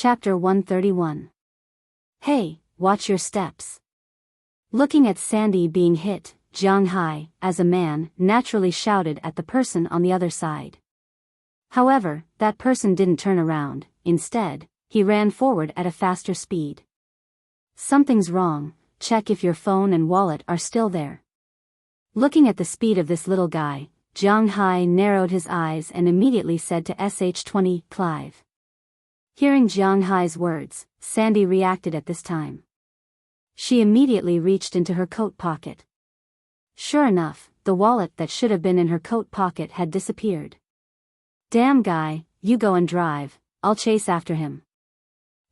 Chapter 131. Hey, watch your steps. Looking at Sandy being hit, Jiang Hai, as a man, naturally shouted at the person on the other side. However, that person didn't turn around. Instead, he ran forward at a faster speed. Something's wrong, check if your phone and wallet are still there. Looking at the speed of this little guy, Jiang Hai narrowed his eyes and immediately said to SH-20, Clive. Hearing Jiang Hai's words, Sandy reacted at this time. She immediately reached into her coat pocket. Sure enough, the wallet that should have been in her coat pocket had disappeared. Damn guy, you go and drive, I'll chase after him.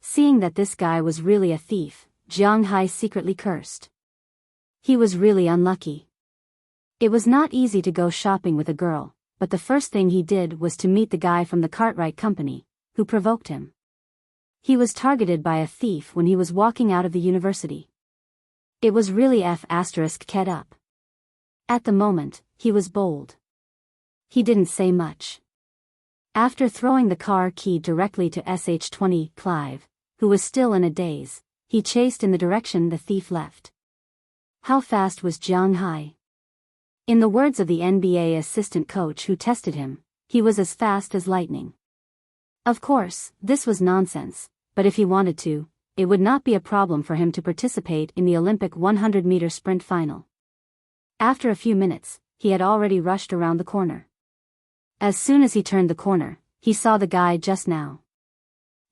Seeing that this guy was really a thief, Jiang Hai secretly cursed. He was really unlucky. It was not easy to go shopping with a girl, but the first thing he did was to meet the guy from the Cartwright Company, who provoked him. He was targeted by a thief when he was walking out of the university. It was really F***ed up. At the moment, he was bold. He didn't say much. After throwing the car key directly to SH-20, Clive, who was still in a daze, he chased in the direction the thief left. How fast was Jiang Hai? In the words of the NBA assistant coach who tested him, he was as fast as lightning. Of course, this was nonsense, but if he wanted to, it would not be a problem for him to participate in the Olympic 100-meter sprint final. After a few minutes, he had already rushed around the corner. As soon as he turned the corner, he saw the guy just now.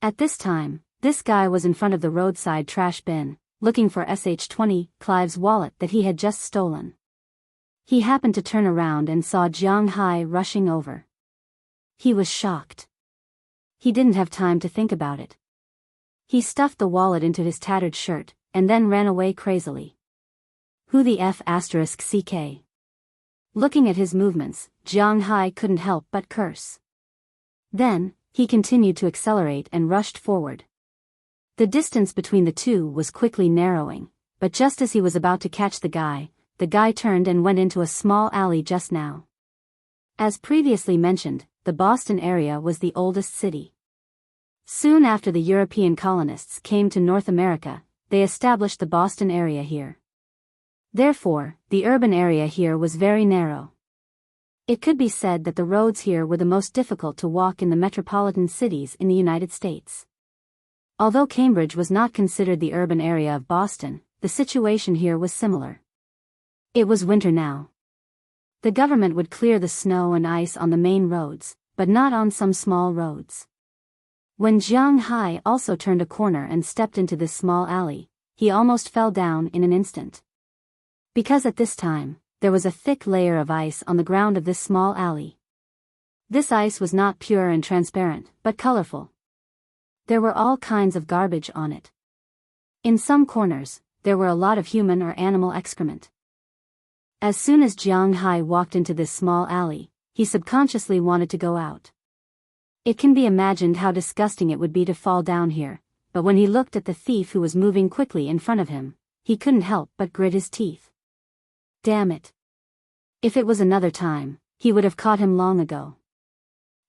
At this time, this guy was in front of the roadside trash bin, looking for SH-20, Clive's wallet that he had just stolen. He happened to turn around and saw Jiang Hai rushing over. He was shocked. He didn't have time to think about it. He stuffed the wallet into his tattered shirt, and then ran away crazily. Who the F***ck? Looking at his movements, Jiang Hai couldn't help but curse. Then, he continued to accelerate and rushed forward. The distance between the two was quickly narrowing, but just as he was about to catch the guy turned and went into a small alley just now. As previously mentioned, the Boston area was the oldest city. Soon after the European colonists came to North America, they established the Boston area here. Therefore, the urban area here was very narrow. It could be said that the roads here were the most difficult to walk in the metropolitan cities in the United States. Although Cambridge was not considered the urban area of Boston, the situation here was similar. It was winter now. The government would clear the snow and ice on the main roads, but not on some small roads. When Jiang Hai also turned a corner and stepped into this small alley, he almost fell down in an instant. Because at this time, there was a thick layer of ice on the ground of this small alley. This ice was not pure and transparent, but colorful. There were all kinds of garbage on it. In some corners, there were a lot of human or animal excrement. As soon as Jiang Hai walked into this small alley, he subconsciously wanted to go out. It can be imagined how disgusting it would be to fall down here, but when he looked at the thief who was moving quickly in front of him, he couldn't help but grit his teeth. Damn it. If it was another time, he would have caught him long ago.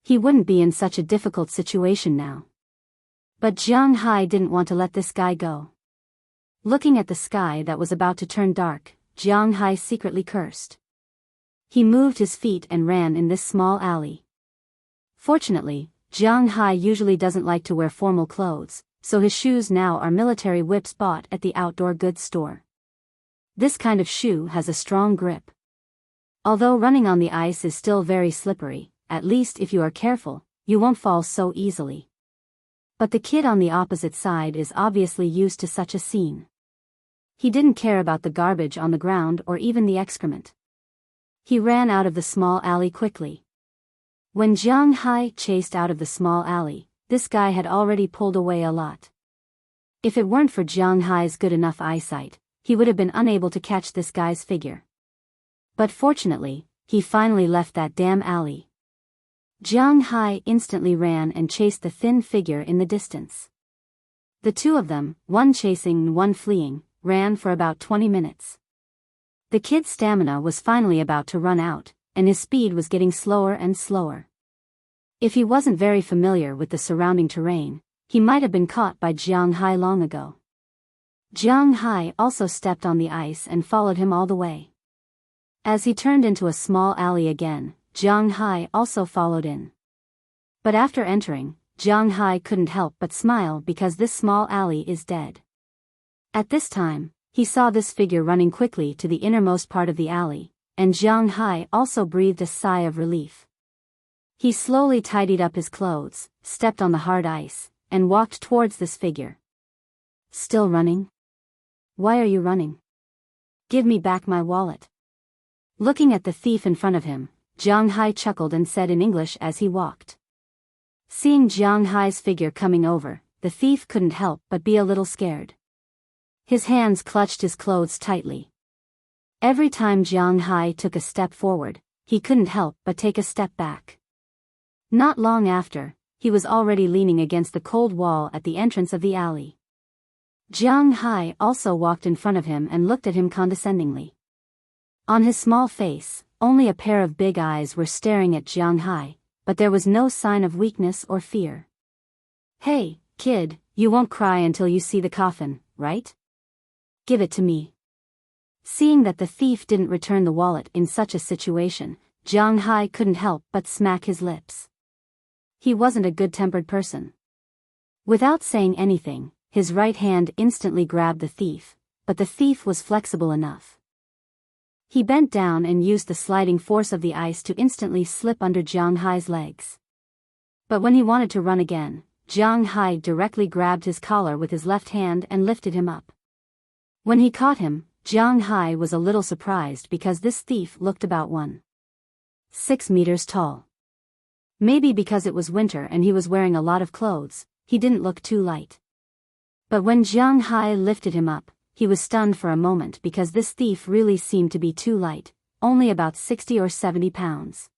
He wouldn't be in such a difficult situation now. But Jiang Hai didn't want to let this guy go. Looking at the sky that was about to turn dark, Jiang Hai secretly cursed. He moved his feet and ran in this small alley. Fortunately, Jiang Hai usually doesn't like to wear formal clothes, so his shoes now are military whips bought at the outdoor goods store. This kind of shoe has a strong grip. Although running on the ice is still very slippery, at least if you are careful, you won't fall so easily. But the kid on the opposite side is obviously used to such a scene. He didn't care about the garbage on the ground or even the excrement. He ran out of the small alley quickly. When Jiang Hai chased out of the small alley, this guy had already pulled away a lot. If it weren't for Jiang Hai's good enough eyesight, he would have been unable to catch this guy's figure. But fortunately, he finally left that damn alley. Jiang Hai instantly ran and chased the thin figure in the distance. The two of them, one chasing and one fleeing, ran for about 20 minutes. The kid's stamina was finally about to run out, and his speed was getting slower and slower. If he wasn't very familiar with the surrounding terrain, He might have been caught by Jiang Hai long ago. Jiang Hai also stepped on the ice and followed him all the way. As he turned into a small alley again, Jiang Hai also followed in. But after entering, Jiang Hai couldn't help but smile because this small alley is dead. At this time, he saw this figure running quickly to the innermost part of the alley, and Jiang Hai also breathed a sigh of relief. He slowly tidied up his clothes, stepped on the hard ice, and walked towards this figure. Still running? Why are you running? Give me back my wallet. Looking at the thief in front of him, Jiang Hai chuckled and said in English as he walked. Seeing Jiang Hai's figure coming over, the thief couldn't help but be a little scared. His hands clutched his clothes tightly. Every time Jiang Hai took a step forward, he couldn't help but take a step back. Not long after, he was already leaning against the cold wall at the entrance of the alley. Jiang Hai also walked in front of him and looked at him condescendingly. On his small face, only a pair of big eyes were staring at Jiang Hai, but there was no sign of weakness or fear. Hey, kid, you won't cry until you see the coffin, right? Give it to me. Seeing that the thief didn't return the wallet in such a situation, Jiang Hai couldn't help but smack his lips. He wasn't a good-tempered person. Without saying anything, his right hand instantly grabbed the thief, but the thief was flexible enough. He bent down and used the sliding force of the ice to instantly slip under Jiang Hai's legs. But when he wanted to run again, Jiang Hai directly grabbed his collar with his left hand and lifted him up. When he caught him, Jiang Hai was a little surprised because this thief looked about 1.6 meters tall. Maybe because it was winter and he was wearing a lot of clothes, he didn't look too light. But when Jiang Hai lifted him up, he was stunned for a moment because this thief really seemed to be too light, only about 60 or 70 pounds.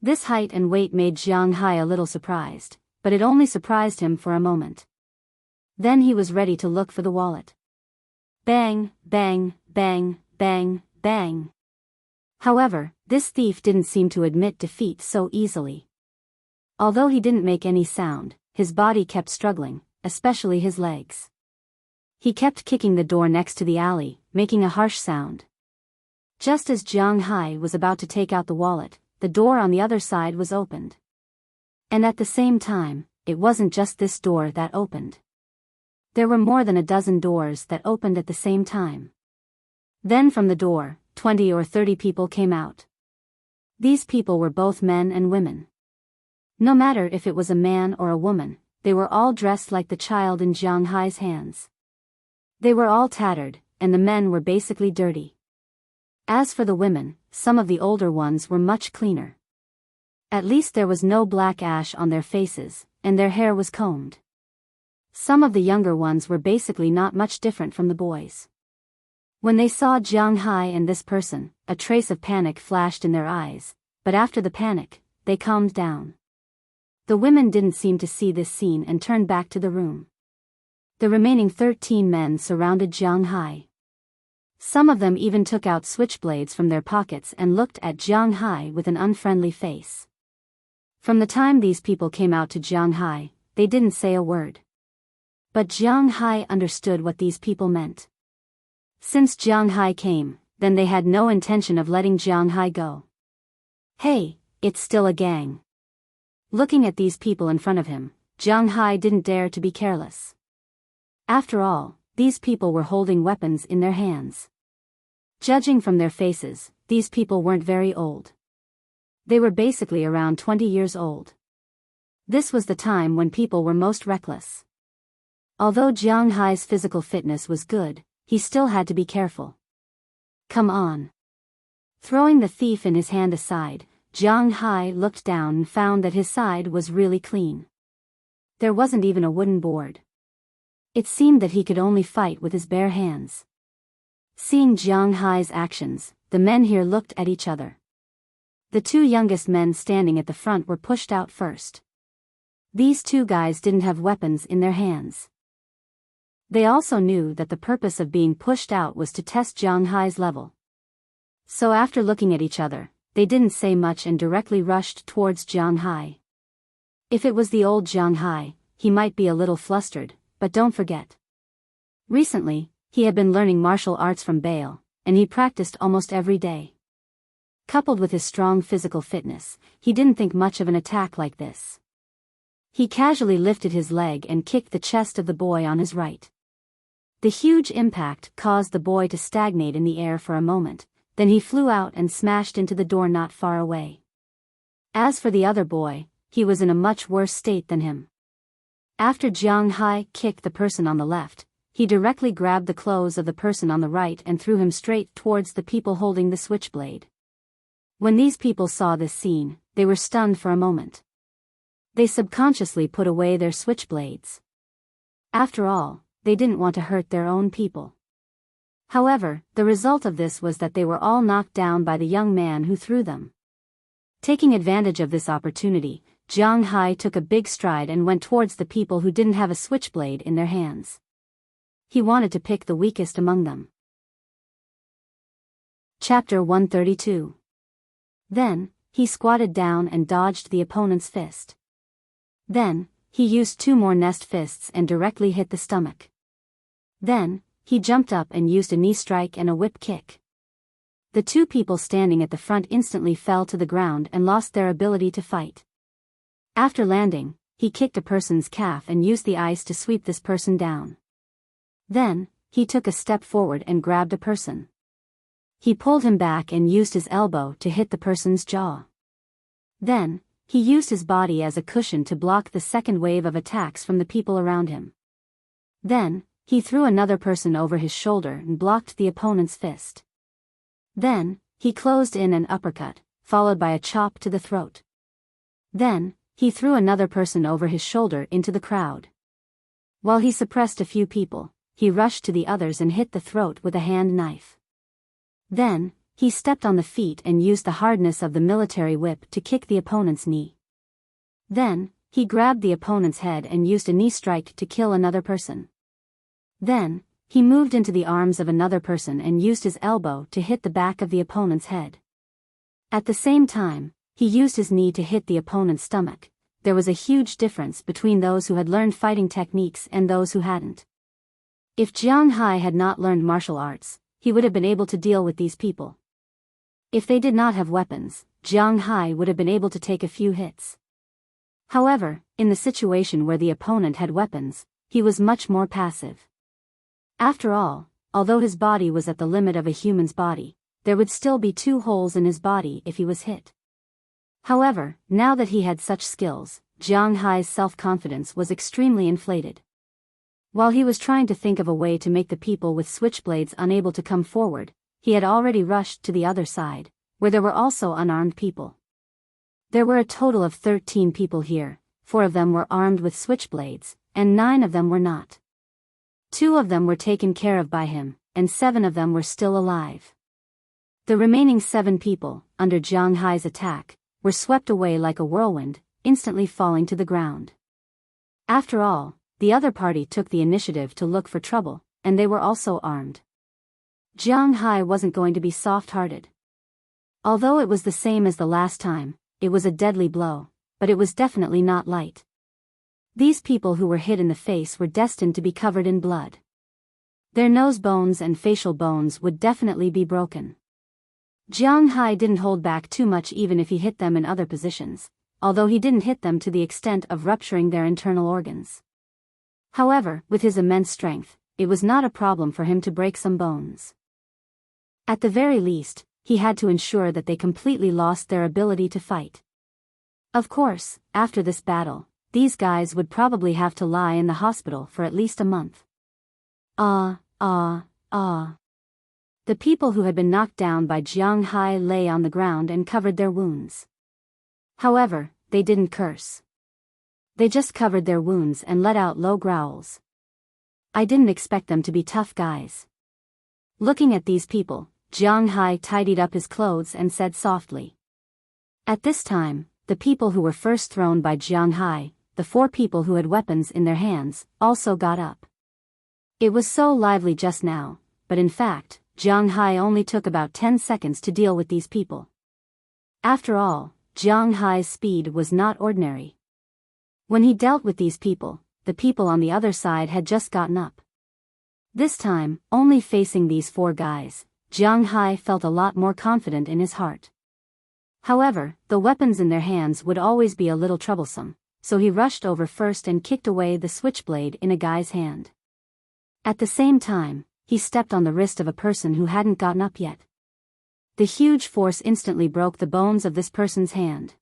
This height and weight made Jiang Hai a little surprised, but it only surprised him for a moment. Then he was ready to look for the wallet. Bang, bang, bang, bang, bang. However, this thief didn't seem to admit defeat so easily. Although he didn't make any sound, his body kept struggling, especially his legs. He kept kicking the door next to the alley, making a harsh sound. Just as Jiang Hai was about to take out the wallet, the door on the other side was opened. And at the same time, it wasn't just this door that opened. There were more than a dozen doors that opened at the same time. Then from the door, 20 or 30 people came out. These people were both men and women. No matter if it was a man or a woman, they were all dressed like the child in Jiang Hai's hands. They were all tattered, and the men were basically dirty. As for the women, some of the older ones were much cleaner. At least there was no black ash on their faces, and their hair was combed. Some of the younger ones were basically not much different from the boys. When they saw Jiang Hai and this person, a trace of panic flashed in their eyes, but after the panic, they calmed down. The women didn't seem to see this scene and turned back to the room. The remaining 13 men surrounded Jiang Hai. Some of them even took out switchblades from their pockets and looked at Jiang Hai with an unfriendly face. From the time these people came out to Jiang Hai, they didn't say a word. But Jiang Hai understood what these people meant. Since Jiang Hai came, then they had no intention of letting Jiang Hai go. Hey, it's still a gang. Looking at these people in front of him, Jiang Hai didn't dare to be careless. After all, these people were holding weapons in their hands. Judging from their faces, these people weren't very old. They were basically around 20 years old. This was the time when people were most reckless. Although Jiang Hai's physical fitness was good, he still had to be careful. Come on. Throwing the thief in his hand aside, Jiang Hai looked down and found that his side was really clean. There wasn't even a wooden board. It seemed that he could only fight with his bare hands. Seeing Jiang Hai's actions, the men here looked at each other. The two youngest men standing at the front were pushed out first. These two guys didn't have weapons in their hands. They also knew that the purpose of being pushed out was to test Jiang Hai's level. So after looking at each other, they didn't say much and directly rushed towards Jiang Hai. If it was the old Jiang Hai, he might be a little flustered, but don't forget. Recently, he had been learning martial arts from Bale, and he practiced almost every day. Coupled with his strong physical fitness, he didn't think much of an attack like this. He casually lifted his leg and kicked the chest of the boy on his right. The huge impact caused the boy to stagnate in the air for a moment, then he flew out and smashed into the door not far away. As for the other boy, he was in a much worse state than him. After Jiang Hai kicked the person on the left, he directly grabbed the clothes of the person on the right and threw him straight towards the people holding the switchblade. When these people saw this scene, they were stunned for a moment. They subconsciously put away their switchblades. After all, they didn't want to hurt their own people. However, the result of this was that they were all knocked down by the young man who threw them. Taking advantage of this opportunity, Jiang Hai took a big stride and went towards the people who didn't have a switchblade in their hands. He wanted to pick the weakest among them. Chapter 132. Then, he squatted down and dodged the opponent's fist. Then, he used 2 more nest fists and directly hit the stomach. Then, he jumped up and used a knee strike and a whip kick. The 2 people standing at the front instantly fell to the ground and lost their ability to fight. After landing, he kicked a person's calf and used the ice to sweep this person down. Then, he took a step forward and grabbed a person. He pulled him back and used his elbow to hit the person's jaw. Then, he used his body as a cushion to block the second wave of attacks from the people around him. Then, he threw another person over his shoulder and blocked the opponent's fist. Then, he closed in an uppercut, followed by a chop to the throat. Then, he threw another person over his shoulder into the crowd. While he suppressed a few people, he rushed to the others and hit the throat with a hand knife. Then, he stepped on the feet and used the hardness of the military whip to kick the opponent's knee. Then, he grabbed the opponent's head and used a knee strike to kill another person. Then, he moved into the arms of another person and used his elbow to hit the back of the opponent's head. At the same time, he used his knee to hit the opponent's stomach. There was a huge difference between those who had learned fighting techniques and those who hadn't. If Jiang Hai had not learned martial arts, he would have been able to deal with these people. If they did not have weapons, Jiang Hai would have been able to take a few hits. However, in the situation where the opponent had weapons, he was much more passive. After all, although his body was at the limit of a human's body, there would still be 2 holes in his body if he was hit. However, now that he had such skills, Jiang Hai's self-confidence was extremely inflated. While he was trying to think of a way to make the people with switchblades unable to come forward, he had already rushed to the other side, where there were also unarmed people. There were a total of 13 people here, 4 of them were armed with switchblades, and 9 of them were not. 2 of them were taken care of by him, and 7 of them were still alive. The remaining 7 people, under Jiang Hai's attack, were swept away like a whirlwind, instantly falling to the ground. After all, the other party took the initiative to look for trouble, and they were also armed. Jiang Hai wasn't going to be soft-hearted. Although it was the same as the last time, it was a deadly blow, but it was definitely not light. These people who were hit in the face were destined to be covered in blood. Their nose bones and facial bones would definitely be broken. Jiang Hai didn't hold back too much even if he hit them in other positions, although he didn't hit them to the extent of rupturing their internal organs. However, with his immense strength, it was not a problem for him to break some bones. At the very least, he had to ensure that they completely lost their ability to fight. Of course, after this battle, these guys would probably have to lie in the hospital for at least a month. The people who had been knocked down by Jiang Hai lay on the ground and covered their wounds. However, they didn't curse. They just covered their wounds and let out low growls. I didn't expect them to be tough guys. Looking at these people, Jiang Hai tidied up his clothes and said softly. At this time, the people who were first thrown by Jiang Hai, the 4 people who had weapons in their hands, also got up. It was so lively just now, but in fact, Jiang Hai only took about 10 seconds to deal with these people. After all, Jiang Hai's speed was not ordinary. When he dealt with these people, the people on the other side had just gotten up. This time, only facing these 4 guys, Jiang Hai felt a lot more confident in his heart. However, the weapons in their hands would always be a little troublesome, so he rushed over first and kicked away the switchblade in a guy's hand. At the same time, he stepped on the wrist of a person who hadn't gotten up yet. The huge force instantly broke the bones of this person's hand.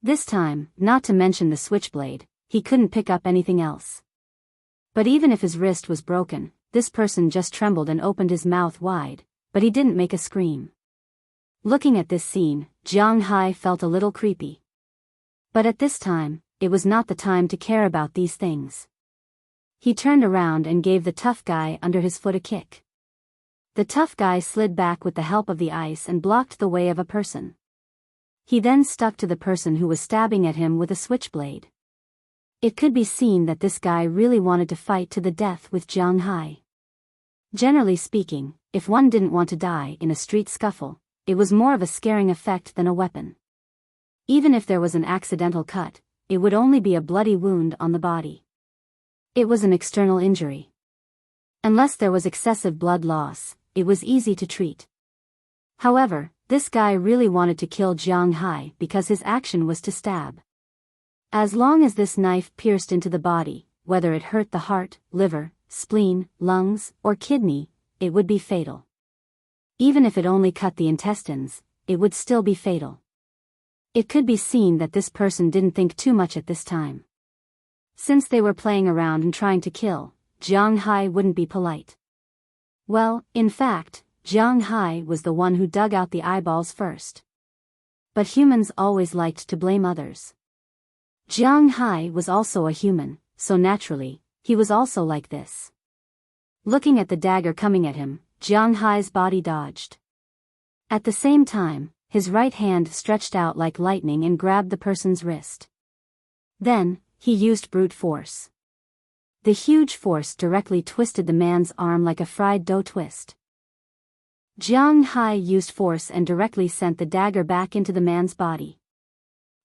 This time, not to mention the switchblade, he couldn't pick up anything else. But even if his wrist was broken, this person just trembled and opened his mouth wide, but he didn't make a scream. Looking at this scene, Jiang Hai felt a little creepy. But at this time, it was not the time to care about these things. He turned around and gave the tough guy under his foot a kick. The tough guy slid back with the help of the ice and blocked the way of a person. He then stuck to the person who was stabbing at him with a switchblade. It could be seen that this guy really wanted to fight to the death with Jiang Hai. Generally speaking, if one didn't want to die in a street scuffle, it was more of a scaring effect than a weapon. Even if there was an accidental cut, it would only be a bloody wound on the body. It was an external injury. Unless there was excessive blood loss, it was easy to treat. However, this guy really wanted to kill Jiang Hai because his action was to stab. As long as this knife pierced into the body, whether it hurt the heart, liver, spleen, lungs, or kidney, it would be fatal. Even if it only cut the intestines, it would still be fatal. It could be seen that this person didn't think too much at this time. Since they were playing around and trying to kill, Jiang Hai wouldn't be polite. Well, in fact, Jiang Hai was the one who dug out the eyeballs first. But humans always liked to blame others. Jiang Hai was also a human, so naturally, he was also like this. Looking at the dagger coming at him, Jiang Hai's body dodged. At the same time, his right hand stretched out like lightning and grabbed the person's wrist. Then, he used brute force. The huge force directly twisted the man's arm like a fried dough twist. Jiang Hai used force and directly sent the dagger back into the man's body.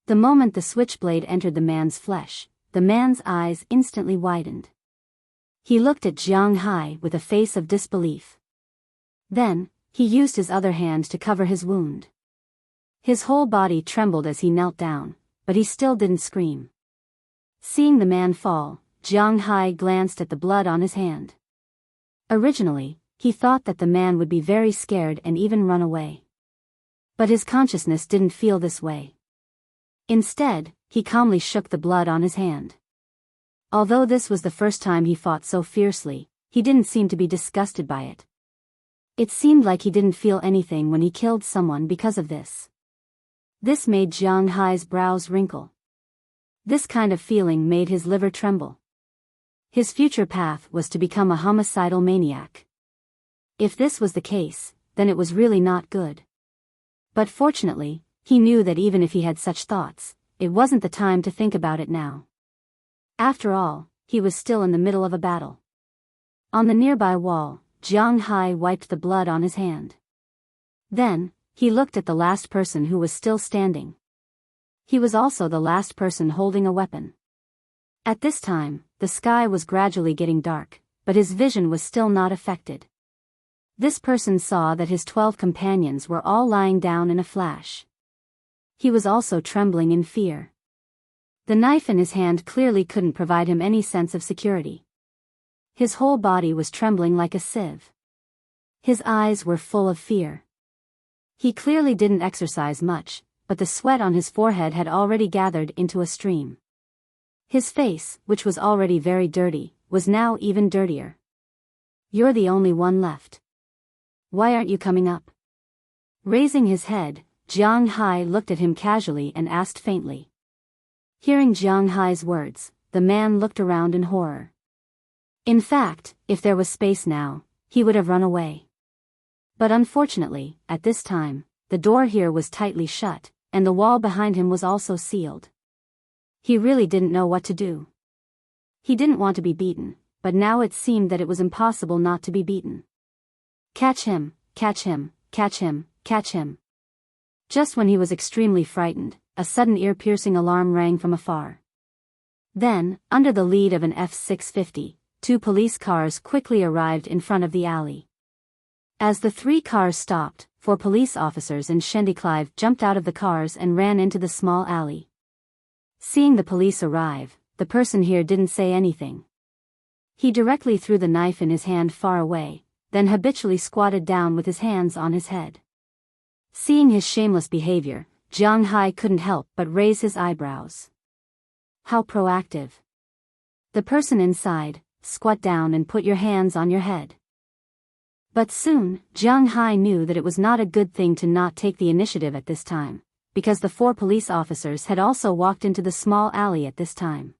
The moment the switchblade entered the man's flesh, the man's eyes instantly widened. He looked at Jiang Hai with a face of disbelief. Then, he used his other hand to cover his wound. His whole body trembled as he knelt down, but he still didn't scream. Seeing the man fall, Jiang Hai glanced at the blood on his hand. Originally, he thought that the man would be very scared and even run away. But his consciousness didn't feel this way. Instead, he calmly shook the blood on his hand. Although this was the first time he fought so fiercely, he didn't seem to be disgusted by it. It seemed like he didn't feel anything when he killed someone because of this. This made Jiang Hai's brows wrinkle. This kind of feeling made his liver tremble. His future path was to become a homicidal maniac. If this was the case, then it was really not good. But fortunately, he knew that even if he had such thoughts, it wasn't the time to think about it now. After all, he was still in the middle of a battle. On the nearby wall, Jiang Hai wiped the blood on his hand. Then, he looked at the last person who was still standing. He was also the last person holding a weapon. At this time, the sky was gradually getting dark, but his vision was still not affected. This person saw that his 12 companions were all lying down in a flash. He was also trembling in fear. The knife in his hand clearly couldn't provide him any sense of security. His whole body was trembling like a sieve. His eyes were full of fear. He clearly didn't exercise much, but the sweat on his forehead had already gathered into a stream. His face, which was already very dirty, was now even dirtier. "You're the only one left. Why aren't you coming up?" Raising his head, Jiang Hai looked at him casually and asked faintly. Hearing Jiang Hai's words, the man looked around in horror. In fact, if there was space now, he would have run away. But unfortunately, at this time, the door here was tightly shut, and the wall behind him was also sealed. He really didn't know what to do. He didn't want to be beaten, but now it seemed that it was impossible not to be beaten. Catch him, catch him, catch him, catch him. Just when he was extremely frightened, a sudden ear-piercing alarm rang from afar. Then, under the lead of an F-650, 2 police cars quickly arrived in front of the alley. As the 3 cars stopped, 4 police officers in Clive jumped out of the cars and ran into the small alley. Seeing the police arrive, the person here didn't say anything. He directly threw the knife in his hand far away, then habitually squatted down with his hands on his head. Seeing his shameless behavior, Jiang Hai couldn't help but raise his eyebrows. How proactive. The person inside, squat down and put your hands on your head. But soon, Jiang Hai knew that it was not a good thing to not take the initiative at this time, because the 4 police officers had also walked into the small alley at this time.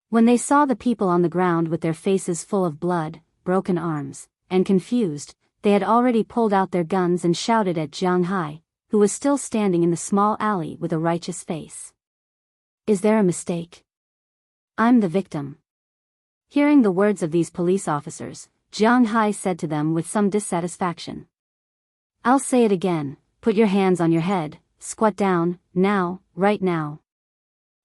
When they saw the people on the ground with their faces full of blood, broken arms, and confused, they had already pulled out their guns and shouted at Jiang Hai, who was still standing in the small alley with a righteous face. Is there a mistake? I'm the victim. Hearing the words of these police officers, Jiang Hai said to them with some dissatisfaction. I'll say it again, put your hands on your head, squat down, now, right now.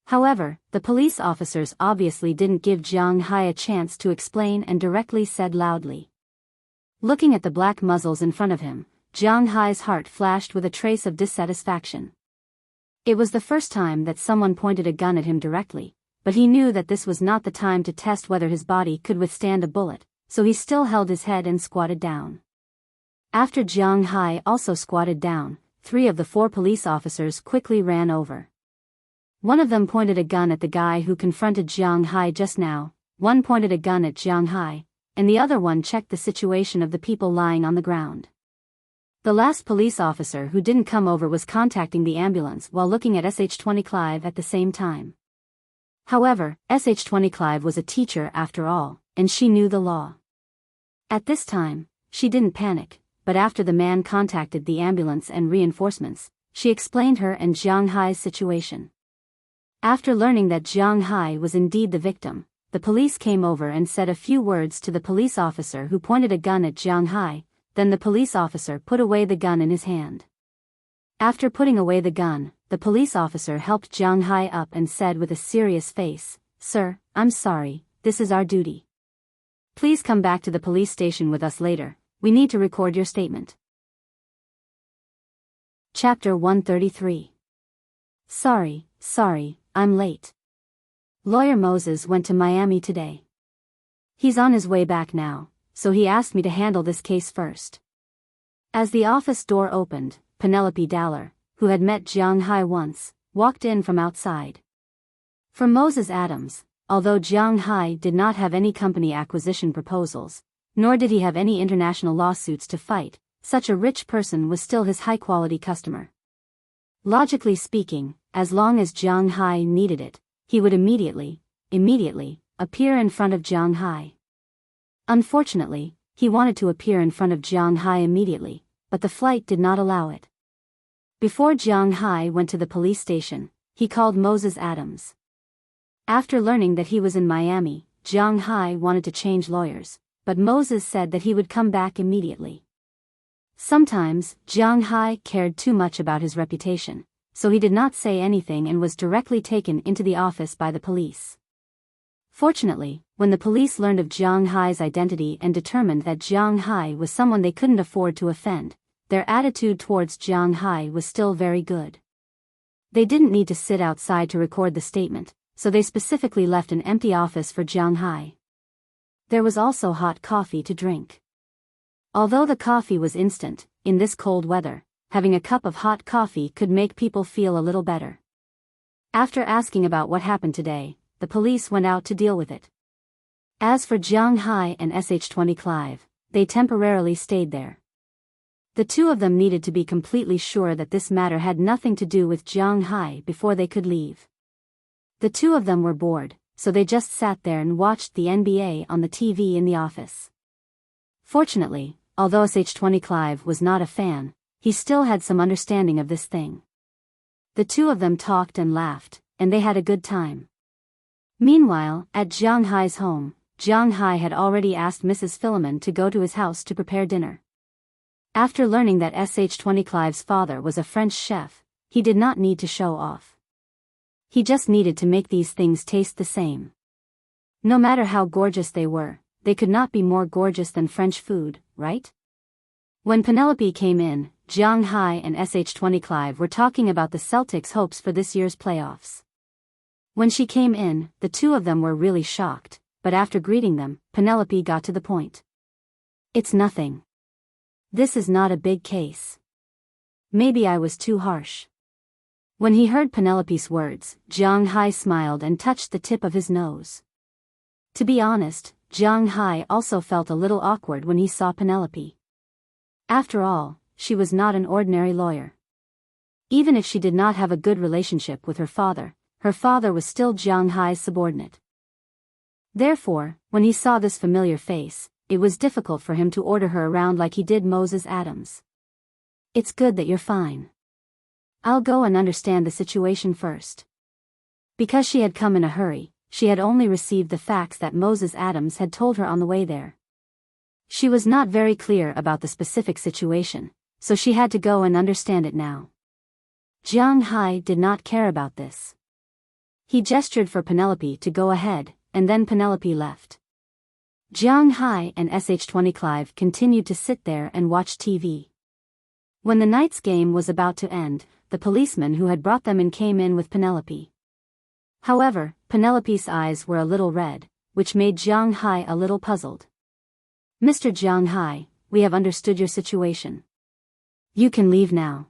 However, the police officers obviously didn't give Jiang Hai a chance to explain and directly said loudly. Looking at the black muzzles in front of him, Jiang Hai's heart flashed with a trace of dissatisfaction. It was the first time that someone pointed a gun at him directly, but he knew that this was not the time to test whether his body could withstand a bullet, so he still held his head and squatted down. After Jiang Hai also squatted down, 3 of the 4 police officers quickly ran over. One of them pointed a gun at the guy who confronted Jiang Hai just now, one pointed a gun at Jiang Hai, and the other one checked the situation of the people lying on the ground. The last police officer who didn't come over was contacting the ambulance while looking at SH-20 Clive at the same time. However, SH-20 Clive was a teacher after all, and she knew the law. At this time, she didn't panic, but after the man contacted the ambulance and reinforcements, she explained her and Jiang Hai's situation. After learning that Jiang Hai was indeed the victim, the police came over and said a few words to the police officer who pointed a gun at Jiang Hai. Then the police officer put away the gun in his hand. After putting away the gun, the police officer helped Jiang Hai up and said with a serious face, Sir, I'm sorry, this is our duty. Please come back to the police station with us later, we need to record your statement. Chapter 133. Sorry, I'm late. Lawyer Moses went to Miami today. He's on his way back now, so he asked me to handle this case first. As the office door opened, Penelope Daller, who had met Jiang Hai once, walked in from outside. For Moses Adams, although Jiang Hai did not have any company acquisition proposals, nor did he have any international lawsuits to fight, such a rich person was still his high-quality customer. Logically speaking, as long as Jiang Hai needed it, he would immediately appear in front of Jiang Hai. Unfortunately, he wanted to appear in front of Jiang Hai immediately, but the flight did not allow it. Before Jiang Hai went to the police station, he called Moses Adams. After learning that he was in Miami, Jiang Hai wanted to change lawyers, but Moses said that he would come back immediately. Sometimes, Jiang Hai cared too much about his reputation, so he did not say anything and was directly taken into the office by the police. Fortunately, when the police learned of Jiang Hai's identity and determined that Jiang Hai was someone they couldn't afford to offend, their attitude towards Jiang Hai was still very good. They didn't need to sit outside to record the statement, so they specifically left an empty office for Jiang Hai. There was also hot coffee to drink. Although the coffee was instant, in this cold weather, having a cup of hot coffee could make people feel a little better. After asking about what happened today, the police went out to deal with it. As for Jiang Hai and SH-20 Clive, they temporarily stayed there. The 2 of them needed to be completely sure that this matter had nothing to do with Jiang Hai before they could leave. The 2 of them were bored, so they just sat there and watched the NBA on the TV in the office. Fortunately, although SH-20 Clive was not a fan, he still had some understanding of this thing. The 2 of them talked and laughed, and they had a good time. Meanwhile, at Jiang Hai's home, Jiang Hai had already asked Mrs. Philemon to go to his house to prepare dinner. After learning that SH-20 Clive's father was a French chef, he did not need to show off. He just needed to make these things taste the same. No matter how gorgeous they were, they could not be more gorgeous than French food, right? When Penelope came in, Jiang Hai and SH20 Clive were talking about the Celtics' hopes for this year's playoffs. When she came in, the two of them were really shocked, but after greeting them, Penelope got to the point. It's nothing. This is not a big case. Maybe I was too harsh. When he heard Penelope's words, Jiang Hai smiled and touched the tip of his nose. To be honest, Jiang Hai also felt a little awkward when he saw Penelope. After all, she was not an ordinary lawyer. Even if she did not have a good relationship with her father was still Jiang Hai's subordinate. Therefore, when he saw this familiar face, it was difficult for him to order her around like he did Moses Adams. It's good that you're fine. I'll go and understand the situation first. Because she had come in a hurry, she had only received the facts that Moses Adams had told her on the way there. She was not very clear about the specific situation, so she had to go and understand it now. Jiang Hai did not care about this. He gestured for Penelope to go ahead, and then Penelope left. Jiang Hai and SH20 Clive continued to sit there and watch TV. When the night's game was about to end, the policeman who had brought them in came in with Penelope. However, Penelope's eyes were a little red, which made Jiang Hai a little puzzled. Mr. Jiang Hai, we have understood your situation. You can leave now.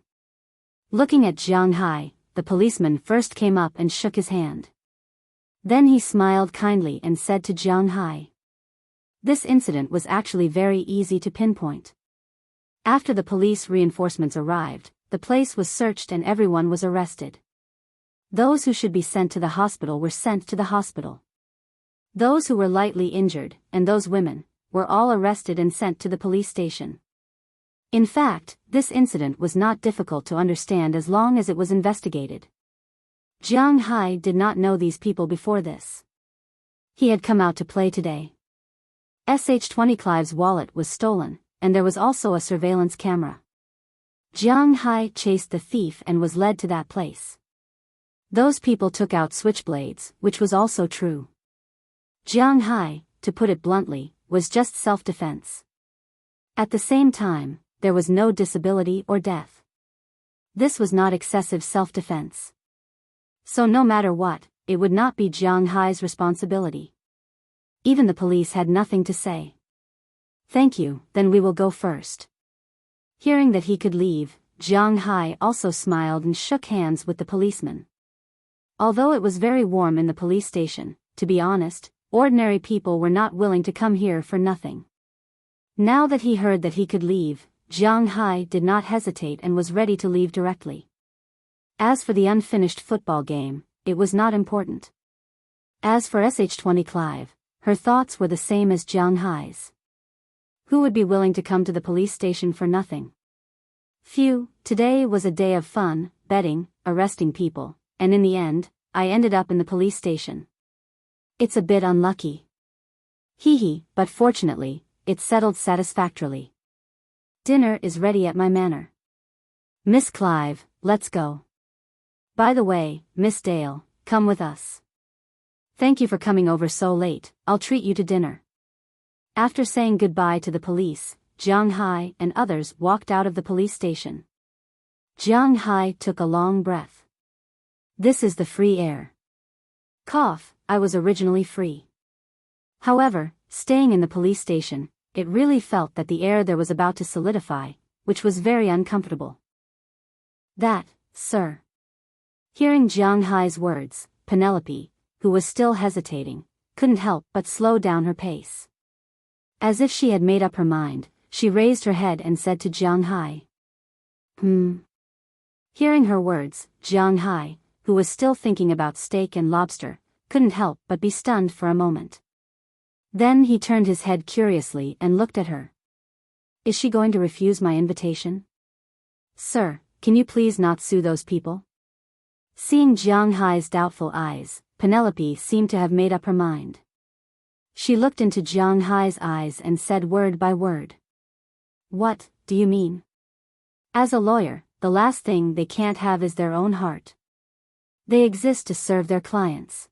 Looking at Jiang Hai, the policeman first came up and shook his hand. Then he smiled kindly and said to Jiang Hai. This incident was actually very easy to pinpoint. After the police reinforcements arrived, the place was searched and everyone was arrested. Those who should be sent to the hospital were sent to the hospital. Those who were lightly injured, and those women, were all arrested and sent to the police station. In fact, this incident was not difficult to understand as long as it was investigated. Jiang Hai did not know these people before this. He had come out to play today. SH20 Clive's wallet was stolen, and there was also a surveillance camera. Jiang Hai chased the thief and was led to that place. Those people took out switchblades, which was also true. Jiang Hai, to put it bluntly, was just self-defense. At the same time, there was no disability or death. This was not excessive self-defense. So no matter what, it would not be Jiang Hai's responsibility. Even the police had nothing to say. Thank you, then we will go first. Hearing that he could leave, Jiang Hai also smiled and shook hands with the policeman. Although it was very warm in the police station, to be honest, ordinary people were not willing to come here for nothing. Now that he heard that he could leave, Jiang Hai did not hesitate and was ready to leave directly. As for the unfinished football game, it was not important. As for SH20 Clive, her thoughts were the same as Jiang Hai's. Who would be willing to come to the police station for nothing? Phew, today was a day of fun, betting, arresting people, and in the end, I ended up in the police station. It's a bit unlucky. Hee, but fortunately, it settled satisfactorily. Dinner is ready at my manor. Miss Clive, let's go. By the way, Miss Dale, come with us. Thank you for coming over so late, I'll treat you to dinner. After saying goodbye to the police, Jiang Hai and others walked out of the police station. Jiang Hai took a long breath. This is the free air. Cough, I was originally free. However, staying in the police station, it really felt that the air there was about to solidify, which was very uncomfortable. That, sir. Hearing Jiang Hai's words, Penelope, who was still hesitating, couldn't help but slow down her pace. As if she had made up her mind, she raised her head and said to Jiang Hai. Hearing her words, Jiang Hai, who was still thinking about steak and lobster, couldn't help but be stunned for a moment. Then he turned his head curiously and looked at her. Is she going to refuse my invitation? Sir, can you please not sue those people? Seeing Jiang Hai's doubtful eyes, Penelope seemed to have made up her mind. She looked into Jiang Hai's eyes and said word by word. What do you mean? As a lawyer, the last thing they can't have is their own heart. They exist to serve their clients.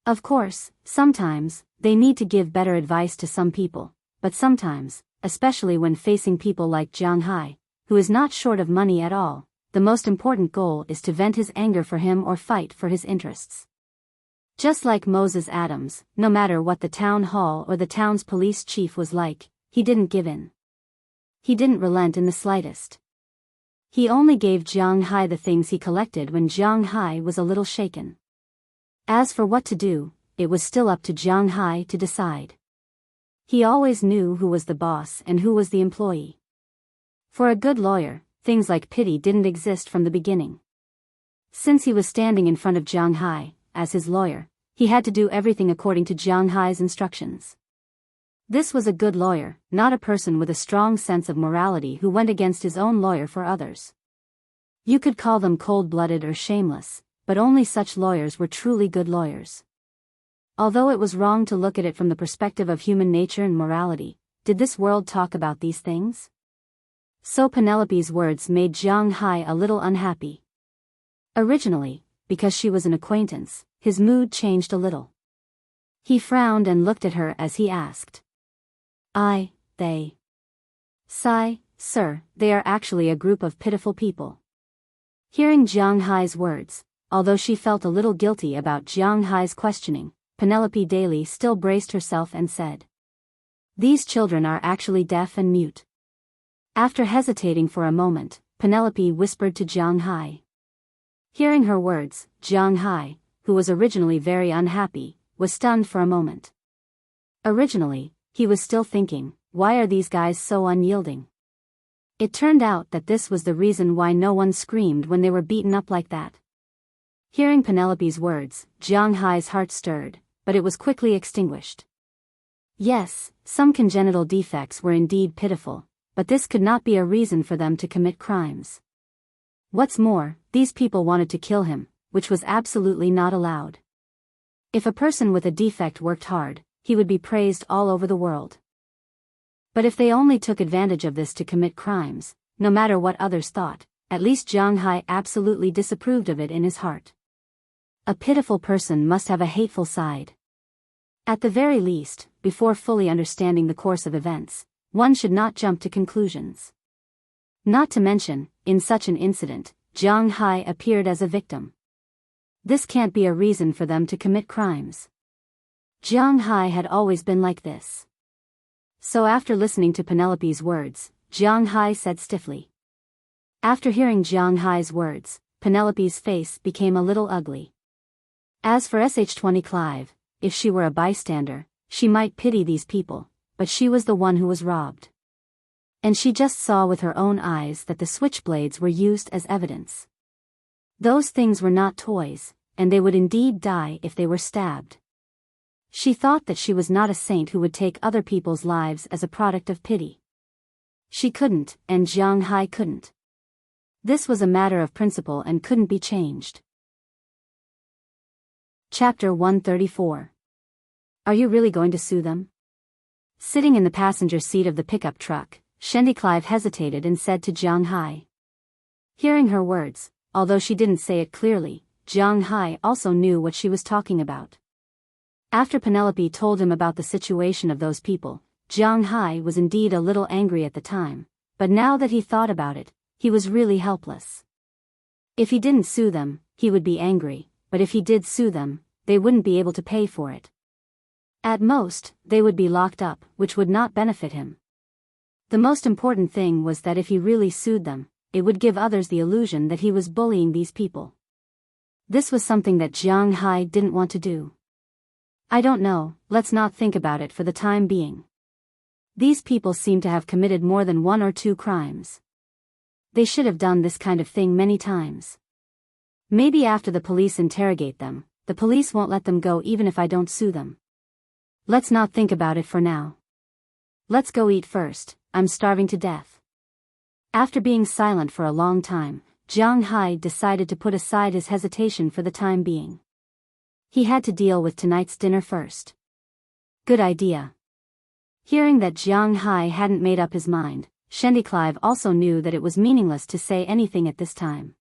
Of course, sometimes, they need to give better advice to some people, but sometimes, especially when facing people like Jiang Hai, who is not short of money at all, the most important goal is to vent his anger for him or fight for his interests. Just like Moses Adams, no matter what the town hall or the town's police chief was like, he didn't give in. He didn't relent in the slightest. He only gave Jiang Hai the things he collected when Jiang Hai was a little shaken. As for what to do, it was still up to Jiang Hai to decide. He always knew who was the boss and who was the employee. For a good lawyer, things like pity didn't exist from the beginning. Since he was standing in front of Jiang Hai, as his lawyer, he had to do everything according to Jiang Hai's instructions. This was a good lawyer, not a person with a strong sense of morality who went against his own lawyer for others. You could call them cold-blooded or shameless, but only such lawyers were truly good lawyers. Although it was wrong to look at it from the perspective of human nature and morality, did this world talk about these things? So Penelope's words made Jiang Hai a little unhappy. Originally, because she was an acquaintance, his mood changed a little. He frowned and looked at her as he asked. They. Sigh, sir, they are actually a group of pitiful people. Hearing Jiang Hai's words, although she felt a little guilty about Jiang Hai's questioning, Penelope Daly still braced herself and said. These children are actually deaf and mute. After hesitating for a moment, Penelope whispered to Jiang Hai. Hearing her words, Jiang Hai, who was originally very unhappy, was stunned for a moment. Originally, he was still thinking, why are these guys so unyielding? It turned out that this was the reason why no one screamed when they were beaten up like that. Hearing Penelope's words, Jiang Hai's heart stirred, but it was quickly extinguished. Yes, some congenital defects were indeed pitiful, but this could not be a reason for them to commit crimes. What's more, these people wanted to kill him, which was absolutely not allowed. If a person with a defect worked hard, he would be praised all over the world. But if they only took advantage of this to commit crimes, no matter what others thought, at least Jiang Hai absolutely disapproved of it in his heart. A pitiful person must have a hateful side. At the very least, before fully understanding the course of events, one should not jump to conclusions. Not to mention, in such an incident, Jiang Hai appeared as a victim. This can't be a reason for them to commit crimes. Jiang Hai had always been like this. So after listening to Penelope's words, Jiang Hai said stiffly. After hearing Jiang Hai's words, Penelope's face became a little ugly. As for Sh20 Clive, if she were a bystander, she might pity these people, but she was the one who was robbed. And she just saw with her own eyes that the switchblades were used as evidence. Those things were not toys, and they would indeed die if they were stabbed. She thought that she was not a saint who would take other people's lives as a product of pity. She couldn't, and Jiang Hai couldn't. This was a matter of principle and couldn't be changed. Chapter 134. Are you really going to sue them? Sitting in the passenger seat of the pickup truck, Shendy Clive hesitated and said to Jiang Hai. Hearing her words, although she didn't say it clearly, Jiang Hai also knew what she was talking about. After Penelope told him about the situation of those people, Jiang Hai was indeed a little angry at the time, but now that he thought about it, he was really helpless. If he didn't sue them, he would be angry, but if he did sue them, they wouldn't be able to pay for it. At most, they would be locked up, which would not benefit him. The most important thing was that if he really sued them, it would give others the illusion that he was bullying these people. This was something that Jiang Hai didn't want to do. I don't know, let's not think about it for the time being. These people seem to have committed more than 1 or 2 crimes. They should have done this kind of thing many times. Maybe after the police interrogate them, the police won't let them go even if I don't sue them. Let's not think about it for now. Let's go eat first, I'm starving to death. After being silent for a long time, Jiang Hai decided to put aside his hesitation for the time being. He had to deal with tonight's dinner first. Good idea. Hearing that Jiang Hai hadn't made up his mind, Shendy Clive also knew that it was meaningless to say anything at this time.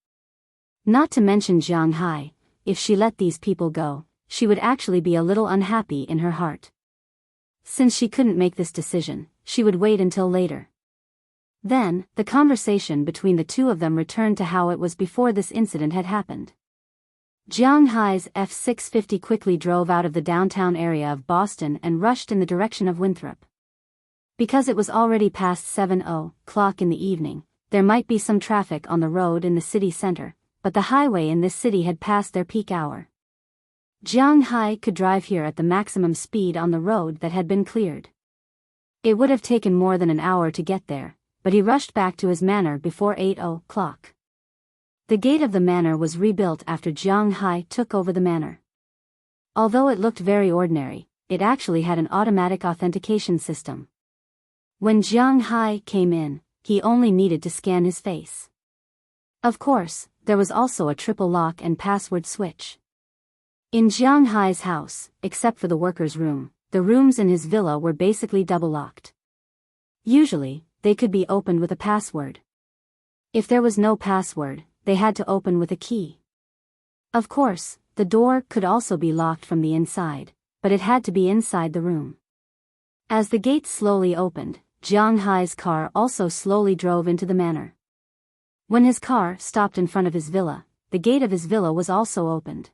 Not to mention Jiang Hai, if she let these people go, she would actually be a little unhappy in her heart. Since she couldn't make this decision, she would wait until later. Then, the conversation between the two of them returned to how it was before this incident had happened. Jiang Hai's F-650 quickly drove out of the downtown area of Boston and rushed in the direction of Winthrop. Because it was already past 7:00 in the evening, there might be some traffic on the road in the city center, but the highway in this city had passed their peak hour. Jiang Hai could drive here at the maximum speed on the road that had been cleared. It would have taken more than an hour to get there, but he rushed back to his manor before 8:00. The gate of the manor was rebuilt after Jiang Hai took over the manor. Although it looked very ordinary, it actually had an automatic authentication system. When Jiang Hai came in, he only needed to scan his face. Of course, there was also a triple lock and password switch. In Jiang Hai's house, except for the workers' room, the rooms in his villa were basically double-locked. Usually, they could be opened with a password. If there was no password, they had to open with a key. Of course, the door could also be locked from the inside, but it had to be inside the room. As the gate slowly opened, Jiang Hai's car also slowly drove into the manor. When his car stopped in front of his villa, the gate of his villa was also opened.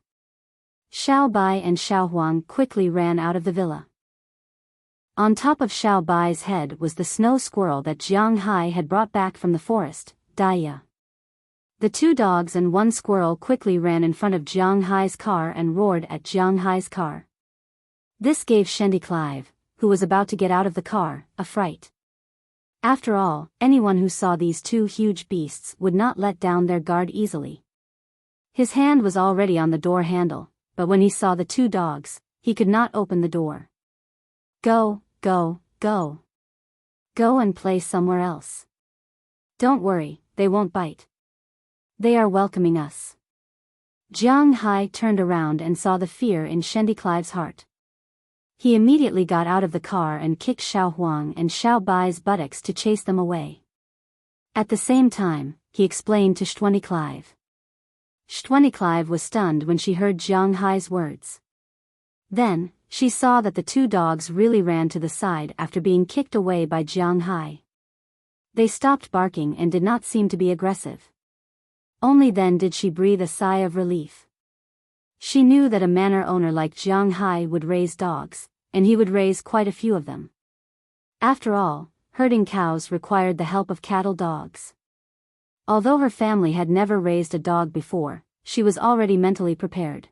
Xiao Bai and Xiao Huang quickly ran out of the villa. On top of Xiao Bai's head was the snow squirrel that Jiang Hai had brought back from the forest, Daya. The two dogs and one squirrel quickly ran in front of Jiang Hai's car and roared at Jiang Hai's car. This gave Shendy Clive, who was about to get out of the car, a fright. After all, anyone who saw these two huge beasts would not let down their guard easily. His hand was already on the door handle, but when he saw the two dogs, he could not open the door. Go, go, go. Go and play somewhere else. Don't worry, they won't bite. They are welcoming us. Jiang Hai turned around and saw the fear in Shendy Clive's heart. He immediately got out of the car and kicked Xiao Huang and Xiao Bai's buttocks to chase them away. At the same time, he explained to Shendy Clive. Shendy Clive was stunned when she heard Jiang Hai's words. Then, she saw that the two dogs really ran to the side after being kicked away by Jiang Hai. They stopped barking and did not seem to be aggressive. Only then did she breathe a sigh of relief. She knew that a manor owner like Jiang Hai would raise dogs, and he would raise quite a few of them. After all, herding cows required the help of cattle dogs. Although her family had never raised a dog before, she was already mentally prepared.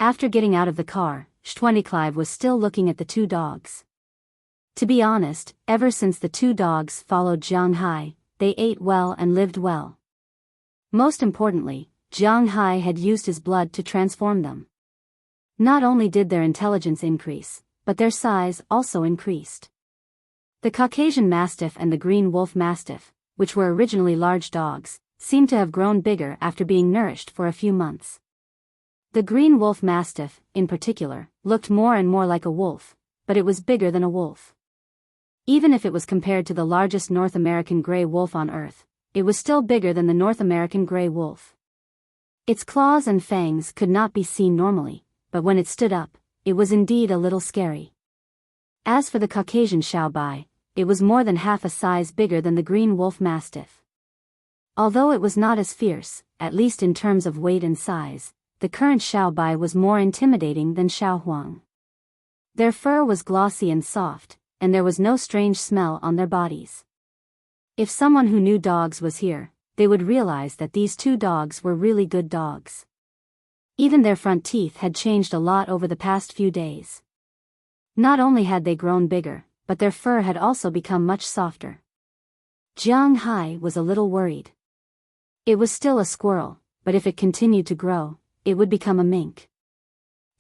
After getting out of the car, Shendy Clive was still looking at the two dogs. To be honest, ever since the two dogs followed Jiang Hai, they ate well and lived well. Most importantly, Jiang Hai had used his blood to transform them. Not only did their intelligence increase, but their size also increased. The Caucasian Mastiff and the Green Wolf Mastiff, which were originally large dogs, seemed to have grown bigger after being nourished for a few months. The Green Wolf Mastiff, in particular, looked more and more like a wolf, but it was bigger than a wolf. Even if it was compared to the largest North American gray wolf on Earth, it was still bigger than the North American gray wolf. Its claws and fangs could not be seen normally, but when it stood up, it was indeed a little scary. As for the Caucasian Xiao Bai, it was more than half a size bigger than the Green Wolf Mastiff. Although it was not as fierce, at least in terms of weight and size, the current Xiao Bai was more intimidating than Xiao Huang. Their fur was glossy and soft, and there was no strange smell on their bodies. If someone who knew dogs was here, they would realize that these two dogs were really good dogs. Even their front teeth had changed a lot over the past few days. Not only had they grown bigger, but their fur had also become much softer. Jiang Hai was a little worried. It was still a squirrel, but if it continued to grow, it would become a mink.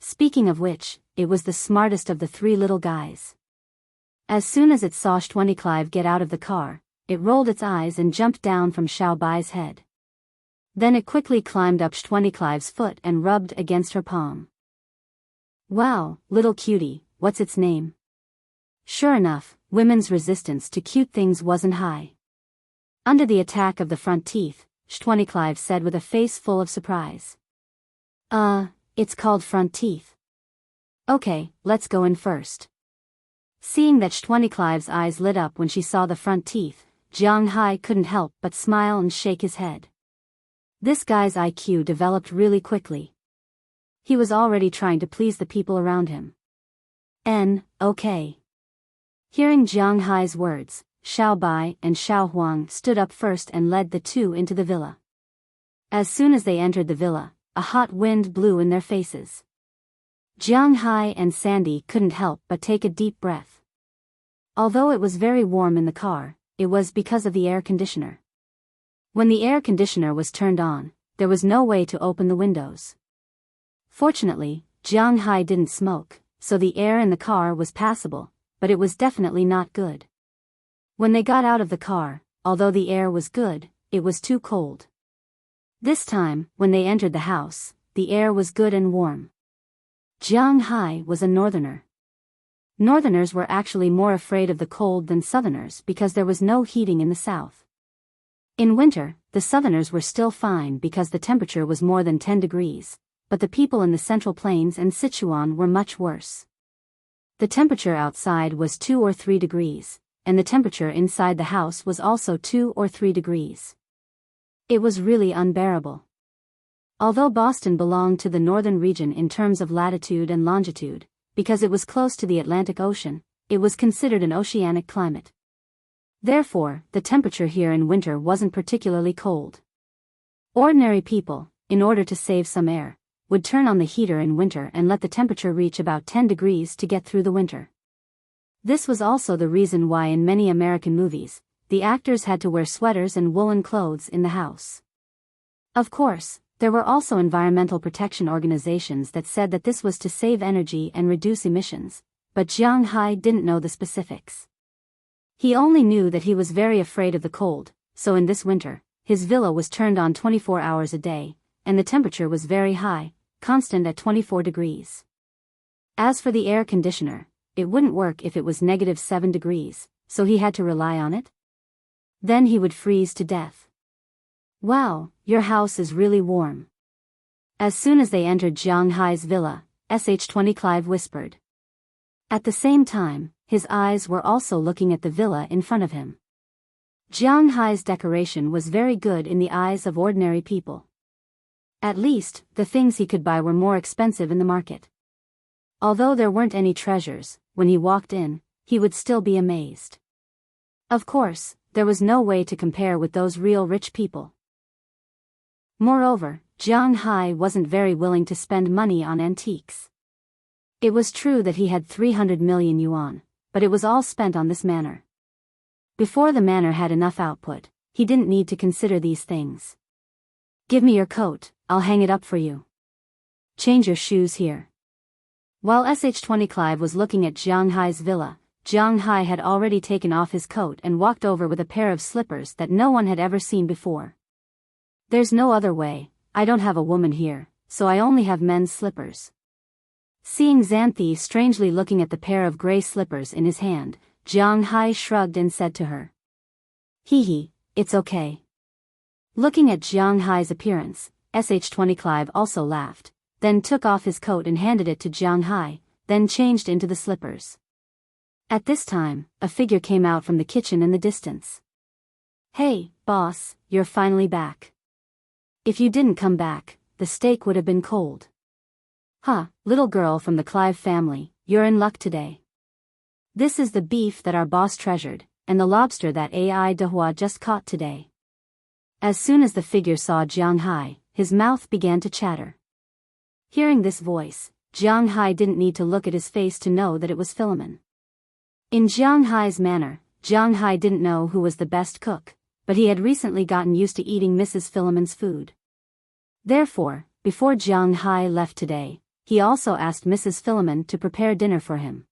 Speaking of which, it was the smartest of the three little guys. As soon as it saw Shendy Clive get out of the car, it rolled its eyes and jumped down from Xiao Bai's head. Then it quickly climbed up Shendy Clive's foot and rubbed against her palm. Wow, little cutie, what's its name? Sure enough, women's resistance to cute things wasn't high. Under the attack of the front teeth, Shendy Clive said with a face full of surprise. It's called front teeth. Okay, let's go in first. Seeing that 25's eyes lit up when she saw the front teeth, Jiang Hai couldn't help but smile and shake his head. This guy's IQ developed really quickly. He was already trying to please the people around him. Okay. Hearing Jiang Hai's words, Xiao Bai and Xiao Huang stood up first and led the two into the villa. As soon as they entered the villa, a hot wind blew in their faces. Jiang Hai and Sandy couldn't help but take a deep breath. Although it was very warm in the car, it was because of the air conditioner. When the air conditioner was turned on, there was no way to open the windows. Fortunately, Jiang Hai didn't smoke, so the air in the car was passable, but it was definitely not good. When they got out of the car, although the air was good, it was too cold. This time, when they entered the house, the air was good and warm. Jiang Hai was a northerner. Northerners were actually more afraid of the cold than southerners because there was no heating in the south. In winter, the southerners were still fine because the temperature was more than 10 degrees, but the people in the Central Plains and Sichuan were much worse. The temperature outside was 2 or 3 degrees, and the temperature inside the house was also 2 or 3 degrees. It was really unbearable. Although Boston belonged to the northern region in terms of latitude and longitude, because it was close to the Atlantic Ocean, it was considered an oceanic climate. Therefore, the temperature here in winter wasn't particularly cold. Ordinary people, in order to save some air, would turn on the heater in winter and let the temperature reach about 10 degrees to get through the winter. This was also the reason why in many American movies, the actors had to wear sweaters and woolen clothes in the house. Of course, there were also environmental protection organizations that said that this was to save energy and reduce emissions, but Jiang Hai didn't know the specifics. He only knew that he was very afraid of the cold, so in this winter, his villa was turned on 24 hours a day, and the temperature was very high, constant at 24 degrees. As for the air conditioner, it wouldn't work if it was -7 degrees, so he had to rely on it. Then he would freeze to death. Wow, your house is really warm. As soon as they entered Jiang Hai's villa, Sh25 whispered. At the same time, his eyes were also looking at the villa in front of him. Jiang Hai's decoration was very good in the eyes of ordinary people. At least, the things he could buy were more expensive in the market. Although there weren't any treasures, when he walked in, he would still be amazed. Of course, there was no way to compare with those real rich people. Moreover, Jiang Hai wasn't very willing to spend money on antiques. It was true that he had 300 million yuan, but it was all spent on this manor. Before the manor had enough output, he didn't need to consider these things. Give me your coat, I'll hang it up for you. Change your shoes here. While Sh25 was looking at Jiang Hai's villa, Jiang Hai had already taken off his coat and walked over with a pair of slippers that no one had ever seen before. There's no other way, I don't have a woman here, so I only have men's slippers. Seeing Xanthi strangely looking at the pair of gray slippers in his hand, Jiang Hai shrugged and said to her. Hee, it's okay. Looking at Jiang Hai's appearance, Sh25 also laughed, then took off his coat and handed it to Jiang Hai, then changed into the slippers. At this time, a figure came out from the kitchen in the distance. Hey, boss, you're finally back. If you didn't come back, the steak would have been cold. Huh, little girl from the Clive family, you're in luck today. This is the beef that our boss treasured, and the lobster that Ai Dehua just caught today. As soon as the figure saw Jiang Hai, his mouth began to chatter. Hearing this voice, Jiang Hai didn't need to look at his face to know that it was Philemon. In Jiang Hai's manner, Jiang Hai didn't know who was the best cook, but he had recently gotten used to eating Mrs. Philemon's food. Therefore, before Jiang Hai left today, he also asked Mrs. Philemon to prepare dinner for him.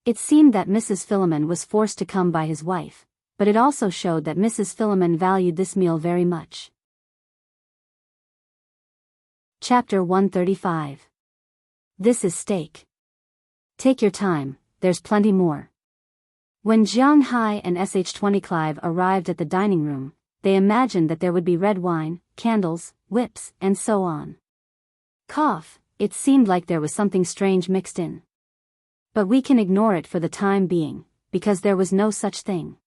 It seemed that Mrs. Philemon was forced to come by his wife, but it also showed that Mrs. Philemon valued this meal very much. Chapter 135. This is steak. Take your time, there's plenty more. When Jiang Hai and Sh25 arrived at the dining room, they imagined that there would be red wine, candles, whips, and so on. Cough, it seemed like there was something strange mixed in. But we can ignore it for the time being, because there was no such thing.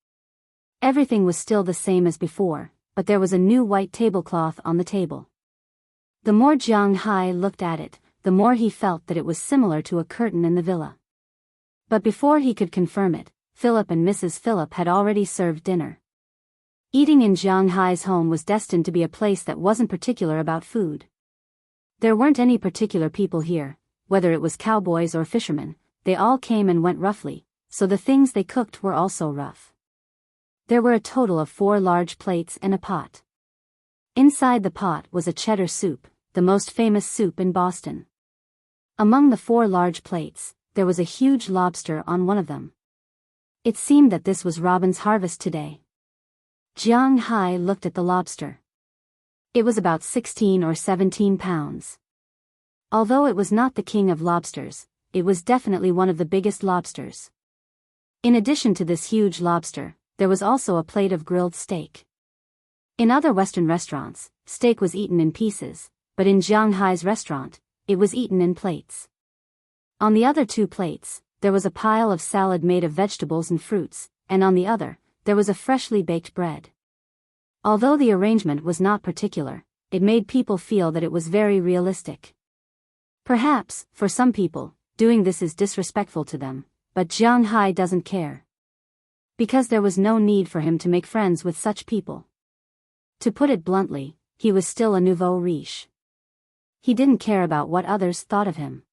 Everything was still the same as before, but there was a new white tablecloth on the table. The more Jiang Hai looked at it, the more he felt that it was similar to a curtain in the villa. But before he could confirm it, Philip and Mrs. Philip had already served dinner. Eating in Jiang Hai's home was destined to be a place that wasn't particular about food. There weren't any particular people here, whether it was cowboys or fishermen, they all came and went roughly, so the things they cooked were also rough. There were a total of 4 large plates and a pot. Inside the pot was a cheddar soup, the most famous soup in Boston. Among the 4 large plates, there was a huge lobster on one of them. It seemed that this was Robin's harvest today. Jiang Hai looked at the lobster. It was about 16 or 17 pounds. Although it was not the king of lobsters, it was definitely one of the biggest lobsters. In addition to this huge lobster, there was also a plate of grilled steak. In other Western restaurants, steak was eaten in pieces, but in Jiang Hai's restaurant, it was eaten in plates. On the other 2 plates, there was a pile of salad made of vegetables and fruits, and on the other, there was a freshly baked bread. Although the arrangement was not particular, it made people feel that it was very realistic. Perhaps, for some people, doing this is disrespectful to them, but Jiang Hai doesn't care. Because there was no need for him to make friends with such people. To put it bluntly, he was still a nouveau riche. He didn't care about what others thought of him.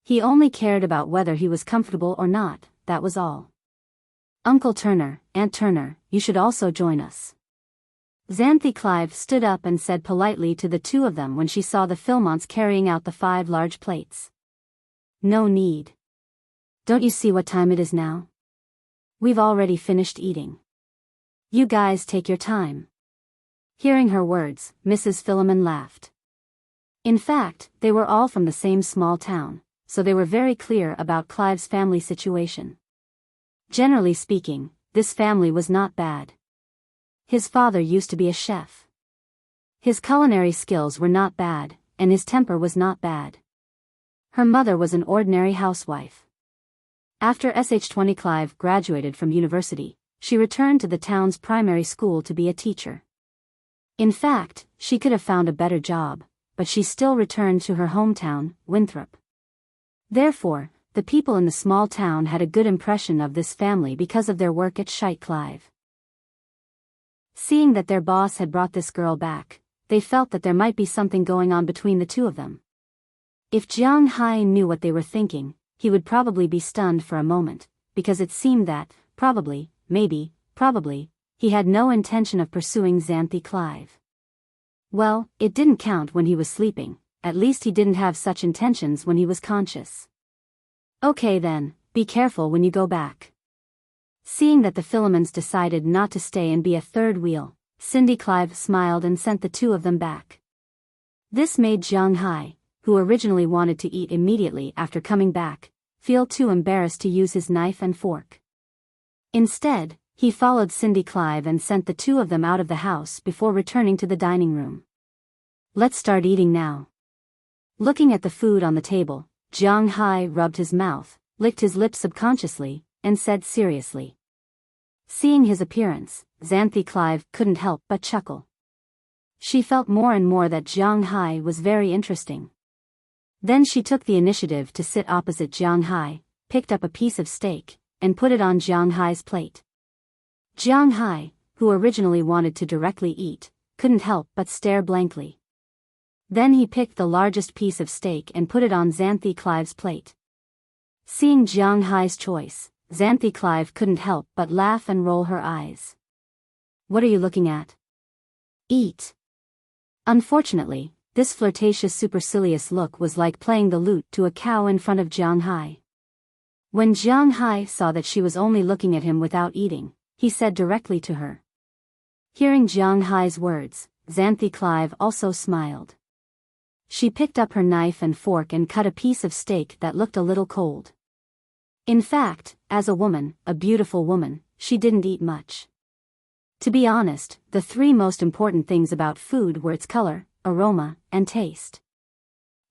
He only cared about whether he was comfortable or not, that was all. Uncle Turner, Aunt Turner, you should also join us. Xanthe Clive stood up and said politely to the 2 of them when she saw the Philmonts carrying out the 5 large plates. No need. Don't you see what time it is now? We've already finished eating. You guys take your time. Hearing her words, Mrs. Philemon laughed. In fact, they were all from the same small town, so they were very clear about Clive's family situation. Generally speaking, this family was not bad. His father used to be a chef. His culinary skills were not bad, and his temper was not bad. Her mother was an ordinary housewife. After Sh20 Clive graduated from university, she returned to the town's primary school to be a teacher. In fact, she could have found a better job, but she still returned to her hometown, Winthrop. Therefore, the people in the small town had a good impression of this family because of their work at Shite Clive. Seeing that their boss had brought this girl back, they felt that there might be something going on between the 2 of them. If Jiang Hai knew what they were thinking, he would probably be stunned for a moment, because it seemed that, probably, he had no intention of pursuing Xanthe Clive. Well, it didn't count when he was sleeping, at least he didn't have such intentions when he was conscious. Okay then, be careful when you go back. Seeing that the Philemons decided not to stay and be a third wheel, Cindy Clive smiled and sent the 2 of them back. This made Jiang Hai, who originally wanted to eat immediately after coming back, feel too embarrassed to use his knife and fork. Instead, he followed Cindy Clive and sent the 2 of them out of the house before returning to the dining room. Let's start eating now. Looking at the food on the table, Jiang Hai rubbed his mouth, licked his lips subconsciously, and said seriously. Seeing his appearance, Xanthe Clive couldn't help but chuckle. She felt more and more that Jiang Hai was very interesting. Then she took the initiative to sit opposite Jiang Hai, picked up a piece of steak, and put it on Jiang Hai's plate. Jiang Hai, who originally wanted to directly eat, couldn't help but stare blankly. Then he picked the largest piece of steak and put it on Xanthe Clive's plate. Seeing Jiang Hai's choice, Xanthe Clive couldn't help but laugh and roll her eyes. What are you looking at? Eat. Unfortunately, this flirtatious supercilious look was like playing the lute to a cow in front of Jiang Hai. When Jiang Hai saw that she was only looking at him without eating, he said directly to her. Hearing Jiang Hai's words, Xanthe Clive also smiled. She picked up her knife and fork and cut a piece of steak that looked a little cold. In fact, as a woman, a beautiful woman, she didn't eat much. To be honest, the 3 most important things about food were its color, aroma, and taste.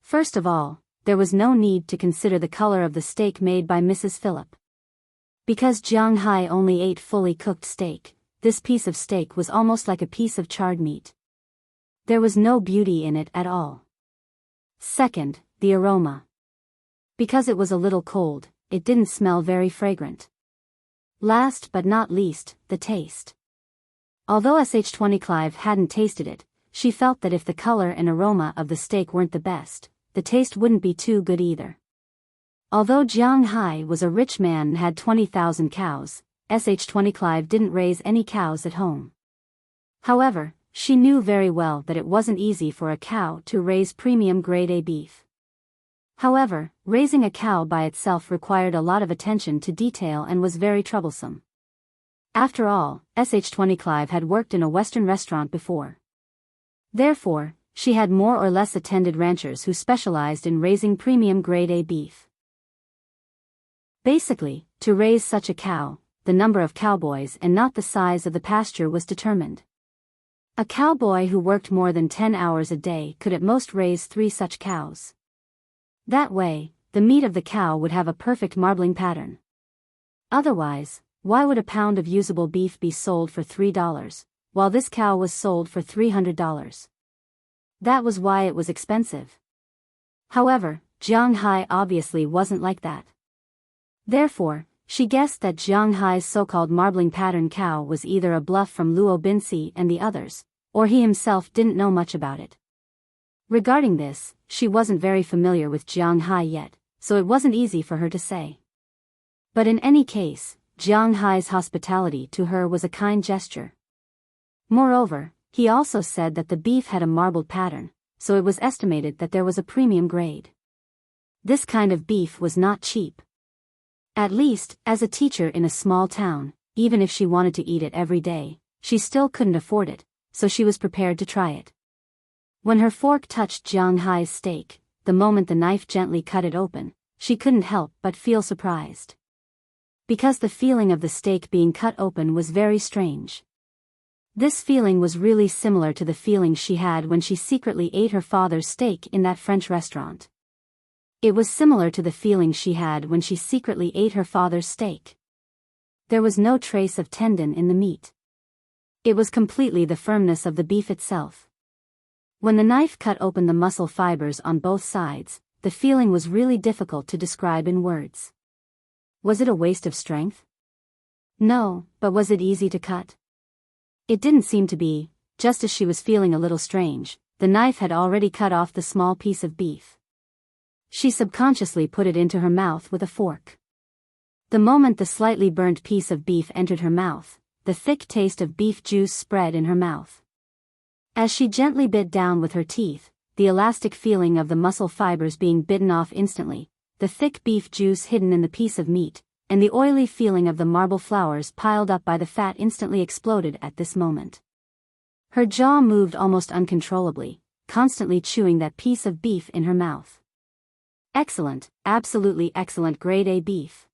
First of all, there was no need to consider the color of the steak made by Mrs. Phillip. Because Jiang Hai only ate fully cooked steak, this piece of steak was almost like a piece of charred meat. There was no beauty in it at all. Second, the aroma. Because it was a little cold, it didn't smell very fragrant. Last but not least, the taste. Although Sh20 Clive hadn't tasted it, she felt that if the color and aroma of the steak weren't the best, the taste wouldn't be too good either. Although Jiang Hai was a rich man and had 20,000 cows, Sh20 Clive didn't raise any cows at home. However, she knew very well that it wasn't easy for a cow to raise premium grade A beef. However, raising a cow by itself required a lot of attention to detail and was very troublesome. After all, Sh20 Clive had worked in a Western restaurant before. Therefore, she had more or less attended ranchers who specialized in raising premium grade A beef. Basically, to raise such a cow, the number of cowboys and not the size of the pasture was determined. A cowboy who worked more than 10 hours a day could at most raise 3 such cows. That way, the meat of the cow would have a perfect marbling pattern. Otherwise, why would a pound of usable beef be sold for $3, while this cow was sold for $300? That was why it was expensive. However, Jiang Hai obviously wasn't like that. Therefore, she guessed that Jiang Hai's so-called marbling pattern cow was either a bluff from Luo Binsi and the others, or he himself didn't know much about it. Regarding this, she wasn't very familiar with Jiang Hai yet, so it wasn't easy for her to say. But in any case, Jiang Hai's hospitality to her was a kind gesture. Moreover, he also said that the beef had a marbled pattern, so it was estimated that there was a premium grade. This kind of beef was not cheap. At least, as a teacher in a small town, even if she wanted to eat it every day, she still couldn't afford it, so she was prepared to try it. When her fork touched Jiang Hai's steak, the moment the knife gently cut it open, she couldn't help but feel surprised. Because the feeling of the steak being cut open was very strange. This feeling was really similar to the feeling she had when she secretly ate her father's steak in that French restaurant. It was similar to the feeling she had when she secretly ate her father's steak. There was no trace of tendon in the meat. It was completely the firmness of the beef itself. When the knife cut open the muscle fibers on both sides, the feeling was really difficult to describe in words. Was it a waste of strength? No, but was it easy to cut? It didn't seem to be. Just as she was feeling a little strange, the knife had already cut off the small piece of beef. She subconsciously put it into her mouth with a fork. The moment the slightly burnt piece of beef entered her mouth, the thick taste of beef juice spread in her mouth. As she gently bit down with her teeth, the elastic feeling of the muscle fibers being bitten off instantly, the thick beef juice hidden in the piece of meat, and the oily feeling of the marble flowers piled up by the fat instantly exploded at this moment. Her jaw moved almost uncontrollably, constantly chewing that piece of beef in her mouth. Excellent, absolutely excellent grade A beef.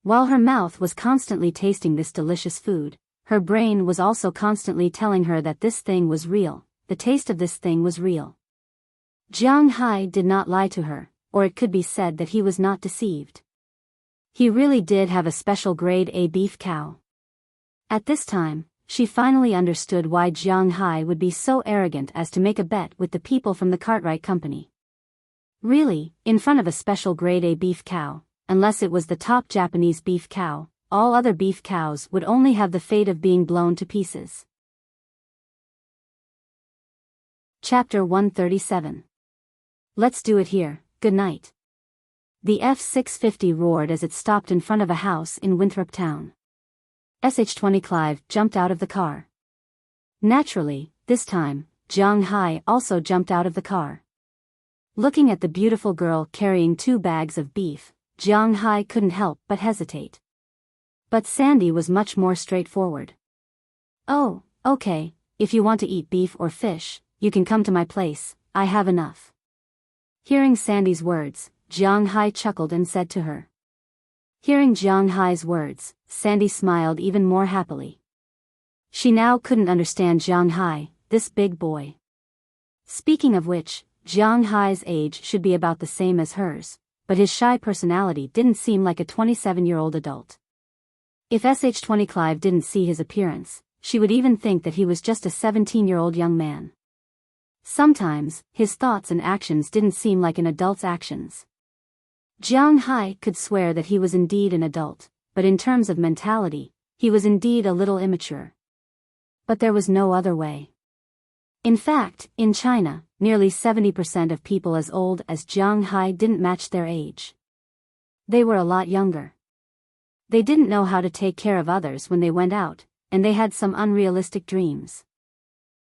While her mouth was constantly tasting this delicious food, her brain was also constantly telling her that this thing was real, the taste of this thing was real. Jiang Hai did not lie to her, or it could be said that he was not deceived. He really did have a special grade A beef cow. At this time, she finally understood why Jiang Hai would be so arrogant as to make a bet with the people from the Cartwright Company. Really, in front of a special grade A beef cow, unless it was the top Japanese beef cow, all other beef cows would only have the fate of being blown to pieces. Chapter 137. Let's do it here, good night. The F-650 roared as it stopped in front of a house in Winthrop Town. Sh-20 Clive jumped out of the car. Naturally, this time, Jiang Hai also jumped out of the car. Looking at the beautiful girl carrying 2 bags of beef, Jiang Hai couldn't help but hesitate. But Sandy was much more straightforward. Oh, okay, if you want to eat beef or fish, you can come to my place, I have enough. Hearing Sandy's words, Jiang Hai chuckled and said to her. Hearing Jiang Hai's words, Sandy smiled even more happily. She now couldn't understand Jiang Hai, this big boy. Speaking of which, Jiang Hai's age should be about the same as hers, but his shy personality didn't seem like a 27-year-old adult. If SH20 Clive didn't see his appearance, she would even think that he was just a 17-year-old young man. Sometimes, his thoughts and actions didn't seem like an adult's actions. Jiang Hai could swear that he was indeed an adult, but in terms of mentality, he was indeed a little immature. But there was no other way. In fact, in China, nearly 70% of people as old as Jiang Hai didn't match their age. They were a lot younger. They didn't know how to take care of others when they went out, and they had some unrealistic dreams.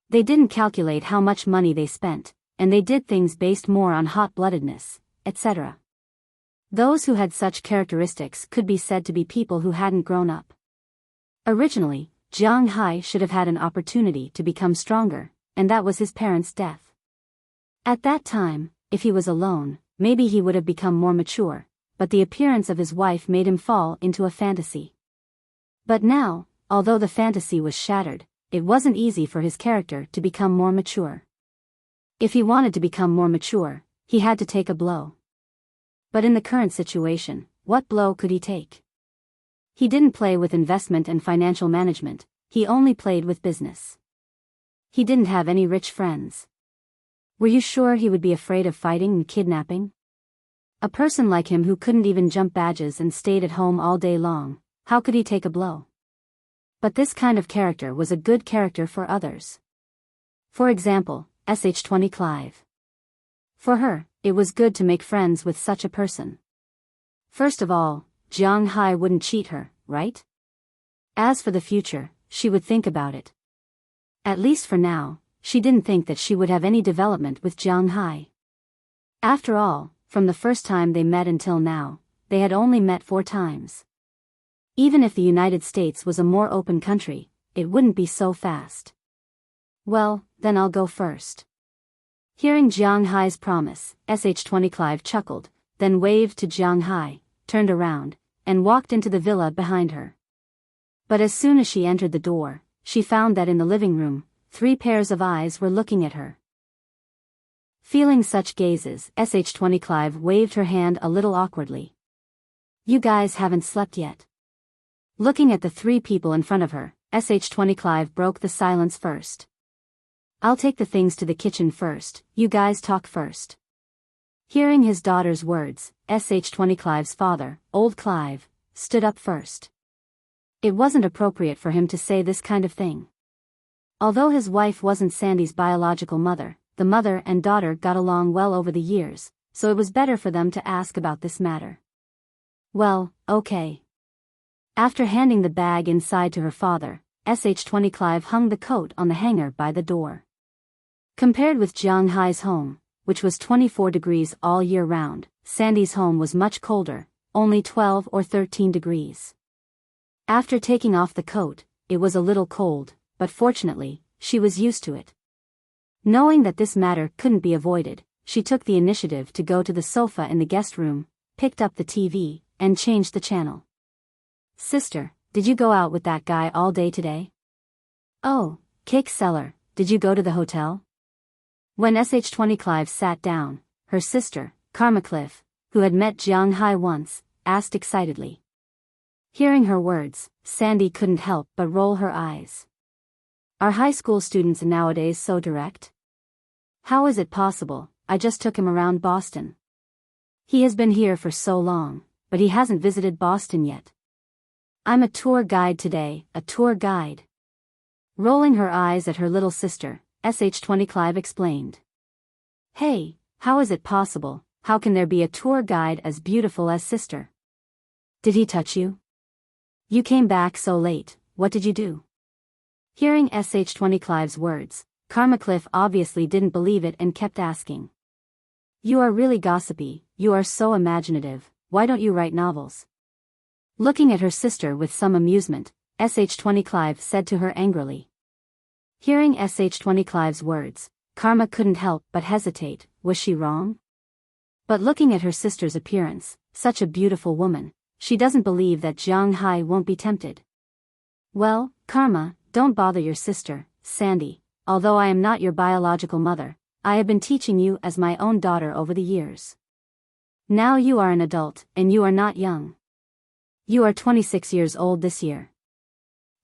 They didn't calculate how much money they spent, and they did things based more on hot-bloodedness, etc. Those who had such characteristics could be said to be people who hadn't grown up. Originally, Jiang Hai should have had an opportunity to become stronger, and that was his parents' death. At that time, if he was alone, maybe he would have become more mature, but the appearance of his wife made him fall into a fantasy. But now, although the fantasy was shattered, it wasn't easy for his character to become more mature. If he wanted to become more mature, he had to take a blow. But in the current situation, what blow could he take? He didn't play with investment and financial management, he only played with business. He didn't have any rich friends. Were you sure he would be afraid of fighting and kidnapping? A person like him who couldn't even jump badges and stayed at home all day long, how could he take a blow? But this kind of character was a good character for others. For example, SH20 Clive. For her, it was good to make friends with such a person. First of all, Jiang Hai wouldn't cheat her, right? As for the future, she would think about it. At least for now, she didn't think that she would have any development with Jiang Hai. After all, from the first time they met until now, they had only met 4 times. Even if the United States was a more open country, it wouldn't be so fast. Well, then I'll go first. Hearing Jiang Hai's promise, SH20 Clive chuckled, then waved to Jiang Hai, turned around, and walked into the villa behind her. But as soon as she entered the door, she found that in the living room, 3 pairs of eyes were looking at her. Feeling such gazes, SH20 Clive waved her hand a little awkwardly. You guys haven't slept yet. Looking at the 3 people in front of her, SH20 Clive broke the silence first. I'll take the things to the kitchen first, you guys talk first. Hearing his daughter's words, SH20 Clive's father, old Clive, stood up first. It wasn't appropriate for him to say this kind of thing. Although his wife wasn't Sandy's biological mother, the mother and daughter got along well over the years, so it was better for them to ask about this matter. Well, okay. After handing the bag inside to her father, SH20 Clive hung the coat on the hanger by the door. Compared with Jiang Hai's home, which was 24 degrees all year round, Sandy's home was much colder, only 12 or 13 degrees. After taking off the coat, it was a little cold, but fortunately, she was used to it. Knowing that this matter couldn't be avoided, she took the initiative to go to the sofa in the guest room, picked up the TV, and changed the channel. Sister, did you go out with that guy all day today? Oh, cake seller, did you go to the hotel? When SH20 Clive sat down, her sister, Karma Cliff, who had met Jiang Hai once, asked excitedly. Hearing her words, Sandy couldn't help but roll her eyes. Are high school students nowadays so direct? How is it possible? I just took him around Boston. He has been here for so long, but he hasn't visited Boston yet. I'm a tour guide today, a tour guide. Rolling her eyes at her little sister, SH20 Clive explained. Hey, how is it possible? How can there be a tour guide as beautiful as sister? Did he touch you? You came back so late, what did you do? Hearing SH20 Clive's words, Karma Cliff obviously didn't believe it and kept asking. You are really gossipy, you are so imaginative, why don't you write novels? Looking at her sister with some amusement, SH20 Clive said to her angrily. Hearing SH20 Clive's words, Karma couldn't help but hesitate, was she wrong? But looking at her sister's appearance, such a beautiful woman, she doesn't believe that Jiang Hai won't be tempted. Well, Karma, don't bother your sister, Sandy, although I am not your biological mother, I have been teaching you as my own daughter over the years. Now you are an adult, and you are not young. You are 26 years old this year.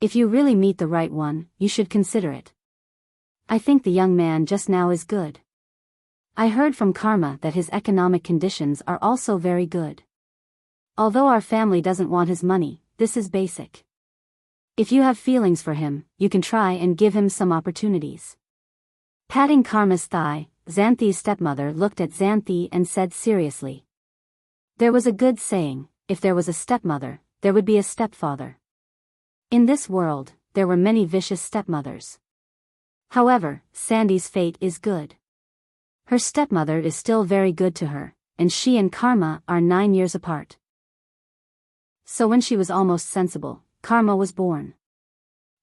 If you really meet the right one, you should consider it. I think the young man just now is good. I heard from Karma that his economic conditions are also very good. Although our family doesn't want his money, this is basic. If you have feelings for him, you can try and give him some opportunities. Patting Karma's thigh, Xanthi's stepmother looked at Xanthi and said seriously. There was a good saying, if there was a stepmother, there would be a stepfather. In this world, there were many vicious stepmothers. However, Sandy's fate is good. Her stepmother is still very good to her, and she and Karma are 9 years apart. So when she was almost sensible, Karma was born.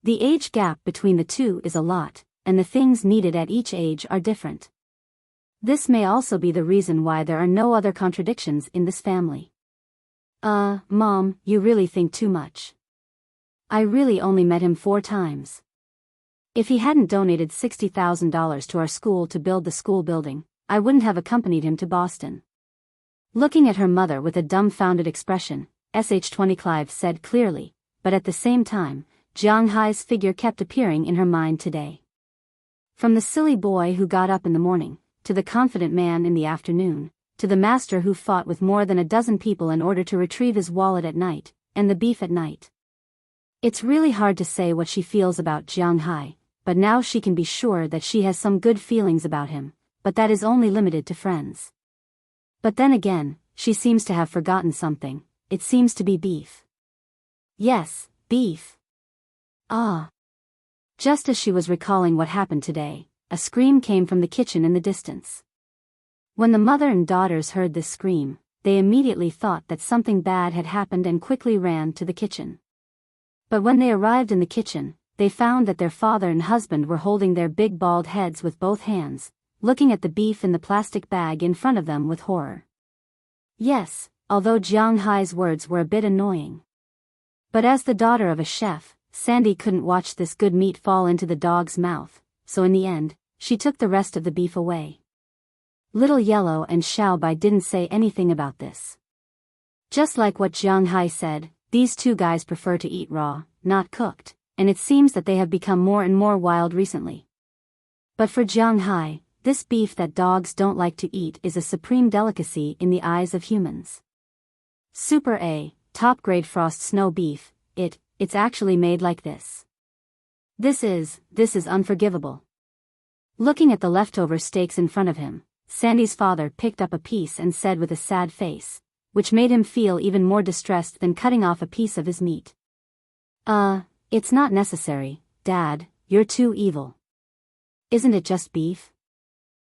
The age gap between the two is a lot, and the things needed at each age are different. This may also be the reason why there are no other contradictions in this family. Mom, you really think too much. I really only met him 4 times. If he hadn't donated $60,000 to our school to build the school building, I wouldn't have accompanied him to Boston. Looking at her mother with a dumbfounded expression, SH20 Clive said clearly, but at the same time, Jiang Hai's figure kept appearing in her mind today. From the silly boy who got up in the morning, to the confident man in the afternoon, to the master who fought with more than a dozen people in order to retrieve his wallet at night, and the beef at night. It's really hard to say what she feels about Jiang Hai, but now she can be sure that she has some good feelings about him, but that is only limited to friends. But then again, she seems to have forgotten something. It seems to be beef. Yes, beef. Ah. Just as she was recalling what happened today, a scream came from the kitchen in the distance. When the mother and daughters heard this scream, they immediately thought that something bad had happened and quickly ran to the kitchen. But when they arrived in the kitchen, they found that their father and husband were holding their big bald heads with both hands, looking at the beef in the plastic bag in front of them with horror. Yes, although Jiang Hai's words were a bit annoying. But as the daughter of a chef, Sandy couldn't watch this good meat fall into the dog's mouth, so in the end, she took the rest of the beef away. Little Yellow and Xiao Bai didn't say anything about this. Just like what Jiang Hai said, these two guys prefer to eat raw, not cooked, and it seems that they have become more and more wild recently. But for Jiang Hai, this beef that dogs don't like to eat is a supreme delicacy in the eyes of humans. Super A, top-grade frost snow beef, it's actually made like this. This is unforgivable. Looking at the leftover steaks in front of him, Sandy's father picked up a piece and said with a sad face, which made him feel even more distressed than cutting off a piece of his meat. It's not necessary, Dad, you're too evil. Isn't it just beef?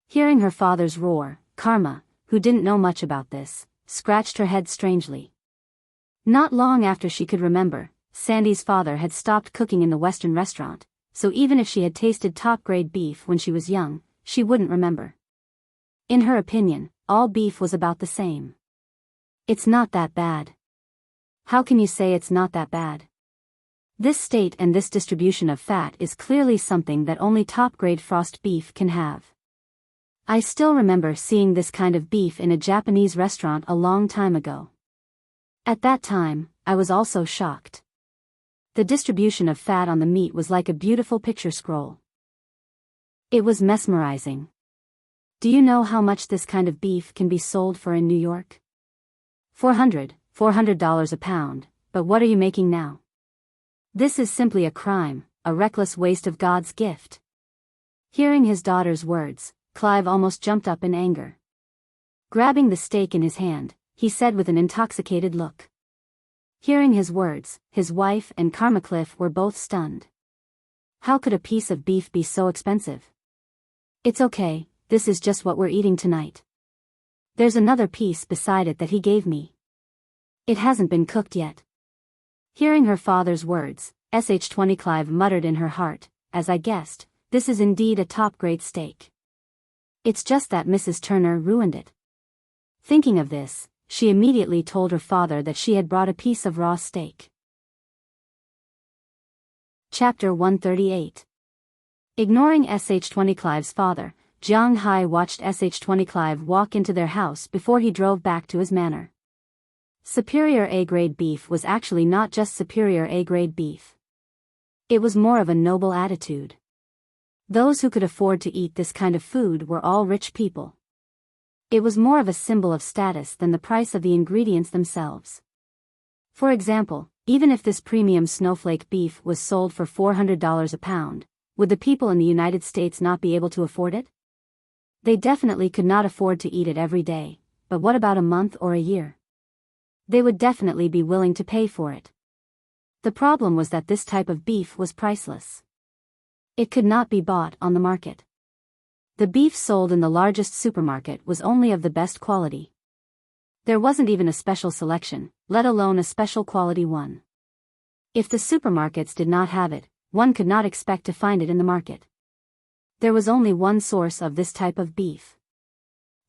Hearing her father's roar, Karma, who didn't know much about this, scratched her head strangely. Not long after she could remember, Sandy's father had stopped cooking in the Western restaurant, so even if she had tasted top-grade beef when she was young, she wouldn't remember. In her opinion, all beef was about the same. It's not that bad. How can you say it's not that bad? This state and this distribution of fat is clearly something that only top-grade frost beef can have. I still remember seeing this kind of beef in a Japanese restaurant a long time ago. At that time, I was also shocked. The distribution of fat on the meat was like a beautiful picture scroll. It was mesmerizing. Do you know how much this kind of beef can be sold for in New York? $400 a pound, but what are you making now? This is simply a crime, a reckless waste of God's gift. Hearing his daughter's words, Clive almost jumped up in anger. Grabbing the steak in his hand, he said with an intoxicated look. Hearing his words, his wife and Karma Cliff were both stunned. How could a piece of beef be so expensive? It's okay, this is just what we're eating tonight. There's another piece beside it that he gave me. It hasn't been cooked yet. Hearing her father's words, SH20 Clive muttered in her heart, as I guessed, this is indeed a top-grade steak. It's just that Mrs. Turner ruined it. Thinking of this, she immediately told her father that she had brought a piece of raw steak. Chapter 138. Ignoring SH20 Clive's father, Jiang Hai watched SH-20 Clive walk into their house before he drove back to his manor. Superior A-grade beef was actually not just superior A-grade beef. It was more of a noble attitude. Those who could afford to eat this kind of food were all rich people. It was more of a symbol of status than the price of the ingredients themselves. For example, even if this premium snowflake beef was sold for $400 a pound, would the people in the United States not be able to afford it? They definitely could not afford to eat it every day, but what about a month or a year? They would definitely be willing to pay for it. The problem was that this type of beef was priceless. It could not be bought on the market. The beef sold in the largest supermarket was only of the best quality. There wasn't even a special selection, let alone a special quality one. If the supermarkets did not have it, one could not expect to find it in the market. There was only one source of this type of beef.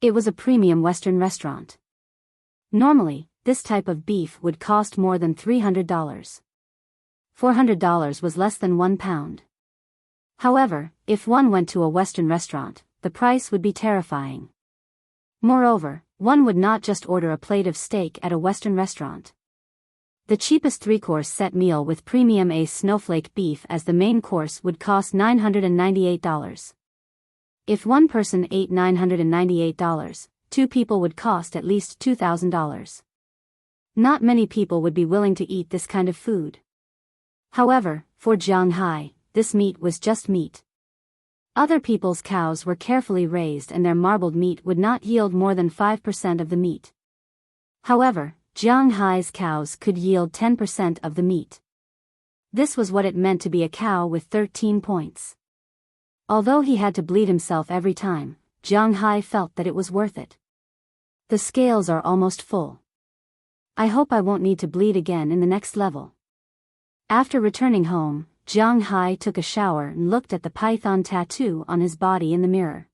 It was a premium Western restaurant. Normally, this type of beef would cost more than $300. $400 was less than 1 pound. However, if one went to a Western restaurant, the price would be terrifying. Moreover, one would not just order a plate of steak at a Western restaurant. The cheapest 3-course set meal with premium A snowflake beef as the main course would cost $998. If one person ate $998, 2 people would cost at least $2,000. Not many people would be willing to eat this kind of food. However, for Jiang Hai, this meat was just meat. Other people's cows were carefully raised and their marbled meat would not yield more than 5% of the meat. However, Jiang Hai's cows could yield 10% of the meat. This was what it meant to be a cow with 13 points. Although he had to bleed himself every time, Jiang Hai felt that it was worth it. The scales are almost full. I hope I won't need to bleed again in the next level. After returning home, Jiang Hai took a shower and looked at the python tattoo on his body in the mirror.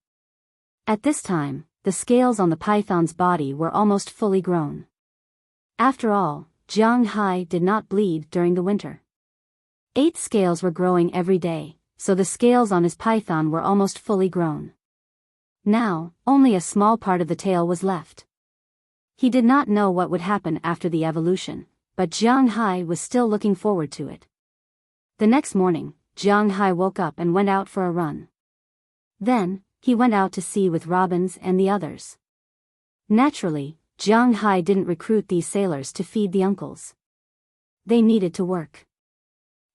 At this time, the scales on the python's body were almost fully grown. After all, Jiang Hai did not bleed during the winter. 8 scales were growing every day, so the scales on his python were almost fully grown. Now, only a small part of the tail was left. He did not know what would happen after the evolution, but Jiang Hai was still looking forward to it. The next morning, Jiang Hai woke up and went out for a run. Then, he went out to sea with Robins and the others. Naturally, Jiang Hai didn't recruit these sailors to feed the uncles. They needed to work.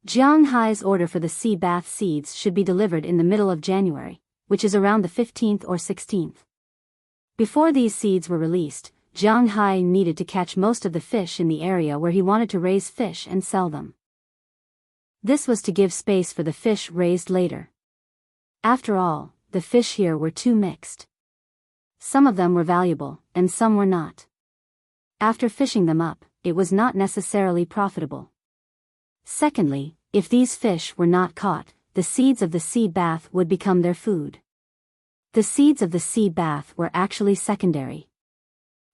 Jiang Hai's order for the sea bath seeds should be delivered in the middle of January, which is around the 15th or 16th. Before these seeds were released, Jiang Hai needed to catch most of the fish in the area where he wanted to raise fish and sell them. This was to give space for the fish raised later. After all, the fish here were too mixed. Some of them were valuable, and some were not. After fishing them up, it was not necessarily profitable. Secondly, if these fish were not caught, the seeds of the sea bath would become their food. The seeds of the sea bath were actually secondary.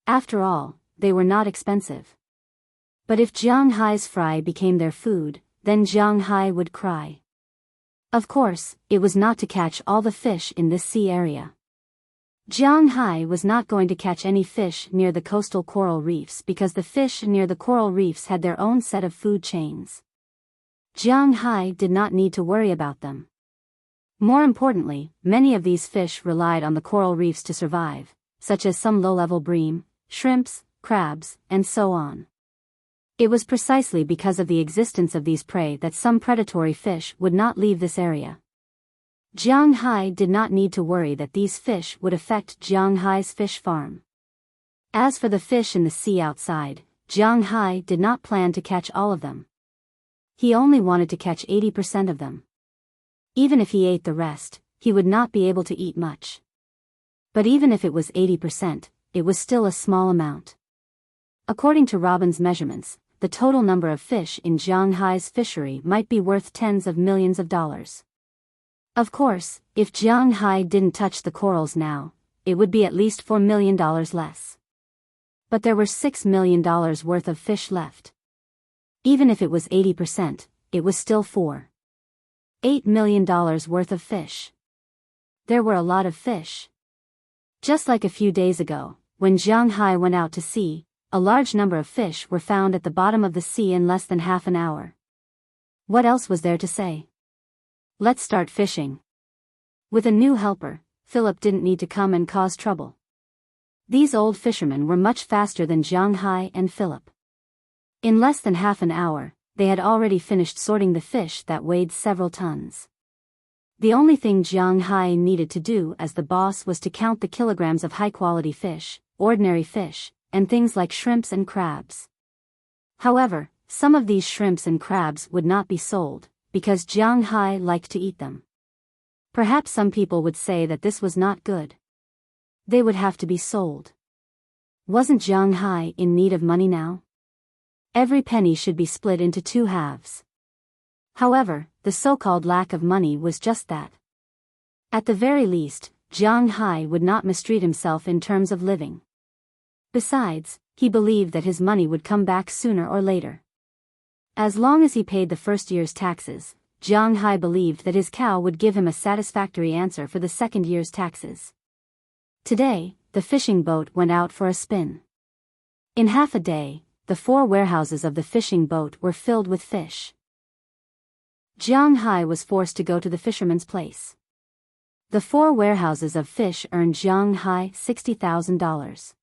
After all, they were not expensive. But if Jiang Hai's fry became their food, then Jiang Hai would cry. Of course, it was not to catch all the fish in this sea area. Jiang Hai was not going to catch any fish near the coastal coral reefs because the fish near the coral reefs had their own set of food chains. Jiang Hai did not need to worry about them. More importantly, many of these fish relied on the coral reefs to survive, such as some low-level bream, shrimps, crabs, and so on. It was precisely because of the existence of these prey that some predatory fish would not leave this area. Jiang Hai did not need to worry that these fish would affect Jiang Hai's fish farm. As for the fish in the sea outside, Jiang Hai did not plan to catch all of them. He only wanted to catch 80% of them. Even if he ate the rest, he would not be able to eat much. But even if it was 80%, it was still a small amount. According to Robin's measurements, the total number of fish in Jiang Hai's fishery might be worth tens of millions of dollars. Of course, if Jiang Hai didn't touch the corals now, it would be at least $4 million less. But there were $6 million worth of fish left. Even if it was 80%, it was still $4.8 million worth of fish. There were a lot of fish. Just like a few days ago, when Jiang Hai went out to sea, a large number of fish were found at the bottom of the sea in less than half an hour. What else was there to say? Let's start fishing. With a new helper, Philip didn't need to come and cause trouble. These old fishermen were much faster than Jiang Hai and Philip. In less than half an hour, they had already finished sorting the fish that weighed several tons. The only thing Jiang Hai needed to do as the boss was to count the kilograms of high-quality fish, ordinary fish, and things like shrimps and crabs. However, some of these shrimps and crabs would not be sold, because Jiang Hai liked to eat them. Perhaps some people would say that this was not good. They would have to be sold. Wasn't Jiang Hai in need of money now? Every penny should be split into two halves. However, the so-called lack of money was just that. At the very least, Jiang Hai would not mistreat himself in terms of living. Besides, he believed that his money would come back sooner or later. As long as he paid the first year's taxes, Jiang Hai believed that his cow would give him a satisfactory answer for the second year's taxes. Today, the fishing boat went out for a spin. In half a day, the 4 warehouses of the fishing boat were filled with fish. Jiang Hai was forced to go to the fisherman's place. The 4 warehouses of fish earned Jiang Hai $60,000.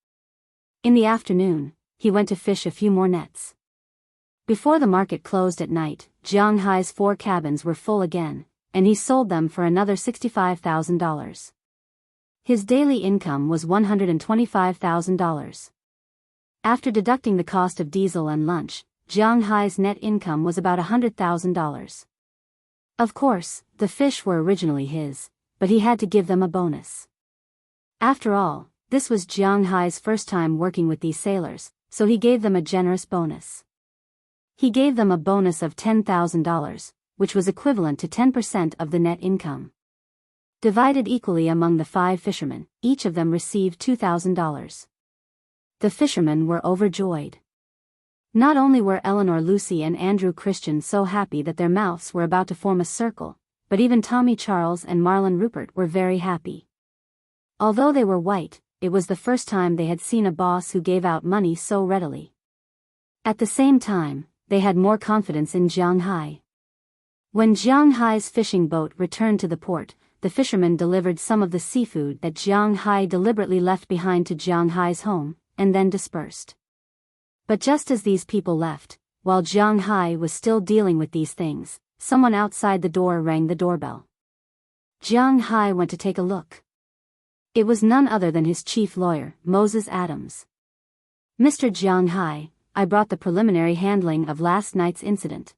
In the afternoon, he went to fish a few more nets. Before the market closed at night, Jiang Hai's 4 cabins were full again, and he sold them for another $65,000. His daily income was $125,000. After deducting the cost of diesel and lunch, Jiang Hai's net income was about $100,000. Of course, the fish were originally his, but he had to give them a bonus. After all, this was Jiang Hai's first time working with these sailors, so he gave them a generous bonus. He gave them a bonus of $10,000, which was equivalent to 10% of the net income. Divided equally among the 5 fishermen, each of them received $2,000. The fishermen were overjoyed. Not only were Eleanor Lucy and Andrew Christian so happy that their mouths were about to form a circle, but even Tommy Charles and Marlon Rupert were very happy. Although they were white, it was the first time they had seen a boss who gave out money so readily. At the same time, they had more confidence in Jiang Hai. When Jiang Hai's fishing boat returned to the port, the fishermen delivered some of the seafood that Jiang Hai deliberately left behind to Jiang Hai's home, and then dispersed. But just as these people left, while Jiang Hai was still dealing with these things, someone outside the door rang the doorbell. Jiang Hai went to take a look. It was none other than his chief lawyer, Moses Adams. "Mr. Jiang Hai, I brought the preliminary handling of last night's incident."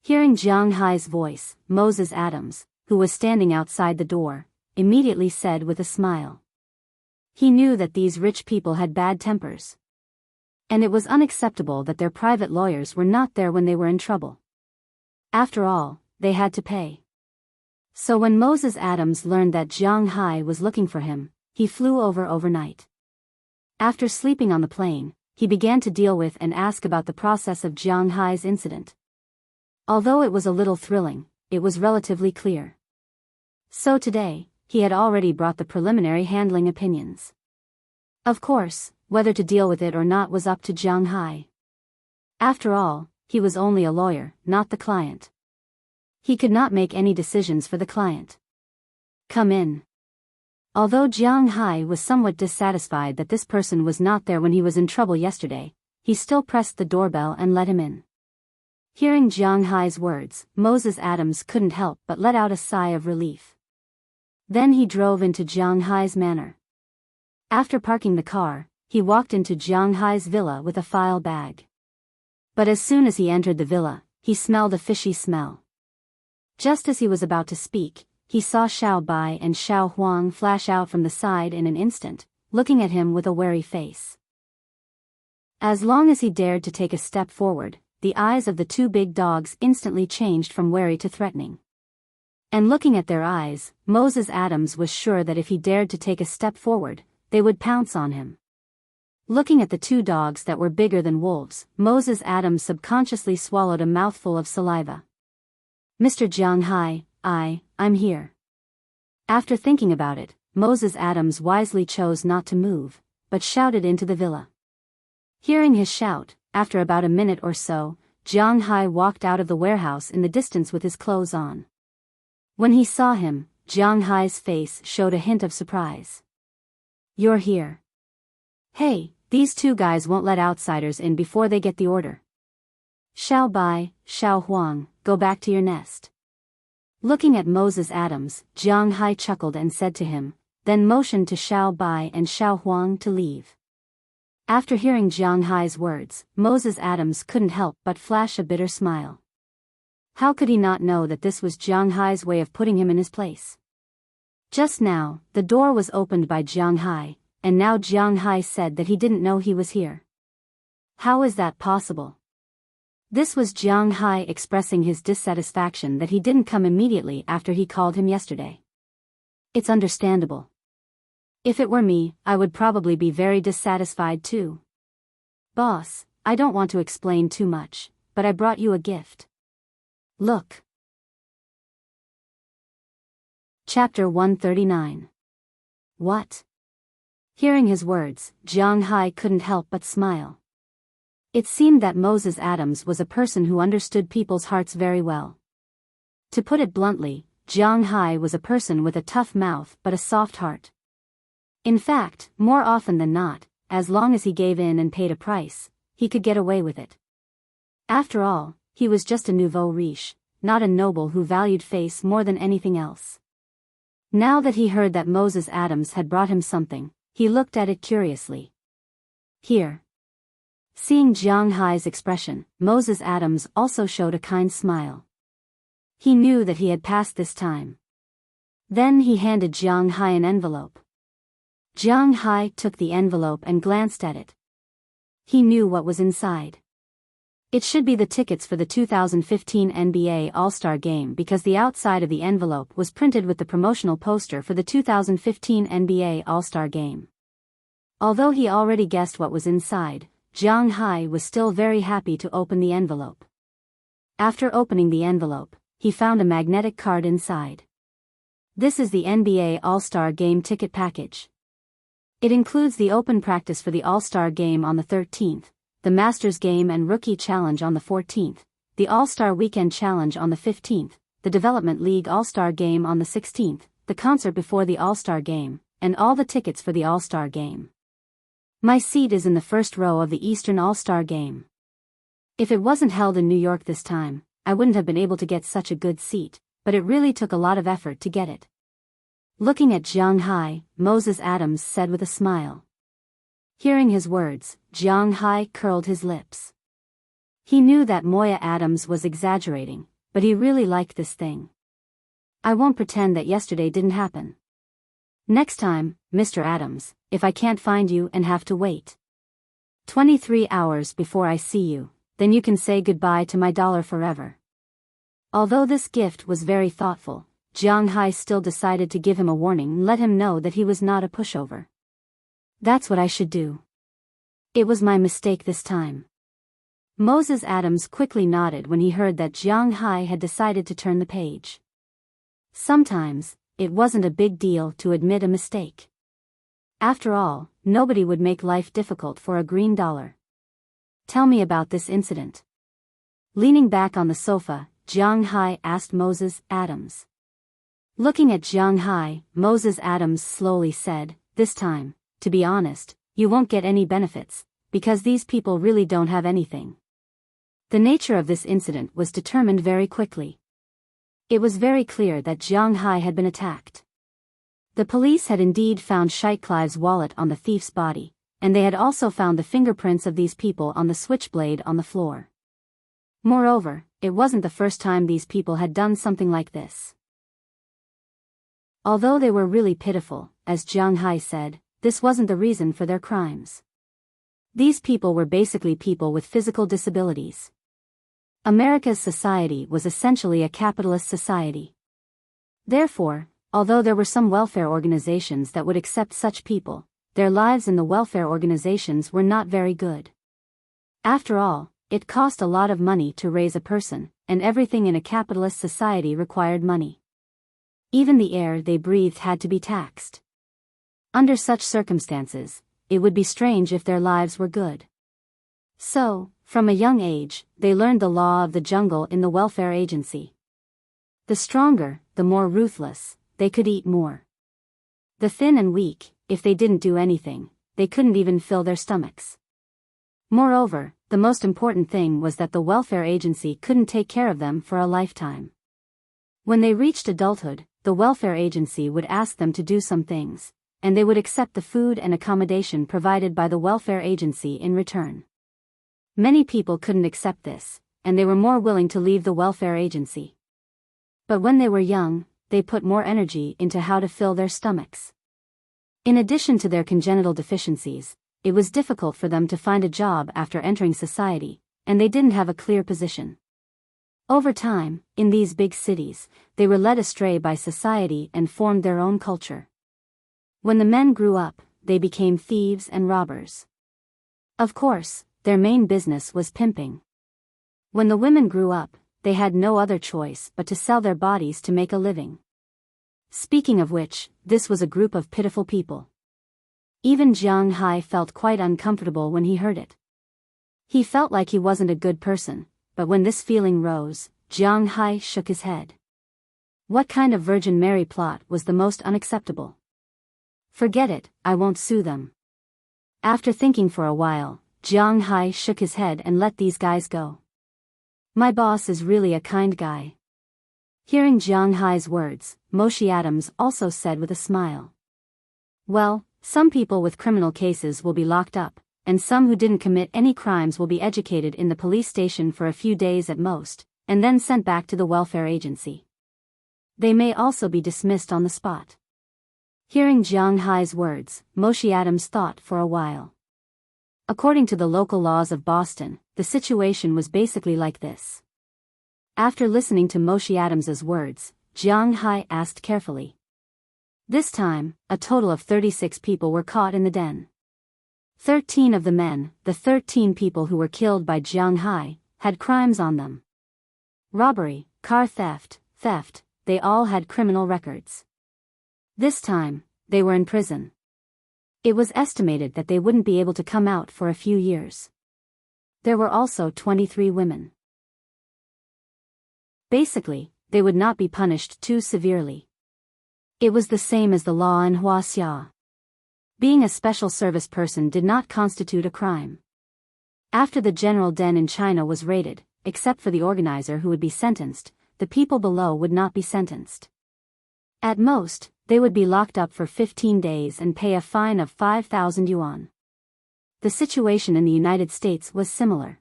Hearing Jiang Hai's voice, Moses Adams, who was standing outside the door, immediately said with a smile. He knew that these rich people had bad tempers. And it was unacceptable that their private lawyers were not there when they were in trouble. After all, they had to pay. So when Moses Adams learned that Jiang Hai was looking for him, he flew over overnight. After sleeping on the plane, he began to deal with and ask about the process of Jiang Hai's incident. Although it was a little thrilling, it was relatively clear. So today, he had already brought the preliminary handling opinions. Of course, whether to deal with it or not was up to Jiang Hai. After all, he was only a lawyer, not the client. He could not make any decisions for the client. "Come in." Although Jiang Hai was somewhat dissatisfied that this person was not there when he was in trouble yesterday, he still pressed the doorbell and let him in. Hearing Jiang Hai's words, Moses Adams couldn't help but let out a sigh of relief. Then he drove into Jiang Hai's manor. After parking the car, he walked into Jiang Hai's villa with a file bag. But as soon as he entered the villa, he smelled a fishy smell. Just as he was about to speak, he saw Xiao Bai and Xiao Huang flash out from the side in an instant, looking at him with a wary face. As long as he dared to take a step forward, the eyes of the 2 big dogs instantly changed from wary to threatening. And looking at their eyes, Moses Adams was sure that if he dared to take a step forward, they would pounce on him. Looking at the 2 dogs that were bigger than wolves, Moses Adams subconsciously swallowed a mouthful of saliva. "Mr. Jiang Hai, I'm here." After thinking about it, Moses Adams wisely chose not to move, but shouted into the villa. Hearing his shout, after about a minute or so, Jiang Hai walked out of the warehouse in the distance with his clothes on. When he saw him, Jiang Hai's face showed a hint of surprise. "You're here. Hey, these two guys won't let outsiders in before they get the order. Xiao Bai, Xiao Huang, go back to your nest." Looking at Moses Adams, Jiang Hai chuckled and said to him, then motioned to Xiao Bai and Xiao Huang to leave. After hearing Jiang Hai's words, Moses Adams couldn't help but flash a bitter smile. How could he not know that this was Jiang Hai's way of putting him in his place? Just now, the door was opened by Jiang Hai, and now Jiang Hai said that he didn't know he was here. How is that possible? This was Jiang Hai expressing his dissatisfaction that he didn't come immediately after he called him yesterday. It's understandable. If it were me, I would probably be very dissatisfied too. Boss, I don't want to explain too much, but I brought you a gift. Look. Chapter 139. What? Hearing his words, Jiang Hai couldn't help but smile. It seemed that Moses Adams was a person who understood people's hearts very well. To put it bluntly, Jiang Hai was a person with a tough mouth but a soft heart. In fact, more often than not, as long as he gave in and paid a price, he could get away with it. After all, he was just a nouveau riche, not a noble who valued face more than anything else. Now that he heard that Moses Adams had brought him something, he looked at it curiously. Here. Seeing Jiang Hai's expression, Moses Adams also showed a kind smile. He knew that he had passed this time. Then he handed Jiang Hai an envelope. Jiang Hai took the envelope and glanced at it. He knew what was inside. It should be the tickets for the 2015 NBA All-Star Game because the outside of the envelope was printed with the promotional poster for the 2015 NBA All-Star Game. Although he already guessed what was inside, Jiang Hai was still very happy to open the envelope. After opening the envelope, he found a magnetic card inside. This is the NBA All-Star Game ticket package. It includes the open practice for the All-Star Game on the 13th, the Masters Game and Rookie Challenge on the 14th, the All-Star Weekend Challenge on the 15th, the Development League All-Star Game on the 16th, the concert before the All-Star Game, and all the tickets for the All-Star Game. My seat is in the first row of the Eastern All-Star Game. If it wasn't held in New York this time, I wouldn't have been able to get such a good seat, but it really took a lot of effort to get it. Looking at Jiang Hai, Moses Adams said with a smile. Hearing his words, Jiang Hai curled his lips. He knew that Moya Adams was exaggerating, but he really liked this thing. I won't pretend that yesterday didn't happen. Next time, Mr. Adams, if I can't find you and have to wait 23 hours before I see you, then you can say goodbye to my dollar forever. Although this gift was very thoughtful, Jiang Hai still decided to give him a warning and let him know that he was not a pushover. That's what I should do. It was my mistake this time. Moses Adams quickly nodded when he heard that Jiang Hai had decided to turn the page. Sometimes, it wasn't a big deal to admit a mistake. After all, nobody would make life difficult for a green dollar. Tell me about this incident. Leaning back on the sofa, Jiang Hai asked Moses Adams. Looking at Jiang Hai, Moses Adams slowly said, this time, to be honest, you won't get any benefits, because these people really don't have anything. The nature of this incident was determined very quickly. It was very clear that Jiang Hai had been attacked. The police had indeed found Scheitkliv's wallet on the thief's body, and they had also found the fingerprints of these people on the switchblade on the floor. Moreover, it wasn't the first time these people had done something like this. Although they were really pitiful, as Jiang Hai said, this wasn't the reason for their crimes. These people were basically people with physical disabilities. America's society was essentially a capitalist society. Therefore, although there were some welfare organizations that would accept such people, their lives in the welfare organizations were not very good. After all, it cost a lot of money to raise a person, and everything in a capitalist society required money. Even the air they breathed had to be taxed. Under such circumstances, it would be strange if their lives were good. So, from a young age, they learned the law of the jungle in the welfare agency. The stronger, the more ruthless, they could eat more. The thin and weak, if they didn't do anything, they couldn't even fill their stomachs. Moreover, the most important thing was that the welfare agency couldn't take care of them for a lifetime. When they reached adulthood, the welfare agency would ask them to do some things, and they would accept the food and accommodation provided by the welfare agency in return. Many people couldn't accept this, and they were more willing to leave the welfare agency. But when they were young, they put more energy into how to fill their stomachs. In addition to their congenital deficiencies, it was difficult for them to find a job after entering society, and they didn't have a clear position. Over time, in these big cities, they were led astray by society and formed their own culture. When the men grew up, they became thieves and robbers. Of course, their main business was pimping. When the women grew up, they had no other choice but to sell their bodies to make a living. Speaking of which, this was a group of pitiful people. Even Jiang Hai felt quite uncomfortable when he heard it. He felt like he wasn't a good person, but when this feeling rose, Jiang Hai shook his head. What kind of Virgin Mary plot was the most unacceptable? Forget it, I won't sue them. After thinking for a while, Jiang Hai shook his head and let these guys go. My boss is really a kind guy. Hearing Jiang Hai's words, Moshe Adams also said with a smile. Well, some people with criminal cases will be locked up, and some who didn't commit any crimes will be educated in the police station for a few days at most, and then sent back to the welfare agency. They may also be dismissed on the spot. Hearing Jiang Hai's words, Moshe Adams thought for a while. According to the local laws of Boston, the situation was basically like this. After listening to Moshe Adams's words, Jiang Hai asked carefully. This time, a total of 36 people were caught in the den. 13 of the men, the 13 people who were killed by Jiang Hai, had crimes on them. Robbery, car theft, they all had criminal records. This time, they were in prison. It was estimated that they wouldn't be able to come out for a few years. There were also 23 women. Basically, they would not be punished too severely. It was the same as the law in Huaxia. Being a special service person did not constitute a crime. After the general den in China was raided, except for the organizer who would be sentenced, the people below would not be sentenced. At most, they would be locked up for 15 days and pay a fine of 5,000 yuan. The situation in the United States was similar.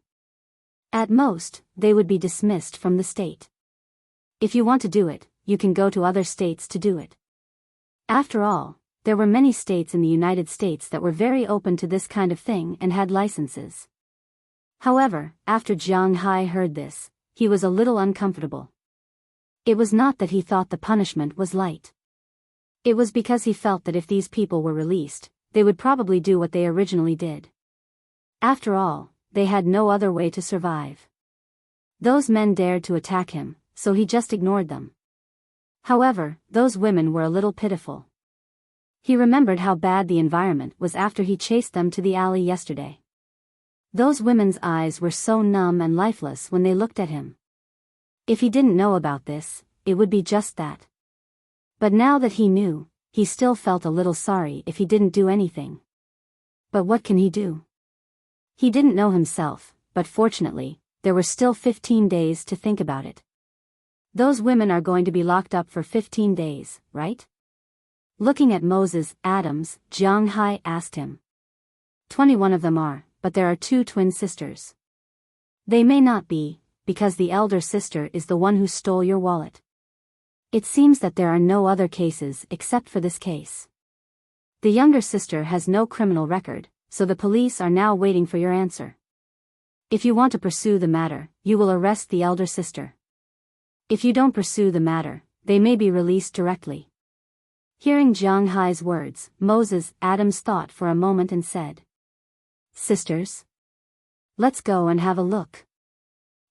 At most, they would be dismissed from the state. If you want to do it, you can go to other states to do it. After all, there were many states in the United States that were very open to this kind of thing and had licenses. However, after Jiang Hai heard this, he was a little uncomfortable. It was not that he thought the punishment was light. It was because he felt that if these people were released, they would probably do what they originally did. After all, they had no other way to survive. Those men dared to attack him, so he just ignored them. However, those women were a little pitiful. He remembered how bad the environment was after he chased them to the alley yesterday. Those women's eyes were so numb and lifeless when they looked at him. If he didn't know about this, it would be just that. But now that he knew, he still felt a little sorry if he didn't do anything. But what can he do? He didn't know himself, but fortunately, there were still 15 days to think about it. Those women are going to be locked up for 15 days, right? Looking at Moses Adams, Jiang Hai asked him. 21 of them are, but there are 2 twin sisters. They may not be, because the elder sister is the one who stole your wallet. It seems that there are no other cases except for this case. The younger sister has no criminal record, so the police are now waiting for your answer. If you want to pursue the matter, you will arrest the elder sister. If you don't pursue the matter, they may be released directly. Hearing Jiang Hai's words, Moses Adams thought for a moment and said, Sisters? Let's go and have a look.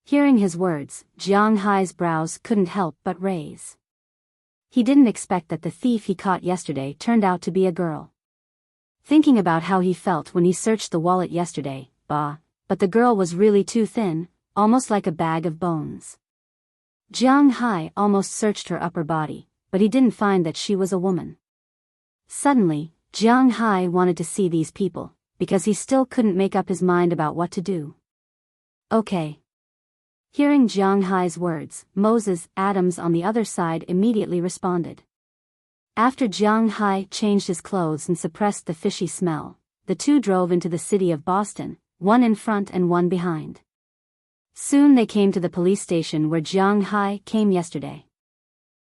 Hearing his words, Jiang Hai's brows couldn't help but raise. He didn't expect that the thief he caught yesterday turned out to be a girl. Thinking about how he felt when he searched the wallet yesterday, but the girl was really too thin, almost like a bag of bones. Jiang Hai almost searched her upper body, but he didn't find that she was a woman. Suddenly, Jiang Hai wanted to see these people, because he still couldn't make up his mind about what to do. Okay. Hearing Jiang Hai's words, Moses Adams on the other side immediately responded. After Jiang Hai changed his clothes and suppressed the fishy smell, the two drove into the city of Boston, one in front and one behind. Soon they came to the police station where Jiang Hai came yesterday.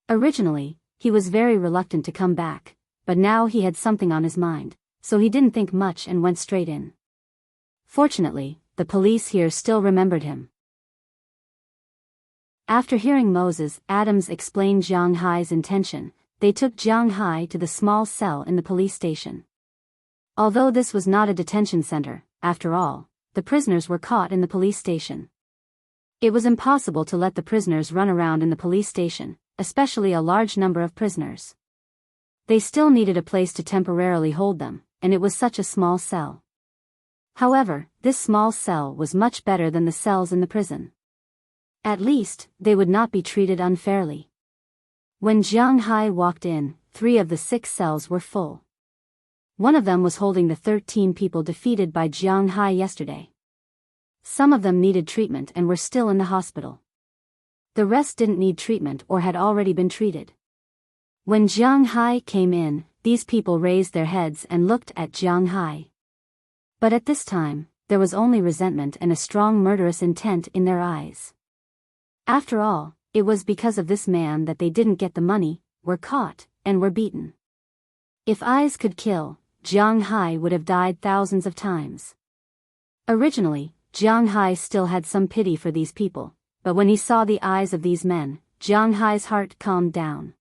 Originally, he was very reluctant to come back, but now he had something on his mind, so he didn't think much and went straight in. Fortunately, the police here still remembered him. After hearing Moses Adams explain Jiang Hai's intention, they took Jiang Hai to the small cell in the police station. Although this was not a detention center, after all, the prisoners were caught in the police station. It was impossible to let the prisoners run around in the police station, especially a large number of prisoners. They still needed a place to temporarily hold them, and it was such a small cell. However, this small cell was much better than the cells in the prison. At least, they would not be treated unfairly. When Jiang Hai walked in, 3 of the 6 cells were full. One of them was holding the 13 people defeated by Jiang Hai yesterday. Some of them needed treatment and were still in the hospital. The rest didn't need treatment or had already been treated. When Jiang Hai came in, these people raised their heads and looked at Jiang Hai. But at this time, there was only resentment and a strong murderous intent in their eyes. After all, it was because of this man that they didn't get the money, were caught, and were beaten. If eyes could kill, Jiang Hai would have died thousands of times. Originally, Jiang Hai still had some pity for these people, but when he saw the eyes of these men, Jiang Hai's heart calmed down.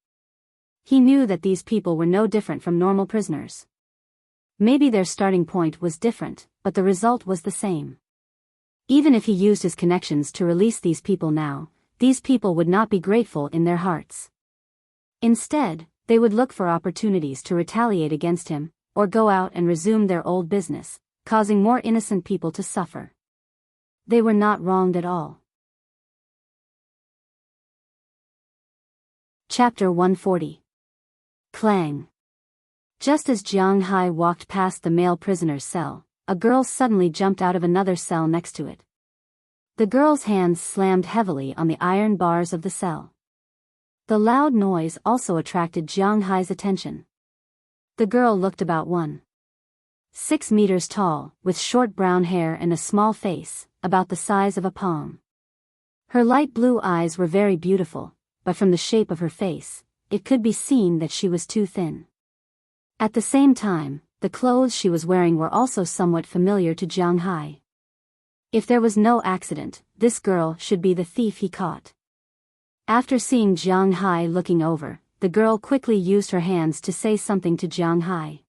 He knew that these people were no different from normal prisoners. Maybe their starting point was different, but the result was the same. Even if he used his connections to release these people now, these people would not be grateful in their hearts. Instead, they would look for opportunities to retaliate against him, or go out and resume their old business, causing more innocent people to suffer. They were not wronged at all. Chapter 140. Clang. Just as Jiang Hai walked past the male prisoner's cell, a girl suddenly jumped out of another cell next to it. The girl's hands slammed heavily on the iron bars of the cell. The loud noise also attracted Jiang Hai's attention. The girl looked about 1.6 meters tall, with short brown hair and a small face, about the size of a palm. Her light blue eyes were very beautiful, but from the shape of her face, it could be seen that she was too thin. At the same time, the clothes she was wearing were also somewhat familiar to Jiang Hai. If there was no accident, this girl should be the thief he caught. After seeing Jiang Hai looking over, the girl quickly used her hands to say something to Jiang Hai.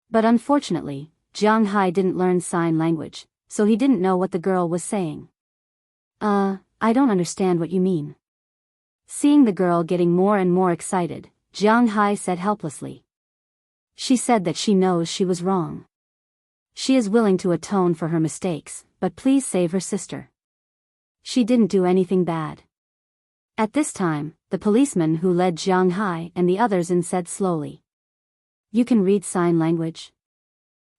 But unfortunately, Jiang Hai didn't learn sign language, so he didn't know what the girl was saying. I don't understand what you mean. Seeing the girl getting more and more excited, Jiang Hai said helplessly. She said that she knows she was wrong. She is willing to atone for her mistakes, but please save her sister. She didn't do anything bad. At this time, the policeman who led Jiang Hai and the others in said slowly. You can read sign language?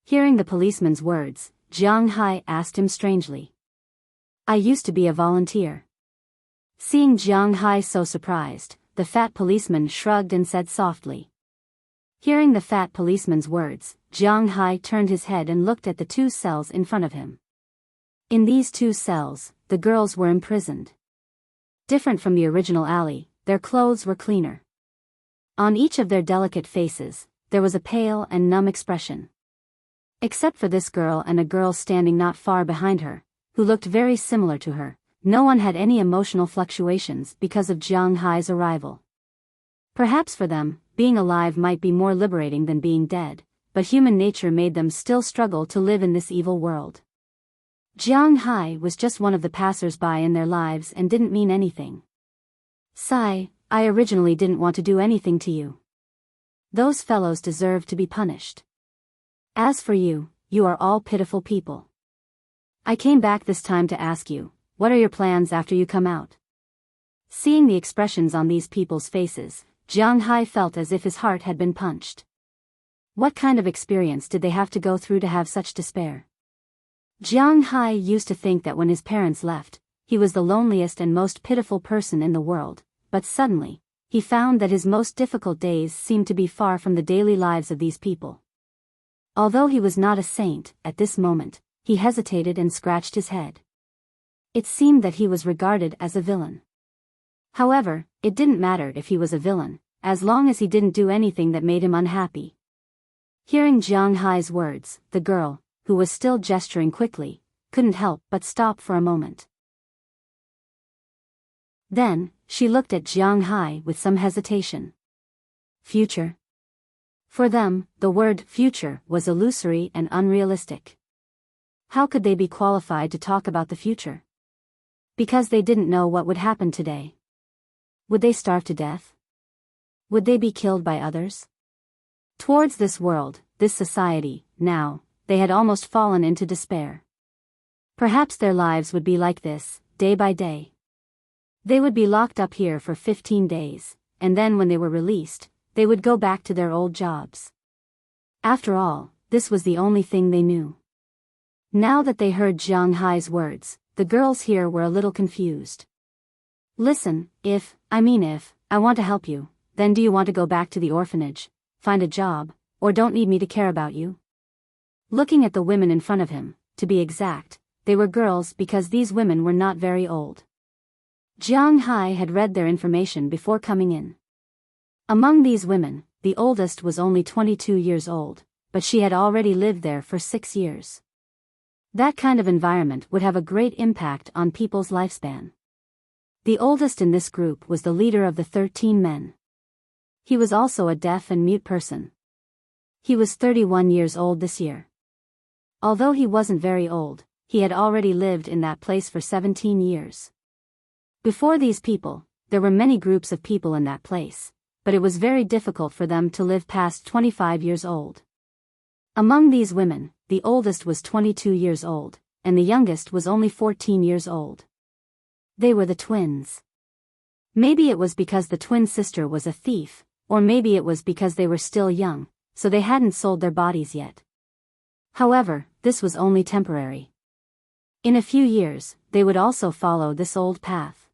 Hearing the policeman's words, Jiang Hai asked him strangely. I used to be a volunteer. Seeing Jiang Hai so surprised, the fat policeman shrugged and said softly. Hearing the fat policeman's words, Jiang Hai turned his head and looked at the 2 cells in front of him. In these 2 cells, the girls were imprisoned. Different from the original alley, their clothes were cleaner. On each of their delicate faces, there was a pale and numb expression. Except for this girl and a girl standing not far behind her, who looked very similar to her, no one had any emotional fluctuations because of Jiang Hai's arrival. Perhaps for them, being alive might be more liberating than being dead, but human nature made them still struggle to live in this evil world. Jiang Hai was just one of the passers-by in their lives and didn't mean anything. Sigh, I originally didn't want to do anything to you. Those fellows deserve to be punished. As for you, you are all pitiful people. I came back this time to ask you, what are your plans after you come out? Seeing the expressions on these people's faces, Jiang Hai felt as if his heart had been punched. What kind of experience did they have to go through to have such despair? Jiang Hai used to think that when his parents left, he was the loneliest and most pitiful person in the world, but suddenly, he found that his most difficult days seemed to be far from the daily lives of these people. Although he was not a saint, at this moment, he hesitated and scratched his head. It seemed that he was regarded as a villain. However, it didn't matter if he was a villain, as long as he didn't do anything that made him unhappy. Hearing Jiang Hai's words, the girl, who was still gesturing quickly, couldn't help but stop for a moment. Then, she looked at Jiang Hai with some hesitation. Future? For them, the word future was illusory and unrealistic. How could they be qualified to talk about the future? Because they didn't know what would happen today. Would they starve to death? Would they be killed by others? Towards this world, this society, now, they had almost fallen into despair. Perhaps their lives would be like this, day by day. They would be locked up here for 15 days, and then when they were released, they would go back to their old jobs. After all, this was the only thing they knew. Now that they heard Jiang Hai's words, the girls here were a little confused. Listen, if I want to help you, then do you want to go back to the orphanage, find a job, or don't need me to care about you? Looking at the women in front of him, to be exact, they were girls because these women were not very old. Jiang Hai had read their information before coming in. Among these women, the oldest was only 22 years old, but she had already lived there for 6 years. That kind of environment would have a great impact on people's lifespan. The oldest in this group was the leader of the 13 men. He was also a deaf and mute person. He was 31 years old this year. Although he wasn't very old, he had already lived in that place for 17 years. Before these people, there were many groups of people in that place, but it was very difficult for them to live past 25 years old. Among these women, the oldest was 22 years old, and the youngest was only 14 years old. They were the twins. Maybe it was because the twin sister was a thief, or maybe it was because they were still young, so they hadn't sold their bodies yet. However, this was only temporary. In a few years, they would also follow this old path.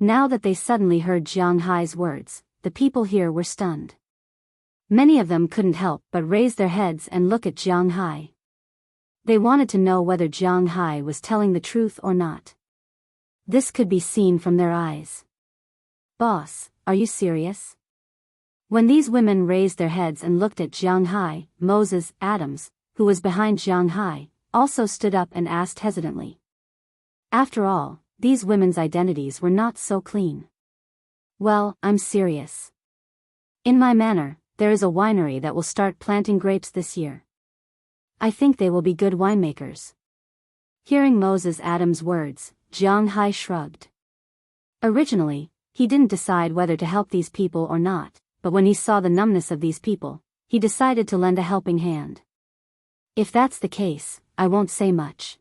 Now that they suddenly heard Jiang Hai's words, the people here were stunned. Many of them couldn't help but raise their heads and look at Jiang Hai. They wanted to know whether Jiang Hai was telling the truth or not. This could be seen from their eyes. Boss, are you serious? When these women raised their heads and looked at Jiang Hai, Moses Adams, who was behind Jiang Hai, also stood up and asked hesitantly. After all, these women's identities were not so clean. Well, I'm serious. In my manor, there is a winery that will start planting grapes this year. I think they will be good winemakers. Hearing Moses Adams' words, Jiang Hai shrugged. Originally, he didn't decide whether to help these people or not, but when he saw the numbness of these people, he decided to lend a helping hand. If that's the case, I won't say much.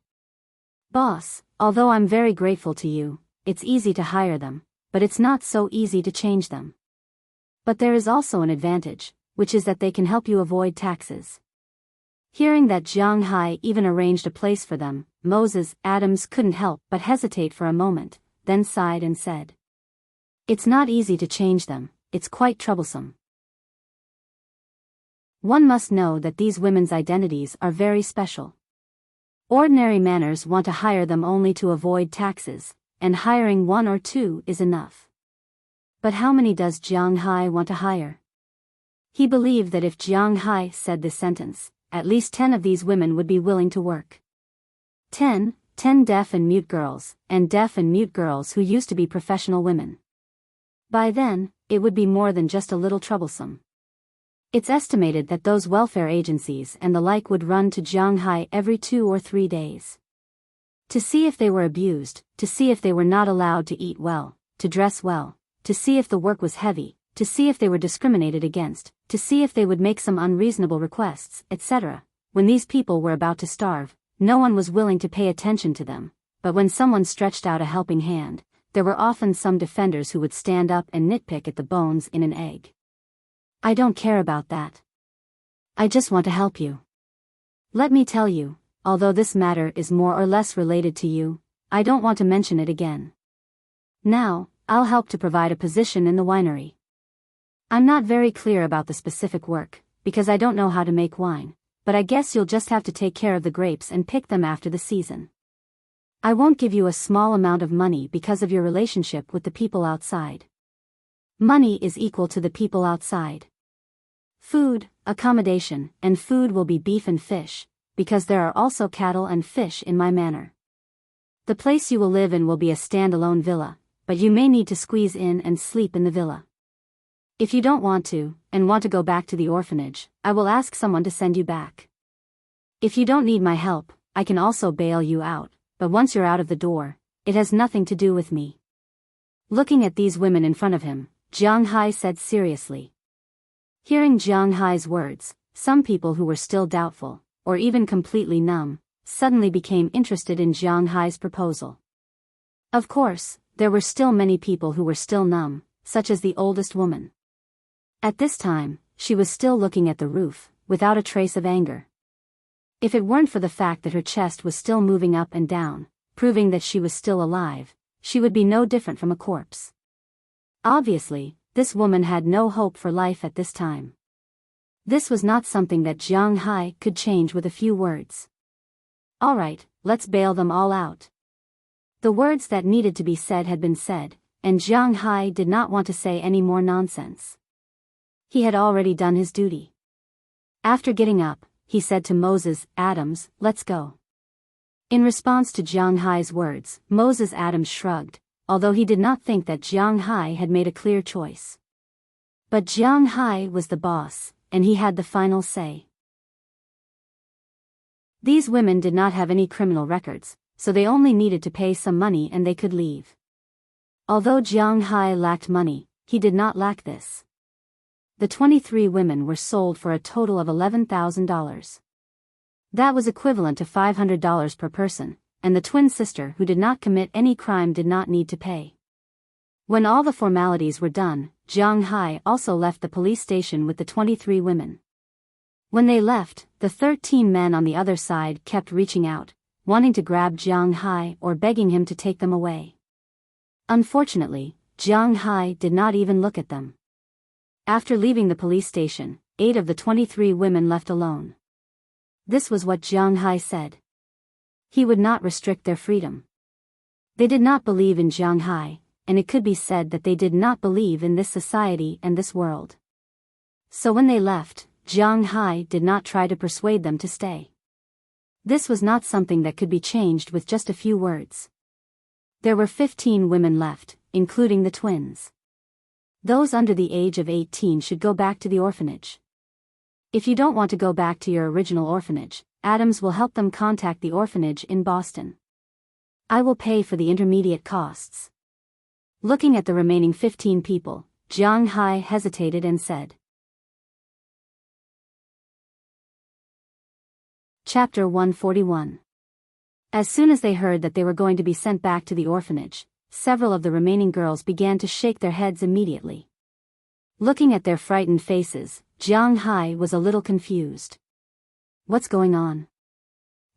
Boss, although I'm very grateful to you, it's easy to hire them, but it's not so easy to change them. But there is also an advantage, which is that they can help you avoid taxes. Hearing that Jiang Hai even arranged a place for them, Moses Adams couldn't help but hesitate for a moment, then sighed and said, "It's not easy to change them, it's quite troublesome. One must know that these women's identities are very special. Ordinary manners want to hire them only to avoid taxes, and hiring 1 or 2 is enough. But how many does Jiang Hai want to hire?" He believed that if Jiang Hai said this sentence, at least 10 of these women would be willing to work. 10 deaf and mute girls, and deaf and mute girls who used to be professional women. By then, it would be more than just a little troublesome. It's estimated that those welfare agencies and the like would run to Jiang Hai every 2 or 3 days. To see if they were abused, to see if they were not allowed to eat well, to dress well, to see if the work was heavy, to see if they were discriminated against, to see if they would make some unreasonable requests, etc. When these people were about to starve, no one was willing to pay attention to them, but when someone stretched out a helping hand, there were often some defenders who would stand up and nitpick at the bones in an egg. I don't care about that. I just want to help you. Let me tell you, although this matter is more or less related to you, I don't want to mention it again. Now, I'll help to provide a position in the winery. I'm not very clear about the specific work, because I don't know how to make wine, but I guess you'll just have to take care of the grapes and pick them after the season. I won't give you a small amount of money because of your relationship with the people outside. Money is equal to the people outside. Food, accommodation, and food will be beef and fish, because there are also cattle and fish in my manor. The place you will live in will be a standalone villa, but you may need to squeeze in and sleep in the villa. If you don't want to, and want to go back to the orphanage, I will ask someone to send you back. If you don't need my help, I can also bail you out, but once you're out of the door, it has nothing to do with me. Looking at these women in front of him, Jiang Hai said seriously. Hearing Jiang Hai's words, some people who were still doubtful, or even completely numb, suddenly became interested in Jiang Hai's proposal. Of course, there were still many people who were still numb, such as the oldest woman. At this time, she was still looking at the roof, without a trace of anger. If it weren't for the fact that her chest was still moving up and down, proving that she was still alive, she would be no different from a corpse. Obviously, this woman had no hope for life at this time. This was not something that Jiang Hai could change with a few words. All right, let's bail them all out. The words that needed to be said had been said, and Jiang Hai did not want to say any more nonsense. He had already done his duty. After getting up, he said to Moses Adams, "Let's go." In response to Jiang Hai's words, Moses Adams shrugged, although he did not think that Jiang Hai had made a clear choice. But Jiang Hai was the boss, and he had the final say. These women did not have any criminal records, so they only needed to pay some money and they could leave. Although Jiang Hai lacked money, he did not lack this. The 23 women were sold for a total of $11,000. That was equivalent to $500 per person, and the twin sister who did not commit any crime did not need to pay. When all the formalities were done, Jiang Hai also left the police station with the 23 women. When they left, the 13 men on the other side kept reaching out, wanting to grab Jiang Hai or begging him to take them away. Unfortunately, Jiang Hai did not even look at them. After leaving the police station, 8 of the 23 women left alone. This was what Jiang Hai said. He would not restrict their freedom. They did not believe in Jiang Hai, and it could be said that they did not believe in this society and this world. So when they left, Jiang Hai did not try to persuade them to stay. This was not something that could be changed with just a few words. There were 15 women left, including the twins. Those under the age of 18 should go back to the orphanage. If you don't want to go back to your original orphanage, Adams will help them contact the orphanage in Boston. I will pay for the intermediate costs. Looking at the remaining 15 people, Jiang Hai hesitated and said. Chapter 141. As soon as they heard that they were going to be sent back to the orphanage, several of the remaining girls began to shake their heads immediately. Looking at their frightened faces, Jiang Hai was a little confused. What's going on?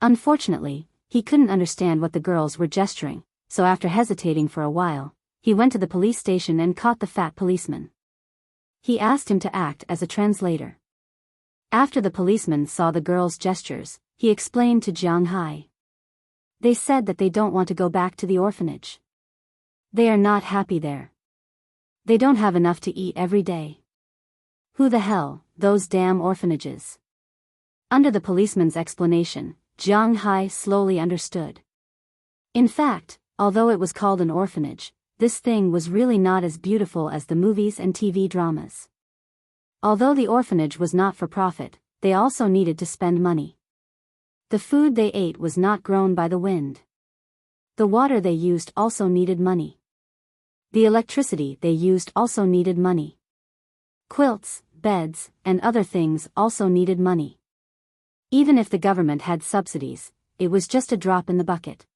Unfortunately, he couldn't understand what the girls were gesturing, so after hesitating for a while, he went to the police station and caught the fat policeman. He asked him to act as a translator. After the policeman saw the girls' gestures, he explained to Jiang Hai. They said that they don't want to go back to the orphanage. They are not happy there. They don't have enough to eat every day. Who the hell, those damn orphanages? Under the policeman's explanation, Jiang Hai slowly understood. In fact, although it was called an orphanage, this thing was really not as beautiful as the movies and TV dramas. Although the orphanage was not for profit, they also needed to spend money. The food they ate was not grown by the wind. The water they used also needed money. The electricity they used also needed money. Quilts, beds, and other things also needed money. Even if the government had subsidies, it was just a drop in the bucket.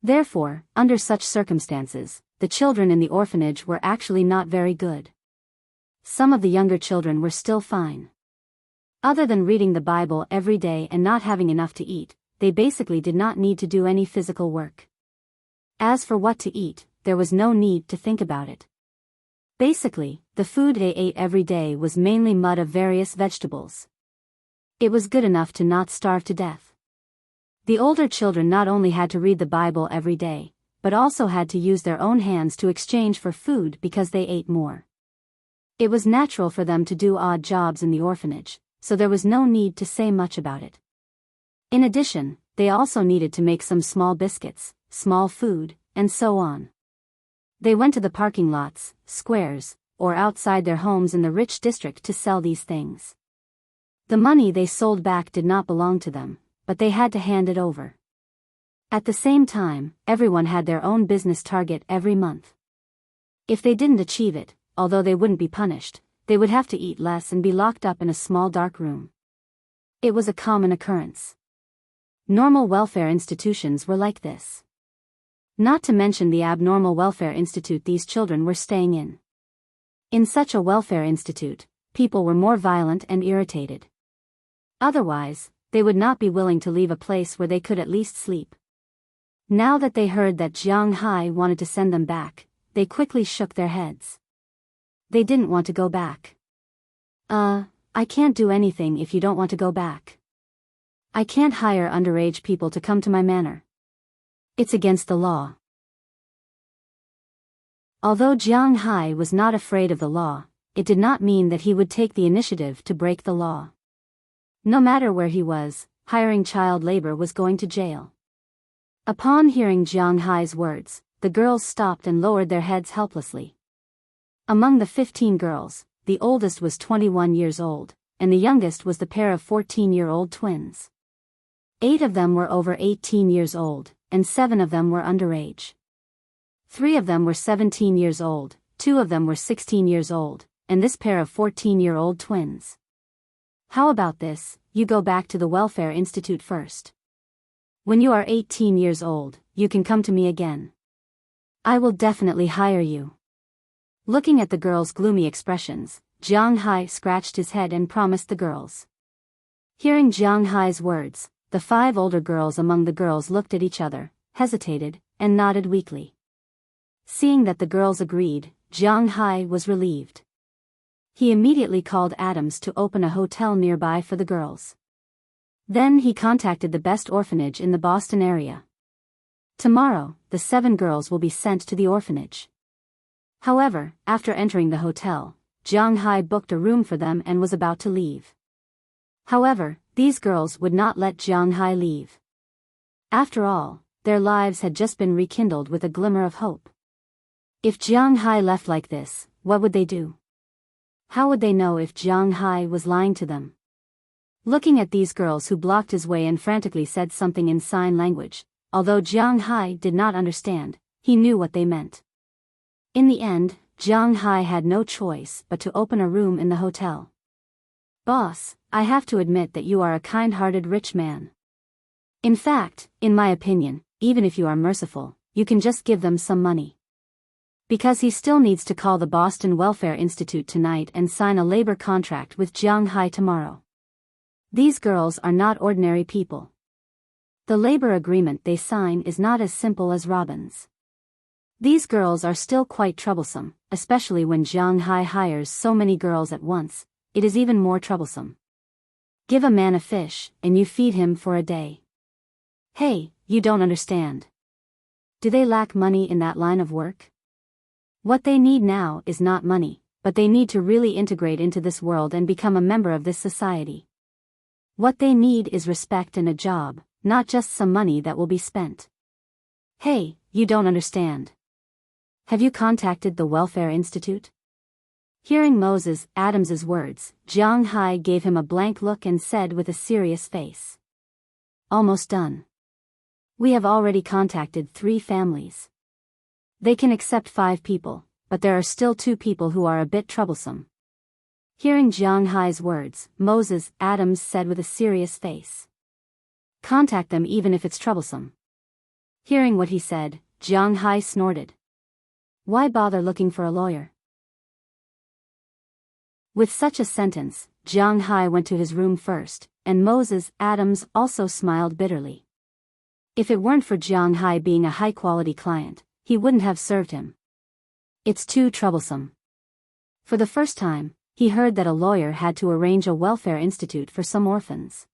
Therefore, under such circumstances, the children in the orphanage were actually not very good. Some of the younger children were still fine. Other than reading the Bible every day and not having enough to eat, they basically did not need to do any physical work. As for what to eat, there was no need to think about it. Basically, the food they ate every day was mainly mud of various vegetables. It was good enough to not starve to death. The older children not only had to read the Bible every day, but also had to use their own hands to exchange for food because they ate more. It was natural for them to do odd jobs in the orphanage, so there was no need to say much about it. In addition, they also needed to make some small biscuits, small food, and so on. They went to the parking lots, squares, or outside their homes in the rich district to sell these things. The money they sold back did not belong to them, but they had to hand it over. At the same time, everyone had their own business target every month. If they didn't achieve it, although they wouldn't be punished, they would have to eat less and be locked up in a small dark room. It was a common occurrence. Normal welfare institutions were like this. Not to mention the abnormal welfare institute these children were staying in. In such a welfare institute, people were more violent and irritated. Otherwise, they would not be willing to leave a place where they could at least sleep. Now that they heard that Jiang Hai wanted to send them back, they quickly shook their heads. They didn't want to go back. I can't do anything if you don't want to go back. I can't hire underage people to come to my manor. It's against the law. Although Jiang Hai was not afraid of the law, it did not mean that he would take the initiative to break the law. No matter where he was, hiring child labor was going to jail. Upon hearing Jiang Hai's words, the girls stopped and lowered their heads helplessly. Among the 15 girls, the oldest was 21 years old, and the youngest was the pair of 14-year-old twins. 8 of them were over 18 years old, and 7 of them were underage. 3 of them were 17 years old, 2 of them were 16 years old, and this pair of 14-year-old twins. How about this, you go back to the Welfare Institute first. When you are 18 years old, you can come to me again. I will definitely hire you. Looking at the girls' gloomy expressions, Jiang Hai scratched his head and promised the girls. Hearing Jiang Hai's words, the 5 older girls among the girls looked at each other, hesitated, and nodded weakly. Seeing that the girls agreed, Jiang Hai was relieved. He immediately called Adams to open a hotel nearby for the girls. Then he contacted the best orphanage in the Boston area. Tomorrow, the 7 girls will be sent to the orphanage. However, after entering the hotel, Jiang Hai booked a room for them and was about to leave. However, these girls would not let Jiang Hai leave. After all, their lives had just been rekindled with a glimmer of hope. If Jiang Hai left like this, what would they do? How would they know if Jiang Hai was lying to them? Looking at these girls who blocked his way and frantically said something in sign language, although Jiang Hai did not understand, he knew what they meant. In the end, Jiang Hai had no choice but to open a room in the hotel. Boss, I have to admit that you are a kind-hearted rich man. In fact, in my opinion, even if you are merciful, you can just give them some money. Because he still needs to call the Boston Welfare Institute tonight and sign a labor contract with Jiang Hai tomorrow. These girls are not ordinary people. The labor agreement they sign is not as simple as Robin's. These girls are still quite troublesome, especially when Jiang Hai hires so many girls at once. It is even more troublesome. Give a man a fish, and you feed him for a day. Hey, you don't understand. Do they lack money in that line of work? What they need now is not money, but they need to really integrate into this world and become a member of this society. What they need is respect and a job, not just some money that will be spent. Hey, you don't understand. Have you contacted the Welfare Institute? Hearing Moses Adams's words, Jiang Hai gave him a blank look and said with a serious face. Almost done. We have already contacted 3 families. They can accept 5 people, but there are still 2 people who are a bit troublesome. Hearing Jiang Hai's words, Moses Adams said with a serious face. Contact them even if it's troublesome. Hearing what he said, Jiang Hai snorted. Why bother looking for a lawyer? With such a sentence, Jiang Hai went to his room first, and Moses Adams also smiled bitterly. If it weren't for Jiang Hai being a high-quality client, he wouldn't have served him. It's too troublesome. For the first time, he heard that a lawyer had to arrange a welfare institute for some orphans.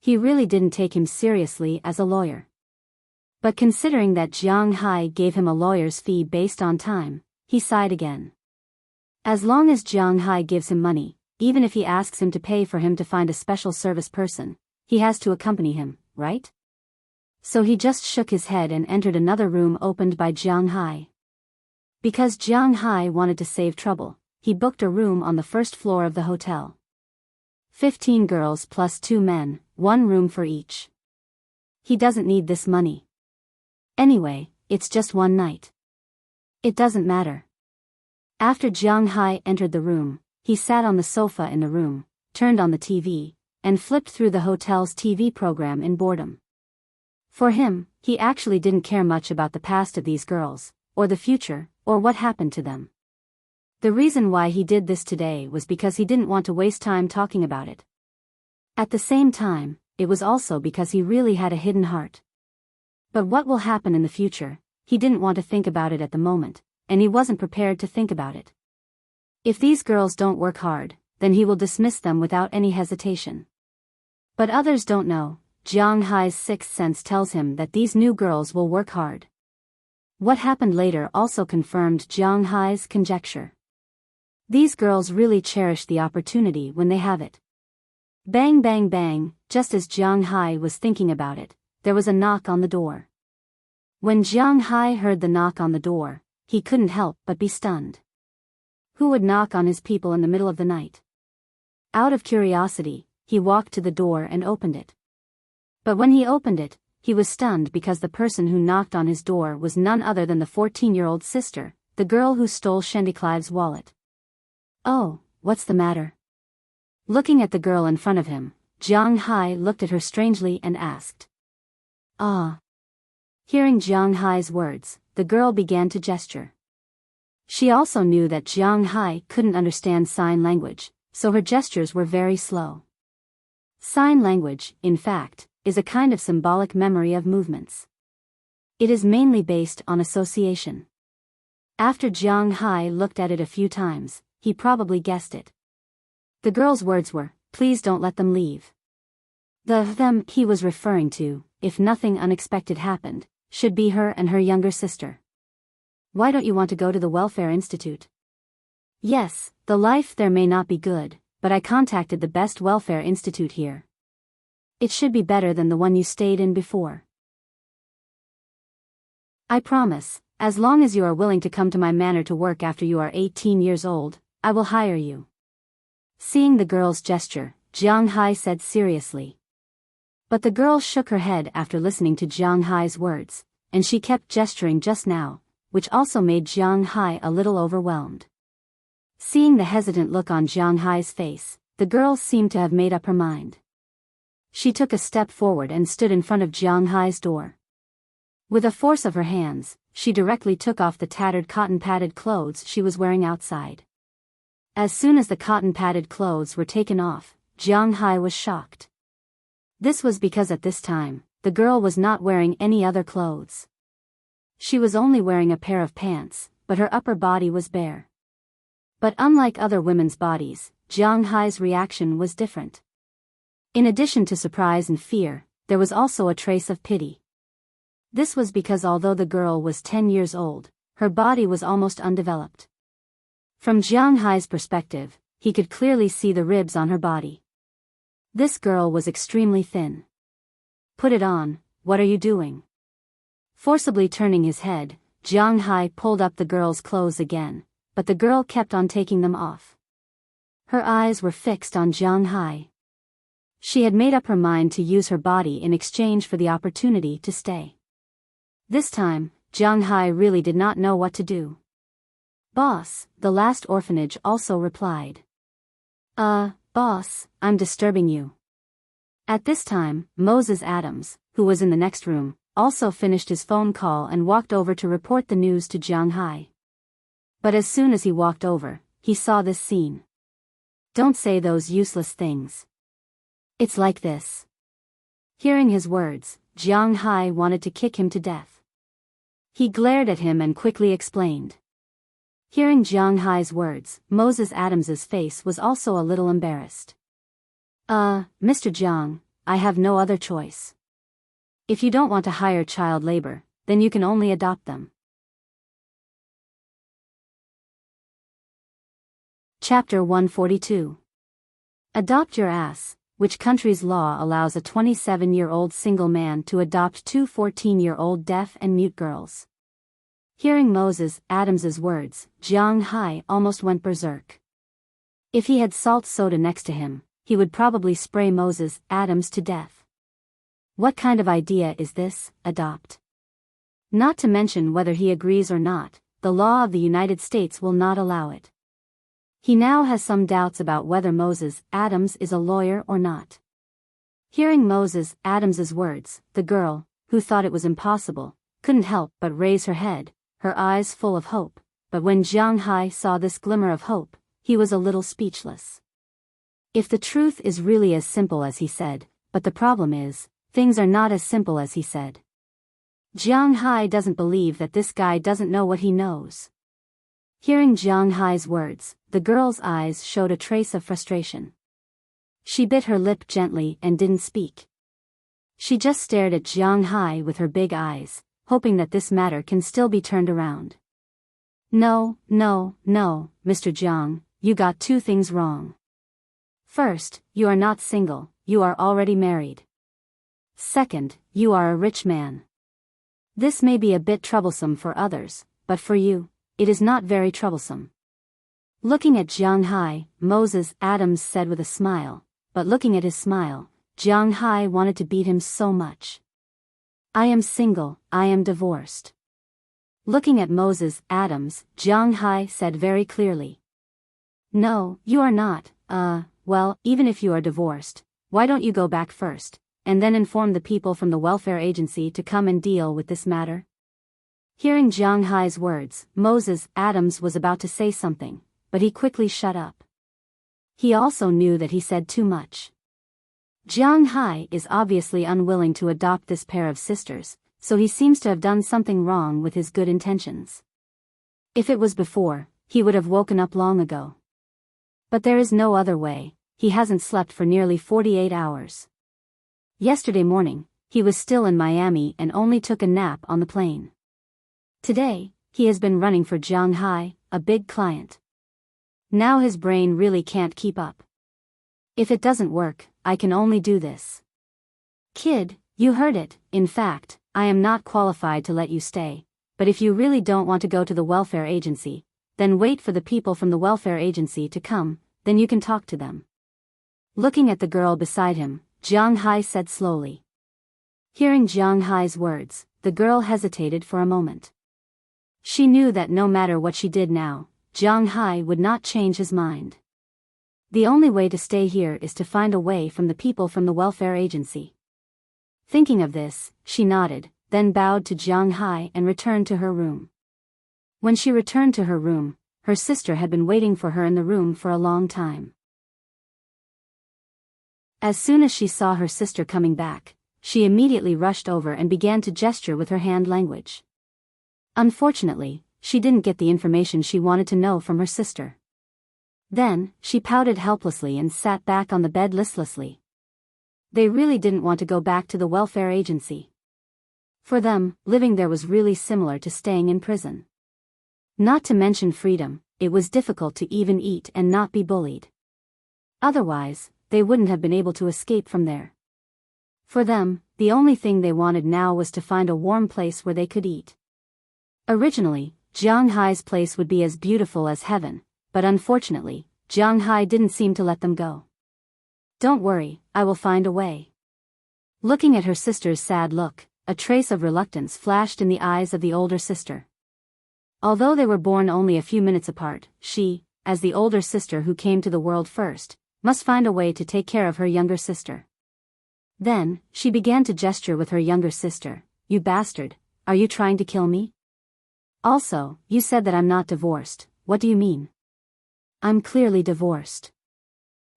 He really didn't take him seriously as a lawyer. But considering that Jiang Hai gave him a lawyer's fee based on time, he sighed again. As long as Jiang Hai gives him money, even if he asks him to pay for him to find a special service person, he has to accompany him, right? So he just shook his head and entered another room opened by Jiang Hai. Because Jiang Hai wanted to save trouble, he booked a room on the first floor of the hotel. 15 girls plus 2 men, 1 room for each. He doesn't need this money. Anyway, it's just 1 night. It doesn't matter. After Jiang Hai entered the room, he sat on the sofa in the room, turned on the TV, and flipped through the hotel's TV program in boredom. For him, he actually didn't care much about the past of these girls, or the future, or what happened to them. The reason why he did this today was because he didn't want to waste time talking about it. At the same time, it was also because he really had a hidden heart. But what will happen in the future, he didn't want to think about it at the moment, and he wasn't prepared to think about it. If these girls don't work hard, then he will dismiss them without any hesitation. But others don't know. Jiang Hai's sixth sense tells him that these new girls will work hard. What happened later also confirmed Jiang Hai's conjecture. These girls really cherish the opportunity when they have it. Bang bang bang, just as Jiang Hai was thinking about it, there was a knock on the door. When Jiang Hai heard the knock on the door, he couldn't help but be stunned. Who would knock on his people in the middle of the night? Out of curiosity, he walked to the door and opened it. But when he opened it, he was stunned because the person who knocked on his door was none other than the 14-year-old sister, the girl who stole Shendiclive's wallet. Oh, what's the matter? Looking at the girl in front of him, Jiang Hai looked at her strangely and asked. Ah. Hearing Jiang Hai's words, the girl began to gesture. She also knew that Jiang Hai couldn't understand sign language, so her gestures were very slow. Sign language, in fact, is a kind of symbolic memory of movements. It is mainly based on association. After Jiang Hai looked at it a few times, he probably guessed it. The girl's words were, "Please don't let them leave." The them he was referring to, if nothing unexpected happened, should be her and her younger sister. Why don't you want to go to the Welfare Institute? Yes, the life there may not be good, but I contacted the best welfare institute here. It should be better than the one you stayed in before. I promise, as long as you are willing to come to my manor to work after you are 18 years old, I will hire you. Seeing the girl's gesture, Jiang Hai said seriously. But the girl shook her head after listening to Jiang Hai's words, and she kept gesturing just now, which also made Jiang Hai a little overwhelmed. Seeing the hesitant look on Jiang Hai's face, the girl seemed to have made up her mind. She took a step forward and stood in front of Jiang Hai's door. With a force of her hands, she directly took off the tattered cotton-padded clothes she was wearing outside. As soon as the cotton-padded clothes were taken off, Jiang Hai was shocked. This was because at this time, the girl was not wearing any other clothes. She was only wearing a pair of pants, but her upper body was bare. But unlike other women's bodies, Jiang Hai's reaction was different. In addition to surprise and fear, there was also a trace of pity. This was because although the girl was 10 years old, her body was almost undeveloped. From Jiang Hai's perspective, he could clearly see the ribs on her body. This girl was extremely thin. Put it on, what are you doing? Forcibly turning his head, Jiang Hai pulled up the girl's clothes again, but the girl kept on taking them off. Her eyes were fixed on Jiang Hai. She had made up her mind to use her body in exchange for the opportunity to stay. This time, Jiang Hai really did not know what to do. "Boss," the last orphanage also replied. Boss, I'm disturbing you." At this time, Moses Adams, who was in the next room, also finished his phone call and walked over to report the news to Jiang Hai. But as soon as he walked over, he saw this scene. "Don't say those useless things. It's like this." Hearing his words, Jiang Hai wanted to kick him to death. He glared at him and quickly explained. Hearing Jiang Hai's words, Moses Adams's face was also a little embarrassed. Mr. Jiang, I have no other choice. If you don't want to hire child labor, then you can only adopt them." Chapter 142. Adopt your ass. Which country's law allows a 27-year-old single man to adopt two 14-year-old deaf and mute girls? Hearing Moses Adams's words, Jiang Hai almost went berserk. If he had salt soda next to him, he would probably spray Moses Adams to death. What kind of idea is this, adopt? Not to mention whether he agrees or not, the law of the United States will not allow it. He now has some doubts about whether Moses Adams is a lawyer or not. Hearing Moses Adams's words, the girl, who thought it was impossible, couldn't help but raise her head, her eyes full of hope, but when Jiang Hai saw this glimmer of hope, he was a little speechless. If the truth is really as simple as he said, but the problem is, things are not as simple as he said. Jiang Hai doesn't believe that this guy doesn't know what he knows. Hearing Jiang Hai's words, the girl's eyes showed a trace of frustration. She bit her lip gently and didn't speak. She just stared at Jiang Hai with her big eyes, hoping that this matter can still be turned around. No, Mr. Jiang, you got two things wrong. First, you are not single, you are already married. Second, you are a rich man. This may be a bit troublesome for others, but for you, it is not very troublesome. Looking at Jiang Hai, Moses Adams said with a smile, but looking at his smile, Jiang Hai wanted to beat him so much. "I am single, I am divorced." Looking at Moses Adams, Jiang Hai said very clearly. "No, you are not, well, even if you are divorced, why don't you go back first, and then inform the people from the welfare agency to come and deal with this matter?" Hearing Jiang Hai's words, Moses Adams was about to say something, but he quickly shut up. He also knew that he said too much. Jiang Hai is obviously unwilling to adopt this pair of sisters, so he seems to have done something wrong with his good intentions. If it was before, he would have woken up long ago. But there is no other way, he hasn't slept for nearly 48 hours. Yesterday morning, he was still in Miami and only took a nap on the plane. Today, he has been running for Jiang Hai, a big client. Now his brain really can't keep up. If it doesn't work, I can only do this. "Kid, you heard it. In fact, I am not qualified to let you stay, but if you really don't want to go to the welfare agency, then wait for the people from the welfare agency to come, then you can talk to them." Looking at the girl beside him, Jiang Hai said slowly. Hearing Jiang Hai's words, the girl hesitated for a moment. She knew that no matter what she did now, Jiang Hai would not change his mind. The only way to stay here is to find a way from the people from the welfare agency. Thinking of this, she nodded, then bowed to Jiang Hai and returned to her room. When she returned to her room, her sister had been waiting for her in the room for a long time. As soon as she saw her sister coming back, she immediately rushed over and began to gesture with her hand language. Unfortunately, she didn't get the information she wanted to know from her sister. Then, she pouted helplessly and sat back on the bed listlessly. They really didn't want to go back to the welfare agency. For them, living there was really similar to staying in prison. Not to mention freedom, it was difficult to even eat and not be bullied. Otherwise, they wouldn't have been able to escape from there. For them, the only thing they wanted now was to find a warm place where they could eat. Originally, Jiang Hai's place would be as beautiful as heaven, but unfortunately, Jiang Hai didn't seem to let them go. "Don't worry, I will find a way." Looking at her sister's sad look, a trace of reluctance flashed in the eyes of the older sister. Although they were born only a few minutes apart, she, as the older sister who came to the world first, must find a way to take care of her younger sister. Then, she began to gesture with her younger sister. "You bastard, are you trying to kill me? Also, you said that I'm not divorced, what do you mean?" "I'm clearly divorced."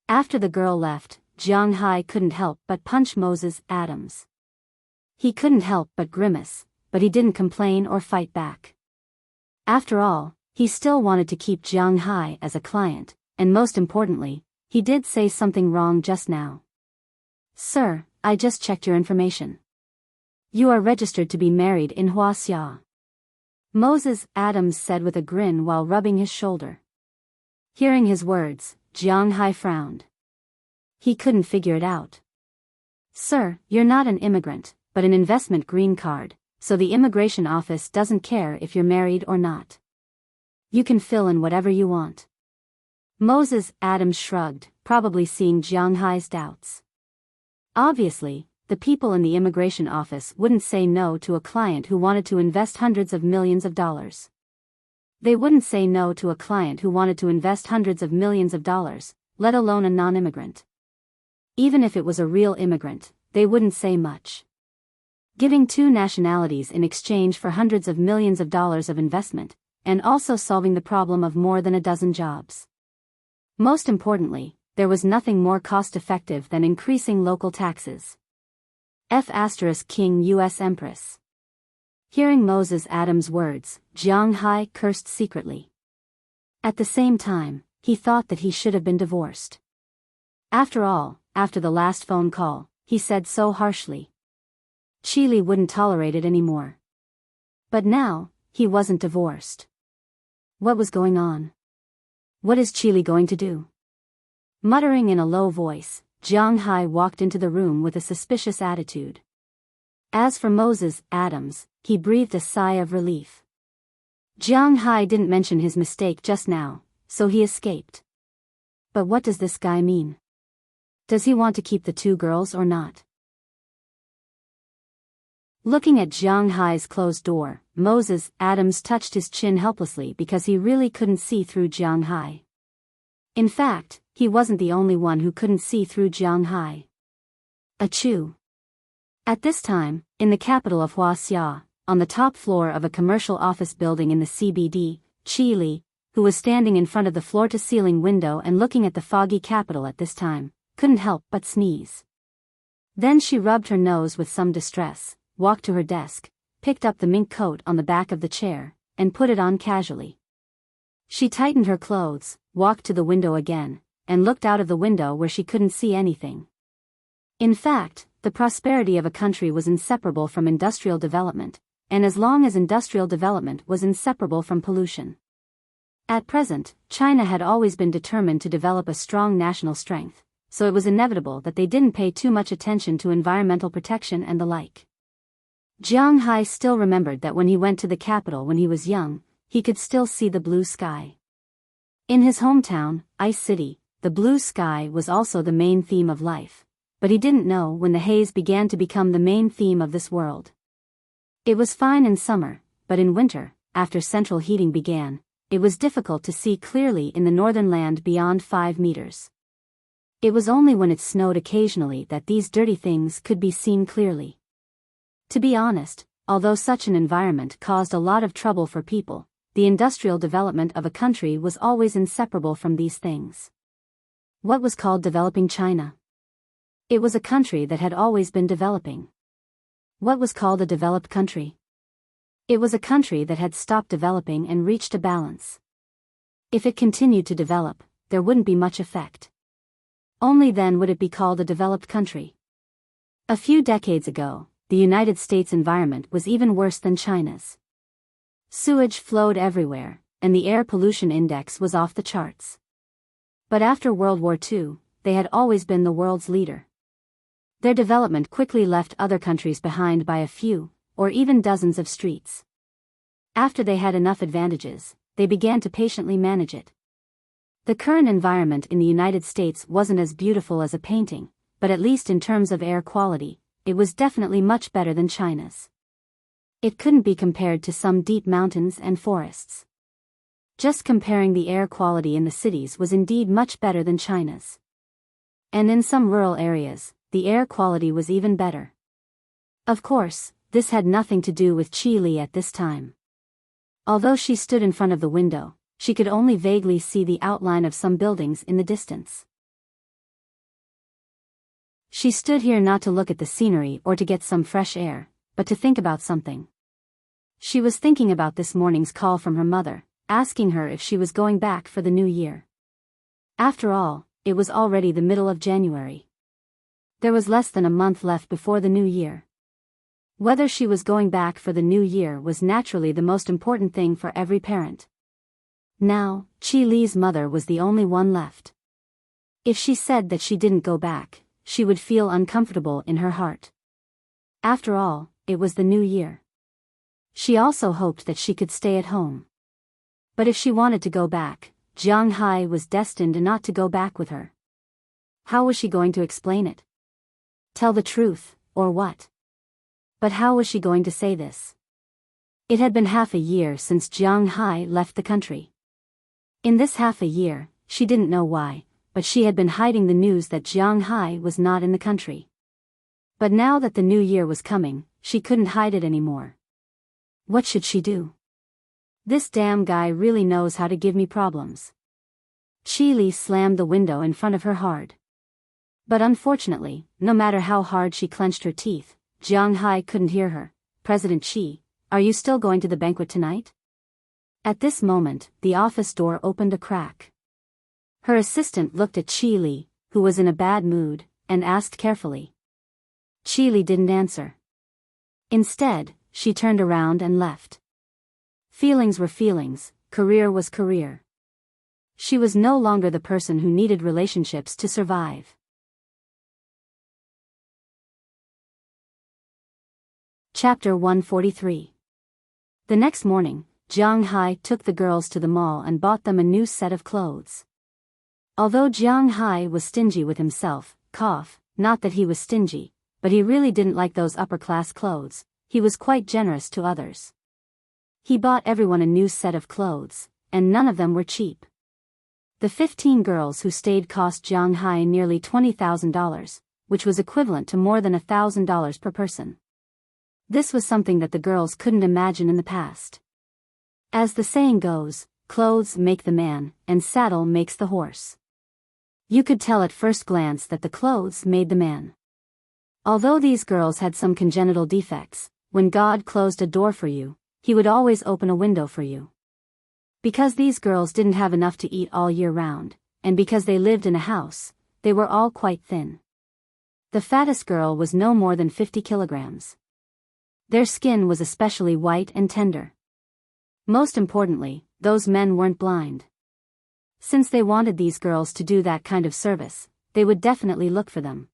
After the girl left, Jiang Hai couldn't help but punch Moses Adams. He couldn't help but grimace, but he didn't complain or fight back. After all, he still wanted to keep Jiang Hai as a client, and most importantly, he did say something wrong just now. "Sir, I just checked your information. You are registered to be married in Huaxia," Moses Adams said with a grin while rubbing his shoulder. Hearing his words, Jiang Hai frowned. He couldn't figure it out. "Sir, you're not an immigrant, but an investment green card, so the immigration office doesn't care if you're married or not. You can fill in whatever you want." Moses Adams shrugged, probably seeing Jiang Hai's doubts. Obviously, the people in the immigration office wouldn't say no to a client who wanted to invest hundreds of millions of dollars. They wouldn't say no to a client who wanted to invest hundreds of millions of dollars, let alone a non-immigrant. Even if it was a real immigrant, they wouldn't say much. Giving two nationalities in exchange for hundreds of millions of dollars of investment, and also solving the problem of more than a dozen jobs. Most importantly, there was nothing more cost-effective than increasing local taxes. King U.S. Empress. Hearing Moses Adams' words, Jiang Hai cursed secretly. At the same time, he thought that he should have been divorced. After all, after the last phone call, he said so harshly. Chile wouldn't tolerate it anymore. But now, he wasn't divorced. What was going on? What is Chile going to do? Muttering in a low voice, Jiang Hai walked into the room with a suspicious attitude. As for Moses Adams, he breathed a sigh of relief. Jiang Hai didn't mention his mistake just now, so he escaped. But what does this guy mean? Does he want to keep the two girls or not? Looking at Jiang Hai's closed door, Moses Adams touched his chin helplessly because he really couldn't see through Jiang Hai. In fact, he wasn't the only one who couldn't see through Jiang Hai. Achoo! At this time, in the capital of Huaxia, on the top floor of a commercial office building in the CBD, Chile, who was standing in front of the floor-to-ceiling window and looking at the foggy capital at this time, couldn't help but sneeze. Then she rubbed her nose with some distress, walked to her desk, picked up the mink coat on the back of the chair, and put it on casually. She tightened her clothes, walked to the window again, and looked out of the window where she couldn't see anything. In fact, the prosperity of a country was inseparable from industrial development, and as long as industrial development was inseparable from pollution. At present, China had always been determined to develop a strong national strength, so it was inevitable that they didn't pay too much attention to environmental protection and the like. Jiang Hai still remembered that when he went to the capital when he was young, he could still see the blue sky. In his hometown, Ice City, the blue sky was also the main theme of life, but he didn't know when the haze began to become the main theme of this world. It was fine in summer, but in winter, after central heating began, it was difficult to see clearly in the northern land beyond 5 meters. It was only when it snowed occasionally that these dirty things could be seen clearly. To be honest, although such an environment caused a lot of trouble for people, the industrial development of a country was always inseparable from these things. What was called developing China? It was a country that had always been developing. What was called a developed country? It was a country that had stopped developing and reached a balance. If it continued to develop, there wouldn't be much effect. Only then would it be called a developed country. A few decades ago, the United States environment was even worse than China's. Sewage flowed everywhere, and the air pollution index was off the charts. But after World War II, they had always been the world's leader. Their development quickly left other countries behind by a few, or even dozens of streets. After they had enough advantages, they began to patiently manage it. The current environment in the United States wasn't as beautiful as a painting, but at least in terms of air quality, it was definitely much better than China's. It couldn't be compared to some deep mountains and forests. Just comparing, the air quality in the cities was indeed much better than China's. And in some rural areas, the air quality was even better. Of course, this had nothing to do with Chi Li at this time. Although she stood in front of the window, she could only vaguely see the outline of some buildings in the distance. She stood here not to look at the scenery or to get some fresh air, but to think about something. She was thinking about this morning's call from her mother, asking her if she was going back for the new year. After all, it was already the middle of January. There was less than a month left before the new year. Whether she was going back for the new year was naturally the most important thing for every parent. Now, Chi Li's mother was the only one left. If she said that she didn't go back, she would feel uncomfortable in her heart. After all, it was the new year. She also hoped that she could stay at home. But if she wanted to go back, Jiang Hai was destined not to go back with her. How was she going to explain it? Tell the truth, or what? But how was she going to say this? It had been half a year since Jiang Hai left the country. In this half a year, she didn't know why, but she had been hiding the news that Jiang Hai was not in the country. But now that the new year was coming, she couldn't hide it anymore. What should she do? This damn guy really knows how to give me problems. Chi Li slammed the window in front of her hard. But unfortunately, no matter how hard she clenched her teeth, Jiang Hai couldn't hear her. President Chi, are you still going to the banquet tonight? At this moment, the office door opened a crack. Her assistant looked at Chi Li, who was in a bad mood, and asked carefully. Chi Li didn't answer. Instead, she turned around and left. Feelings were feelings, career was career. She was no longer the person who needed relationships to survive. Chapter 143. The next morning, Jiang Hai took the girls to the mall and bought them a new set of clothes. Although Jiang Hai was stingy with himself, not that he was stingy, but he really didn't like those upper-class clothes, he was quite generous to others. He bought everyone a new set of clothes, and none of them were cheap. The 15 girls who stayed cost Jiang Hai nearly $20,000, which was equivalent to more than $1,000 per person. This was something that the girls couldn't imagine in the past. As the saying goes, clothes make the man, and saddle makes the horse. You could tell at first glance that the clothes made the man. Although these girls had some congenital defects, when God closed a door for you, He would always open a window for you. Because these girls didn't have enough to eat all year round, and because they lived in a house, they were all quite thin. The fattest girl was no more than 50 kilograms. Their skin was especially white and tender. Most importantly, those men weren't blind. Since they wanted these girls to do that kind of service, they would definitely look for them.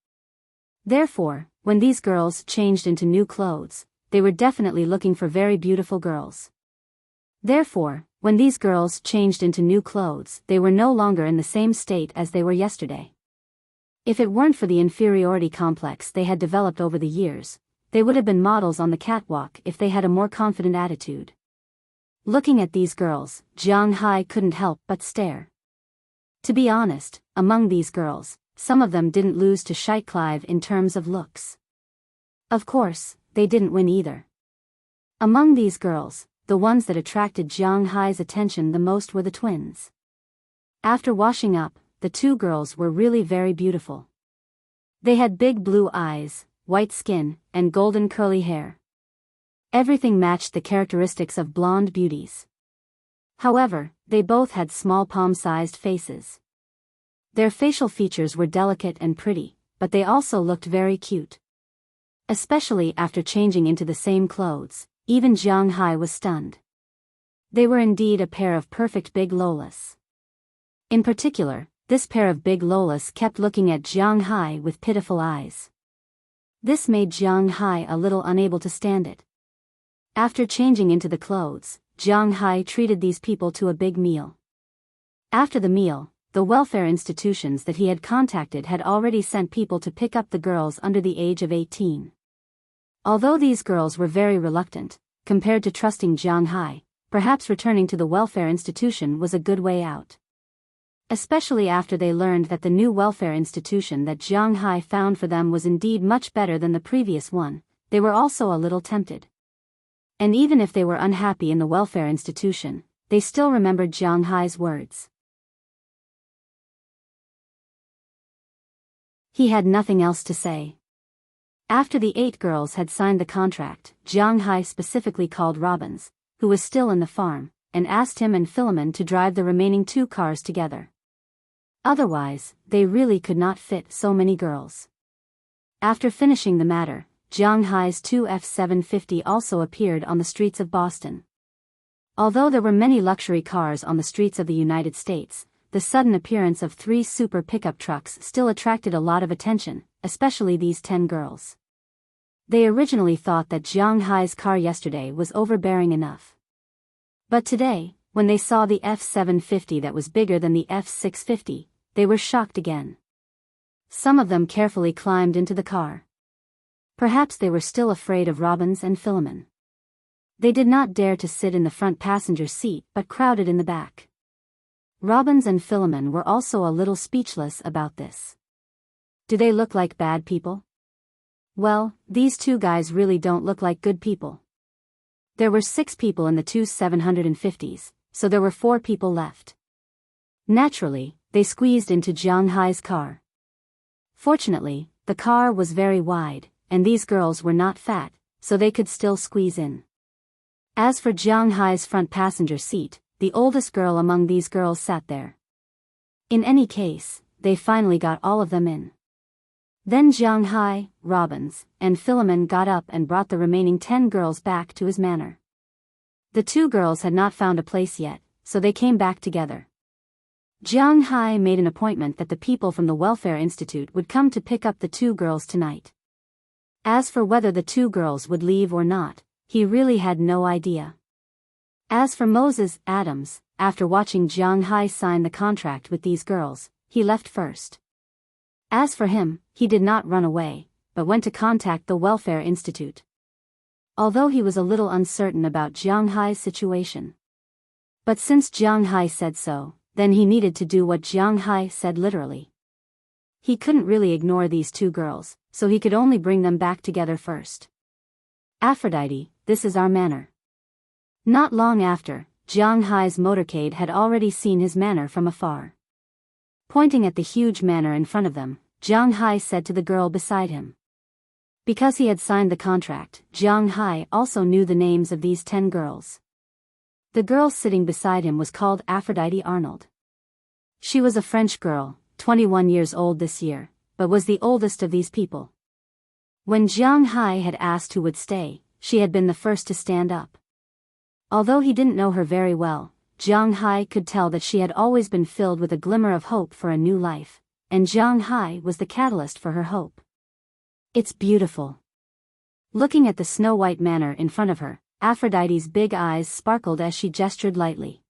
Therefore, when these girls changed into new clothes, they were definitely looking for very beautiful girls. Therefore, when these girls changed into new clothes, they were no longer in the same state as they were yesterday. If it weren't for the inferiority complex they had developed over the years, they would have been models on the catwalk if they had a more confident attitude. Looking at these girls, Jiang Hai couldn't help but stare. To be honest, among these girls, some of them didn't lose to Shite Clive in terms of looks. Of course, they didn't win either. Among these girls, the ones that attracted Jiang Hai's attention the most were the twins. After washing up, the two girls were really very beautiful. They had big blue eyes, white skin, and golden curly hair. Everything matched the characteristics of blonde beauties. However, they both had small palm-sized faces. Their facial features were delicate and pretty, but they also looked very cute. Especially after changing into the same clothes, even Jiang Hai was stunned. They were indeed a pair of perfect big lolas. In particular, this pair of big lolas kept looking at Jiang Hai with pitiful eyes. This made Jiang Hai a little unable to stand it. After changing into the clothes, Jiang Hai treated these people to a big meal. After the meal, the welfare institutions that he had contacted had already sent people to pick up the girls under the age of 18. Although these girls were very reluctant, compared to trusting Jiang Hai, perhaps returning to the welfare institution was a good way out. Especially after they learned that the new welfare institution that Jiang Hai found for them was indeed much better than the previous one, they were also a little tempted. And even if they were unhappy in the welfare institution, they still remembered Jiang Hai's words. He had nothing else to say. After the 8 girls had signed the contract, Jiang Hai specifically called Robbins, who was still in the farm, and asked him and Philemon to drive the remaining 2 cars together. Otherwise, they really could not fit so many girls. After finishing the matter, Jiang Hai's 2 F-750 also appeared on the streets of Boston. Although there were many luxury cars on the streets of the United States, the sudden appearance of 3 super pickup trucks still attracted a lot of attention, especially these 10 girls. They originally thought that Jiang Hai's car yesterday was overbearing enough. But today, when they saw the F-750 that was bigger than the F-650, they were shocked again. Some of them carefully climbed into the car. Perhaps they were still afraid of Robbins and Philemon. They did not dare to sit in the front passenger seat but crowded in the back. Robbins and Philemon were also a little speechless about this. Do they look like bad people? Well, these 2 guys really don't look like good people. There were 6 people in the 2 750s, so there were 4 people left. Naturally, they squeezed into Jiang Hai's car. Fortunately, the car was very wide, and these girls were not fat, so they could still squeeze in. As for Jiang Hai's front passenger seat, the oldest girl among these girls sat there. In any case, they finally got all of them in. Then Jiang Hai, Robbins, and Philemon got up and brought the remaining 10 girls back to his manor. The 2 girls had not found a place yet, so they came back together. Jiang Hai made an appointment that the people from the Welfare Institute would come to pick up the 2 girls tonight. As for whether the 2 girls would leave or not, he really had no idea. As for Moses Adams, after watching Jiang Hai sign the contract with these girls, he left first. As for him, he did not run away, but went to contact the Welfare Institute. Although he was a little uncertain about Jiang Hai's situation. But since Jiang Hai said so, then he needed to do what Jiang Hai said literally. He couldn't really ignore these 2 girls, so he could only bring them back together first. Aphrodite, this is our manor. Not long after, Jiang Hai's motorcade had already seen his manor from afar. Pointing at the huge manor in front of them, Jiang Hai said to the girl beside him. Because he had signed the contract, Jiang Hai also knew the names of these 10 girls. The girl sitting beside him was called Aphrodite Arnold. She was a French girl, 21 years old this year, but was the oldest of these people. When Jiang Hai had asked who would stay, she had been the first to stand up. Although he didn't know her very well, Jiang Hai could tell that she had always been filled with a glimmer of hope for a new life, and Jiang Hai was the catalyst for her hope. It's beautiful. Looking at the snow-white manor in front of her, Aphrodite's big eyes sparkled as she gestured lightly.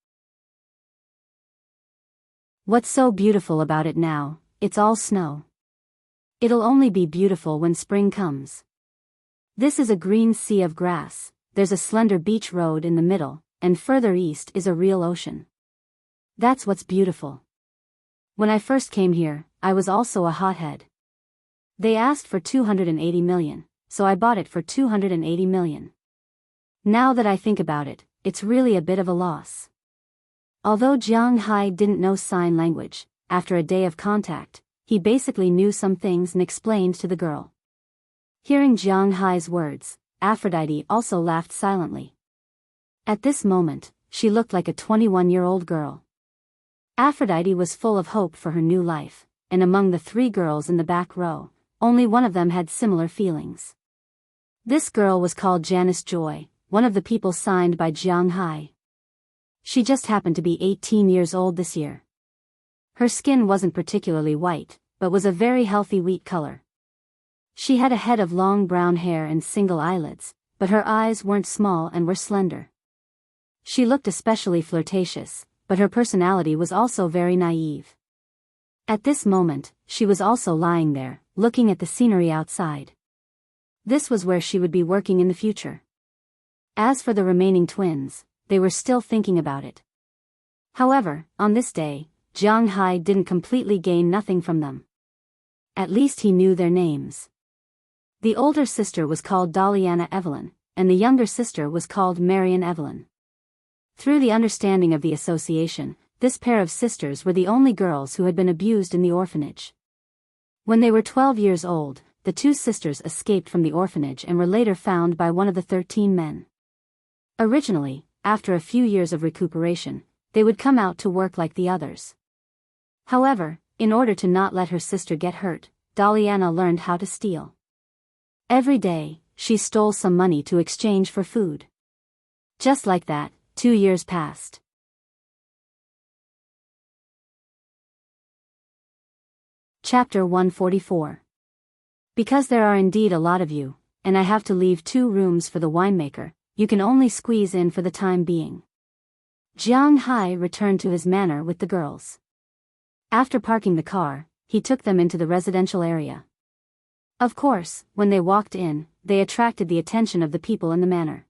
What's so beautiful about it now? It's all snow. It'll only be beautiful when spring comes. This is a green sea of grass, there's a slender beach road in the middle, and further east is a real ocean. That's what's beautiful. When I first came here, I was also a hothead. They asked for 280 million, so I bought it for 280 million. Now that I think about it, it's really a bit of a loss. Although Jiang Hai didn't know sign language, after a day of contact, he basically knew some things and explained to the girl. Hearing Jiang Hai's words, Aphrodite also laughed silently. At this moment, she looked like a 21-year-old girl. Aphrodite was full of hope for her new life, and among the 3 girls in the back row, only one of them had similar feelings. This girl was called Janice Joy, one of the people signed by Jiang Hai. She just happened to be 18 years old this year. Her skin wasn't particularly white, but was a very healthy wheat color. She had a head of long brown hair and single eyelids, but her eyes weren't small and were slender. She looked especially flirtatious, but her personality was also very naive. At this moment, she was also lying there, looking at the scenery outside. This was where she would be working in the future. As for the remaining twins, they were still thinking about it. However, on this day, Jiang Hai didn't completely gain nothing from them. At least he knew their names. The older sister was called Daliana Evelyn, and the younger sister was called Marian Evelyn. Through the understanding of the association, this pair of sisters were the only girls who had been abused in the orphanage. When they were 12 years old, the two sisters escaped from the orphanage and were later found by one of the 13 men. Originally, after a few years of recuperation, they would come out to work like the others. However, in order to not let her sister get hurt, Daliana learned how to steal. Every day, she stole some money to exchange for food. Just like that, 2 years passed. Chapter 144. Because there are indeed a lot of you, and I have to leave 2 rooms for the winemaker, you can only squeeze in for the time being. Jiang Hai returned to his manor with the girls. After parking the car, he took them into the residential area. Of course, when they walked in, they attracted the attention of the people in the manor.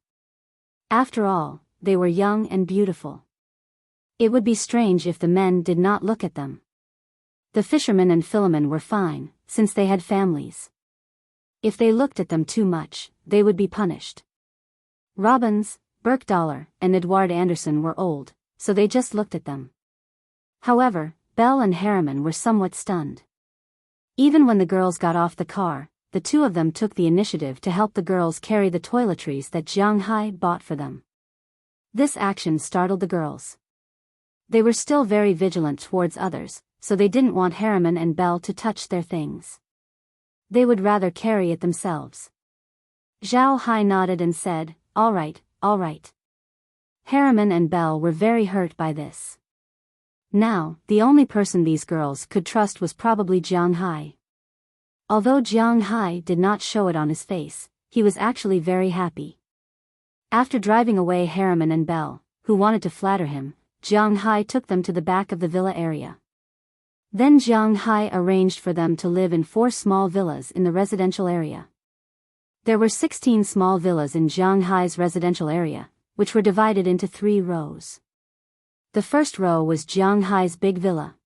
After all, they were young and beautiful. It would be strange if the men did not look at them. The fishermen and Philemon were fine, since they had families. If they looked at them too much, they would be punished. Robbins, Burkdaller, and Edward Anderson were old, so they just looked at them. However, Belle and Harriman were somewhat stunned. Even when the girls got off the car, the two of them took the initiative to help the girls carry the toiletries that Jiang Hai bought for them. This action startled the girls. They were still very vigilant towards others, so they didn't want Harriman and Belle to touch their things. They would rather carry it themselves. Zhao Hai nodded and said, all right. Harriman and Belle were very hurt by this. Now, the only person these girls could trust was probably Jiang Hai. Although Jiang Hai did not show it on his face, he was actually very happy. After driving away Harriman and Belle, who wanted to flatter him, Jiang Hai took them to the back of the villa area. Then Jiang Hai arranged for them to live in 4 small villas in the residential area. There were 16 small villas in Jiang Hai's residential area, which were divided into 3 rows. The first row was Jiang Hai's big villa.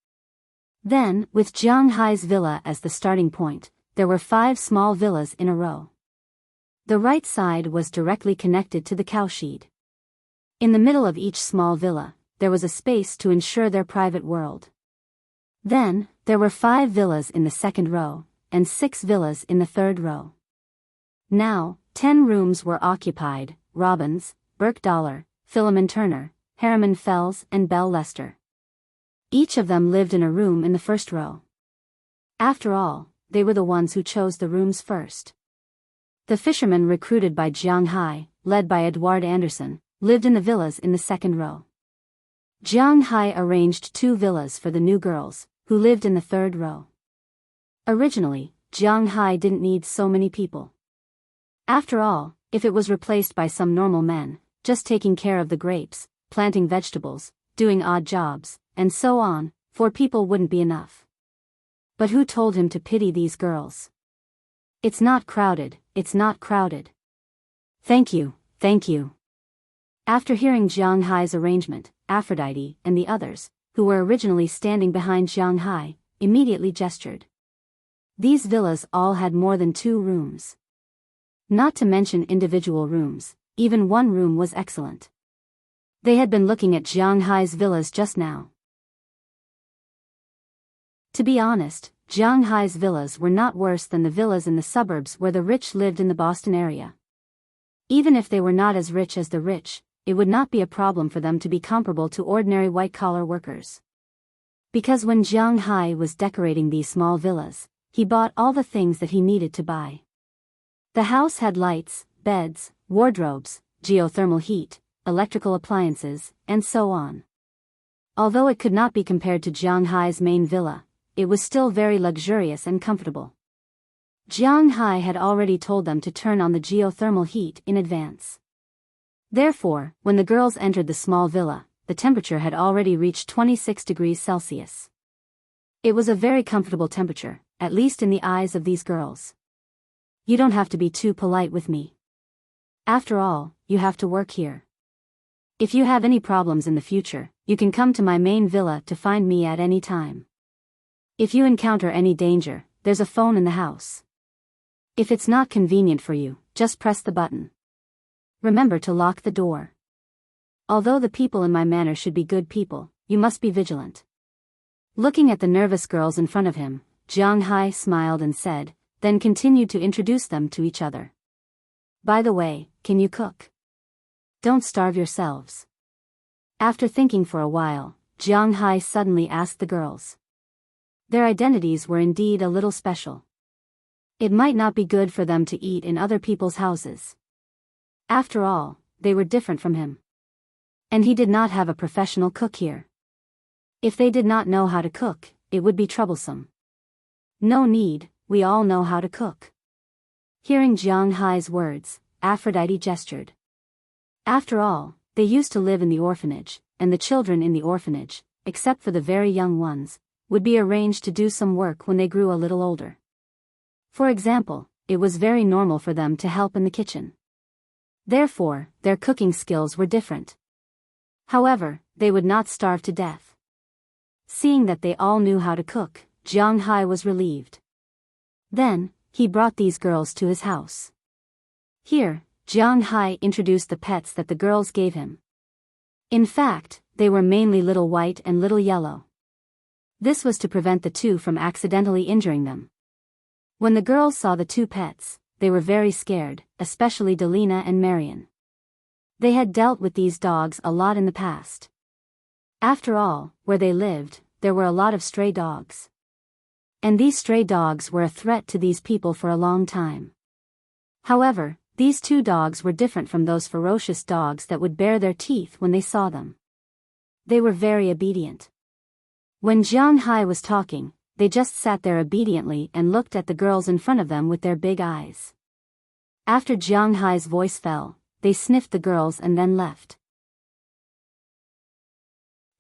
Then, with Jiang Hai's villa as the starting point, there were 5 small villas in a row. The right side was directly connected to the cowshed. In the middle of each small villa, there was a space to ensure their private world. Then, there were 5 villas in the second row, and 6 villas in the third row. Now, 10 rooms were occupied: Robbins, Burkdaller, Philemon Turner, Harriman Fells, and Belle Lester. Each of them lived in a room in the first row. After all, they were the ones who chose the rooms first. The fishermen recruited by Jiang Hai, led by Edward Anderson, lived in the villas in the second row. Jiang Hai arranged 2 villas for the new girls, who lived in the third row. Originally, Jiang Hai didn't need so many people. After all, if it was replaced by some normal men, just taking care of the grapes, planting vegetables, doing odd jobs, and so on, 4 people wouldn't be enough. But who told him to pity these girls? It's not crowded. Thank you. After hearing Jiang Hai's arrangement, Aphrodite and the others, who were originally standing behind Jiang Hai, immediately gestured. These villas all had more than 2 rooms. Not to mention individual rooms, even 1 room was excellent. They had been looking at Jiang Hai's villas just now. To be honest, Jiang Hai's villas were not worse than the villas in the suburbs where the rich lived in the Boston area. Even if they were not as rich as the rich, it would not be a problem for them to be comparable to ordinary white-collar workers. Because when Jiang Hai was decorating these small villas, he bought all the things that he needed to buy. The house had lights, beds, wardrobes, geothermal heat, electrical appliances, and so on. Although it could not be compared to Jiang Hai's main villa, it was still very luxurious and comfortable. Jiang Hai had already told them to turn on the geothermal heat in advance. Therefore, when the girls entered the small villa, the temperature had already reached 26 degrees Celsius. It was a very comfortable temperature, at least in the eyes of these girls. You don't have to be too polite with me. After all, you have to work here. If you have any problems in the future, you can come to my main villa to find me at any time. If you encounter any danger, there's a phone in the house. If it's not convenient for you, just press the button. Remember to lock the door. Although the people in my manor should be good people, you must be vigilant. Looking at the nervous girls in front of him, Jiang Hai smiled and said, then continued to introduce them to each other. By the way, can you cook? Don't starve yourselves. After thinking for a while, Jiang Hai suddenly asked the girls. Their identities were indeed a little special. It might not be good for them to eat in other people's houses. After all, they were different from him. And he did not have a professional cook here. If they did not know how to cook, it would be troublesome. No need, we all know how to cook. Hearing Jiang Hai's words, Aphrodite gestured. After all, they used to live in the orphanage, and the children in the orphanage, except for the very young ones, would be arranged to do some work when they grew a little older. For example, it was very normal for them to help in the kitchen. Therefore, their cooking skills were different. However, they would not starve to death. Seeing that they all knew how to cook, Jiang Hai was relieved. Then, he brought these girls to his house. Here, Jiang Hai introduced the pets that the girls gave him. In fact, they were mainly Little White and Little Yellow. This was to prevent the two from accidentally injuring them. When the girls saw the two pets, they were very scared, especially Delina and Marion. They had dealt with these dogs a lot in the past. After all, where they lived, there were a lot of stray dogs. And these stray dogs were a threat to these people for a long time. However, these two dogs were different from those ferocious dogs that would bare their teeth when they saw them. They were very obedient. When Jiang Hai was talking, they just sat there obediently and looked at the girls in front of them with their big eyes. After Jiang Hai's voice fell, they sniffed the girls and then left.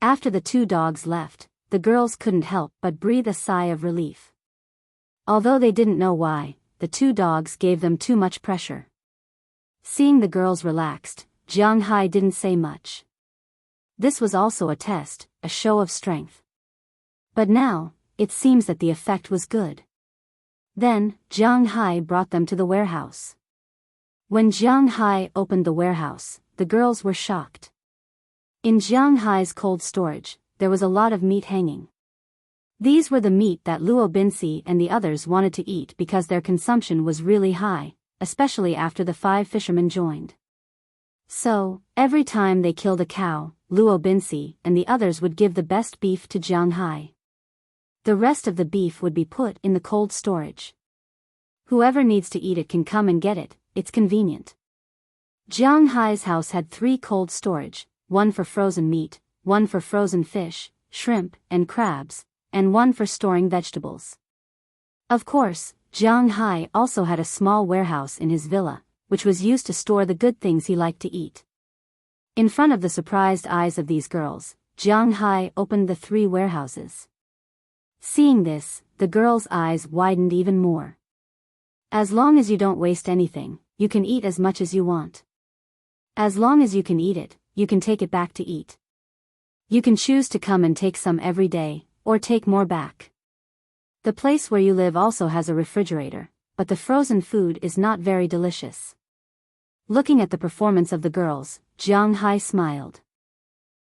After the two dogs left, the girls couldn't help but breathe a sigh of relief. Although they didn't know why, the two dogs gave them too much pressure. Seeing the girls relaxed, Jiang Hai didn't say much. This was also a test, a show of strength. But now, it seems that the effect was good. Then, Jiang Hai brought them to the warehouse. When Jiang Hai opened the warehouse, the girls were shocked. In Jiang Hai's cold storage, there was a lot of meat hanging. These were the meat that Luo Binsi and the others wanted to eat because their consumption was really high, especially after the 5 fishermen joined. So, every time they killed a cow, Luo Binsi and the others would give the best beef to Jiang Hai. The rest of the beef would be put in the cold storage. Whoever needs to eat it can come and get it, it's convenient. Jiang Hai's house had 3 cold storage, one for frozen meat, one for frozen fish, shrimp, and crabs, and one for storing vegetables. Of course, Jiang Hai also had a small warehouse in his villa, which was used to store the good things he liked to eat. In front of the surprised eyes of these girls, Jiang Hai opened the 3 warehouses. Seeing this, the girls' eyes widened even more. As long as you don't waste anything, you can eat as much as you want. As long as you can eat it, you can take it back to eat. You can choose to come and take some every day, or take more back. The place where you live also has a refrigerator, but the frozen food is not very delicious. Looking at the performance of the girls, Jiang Hai smiled.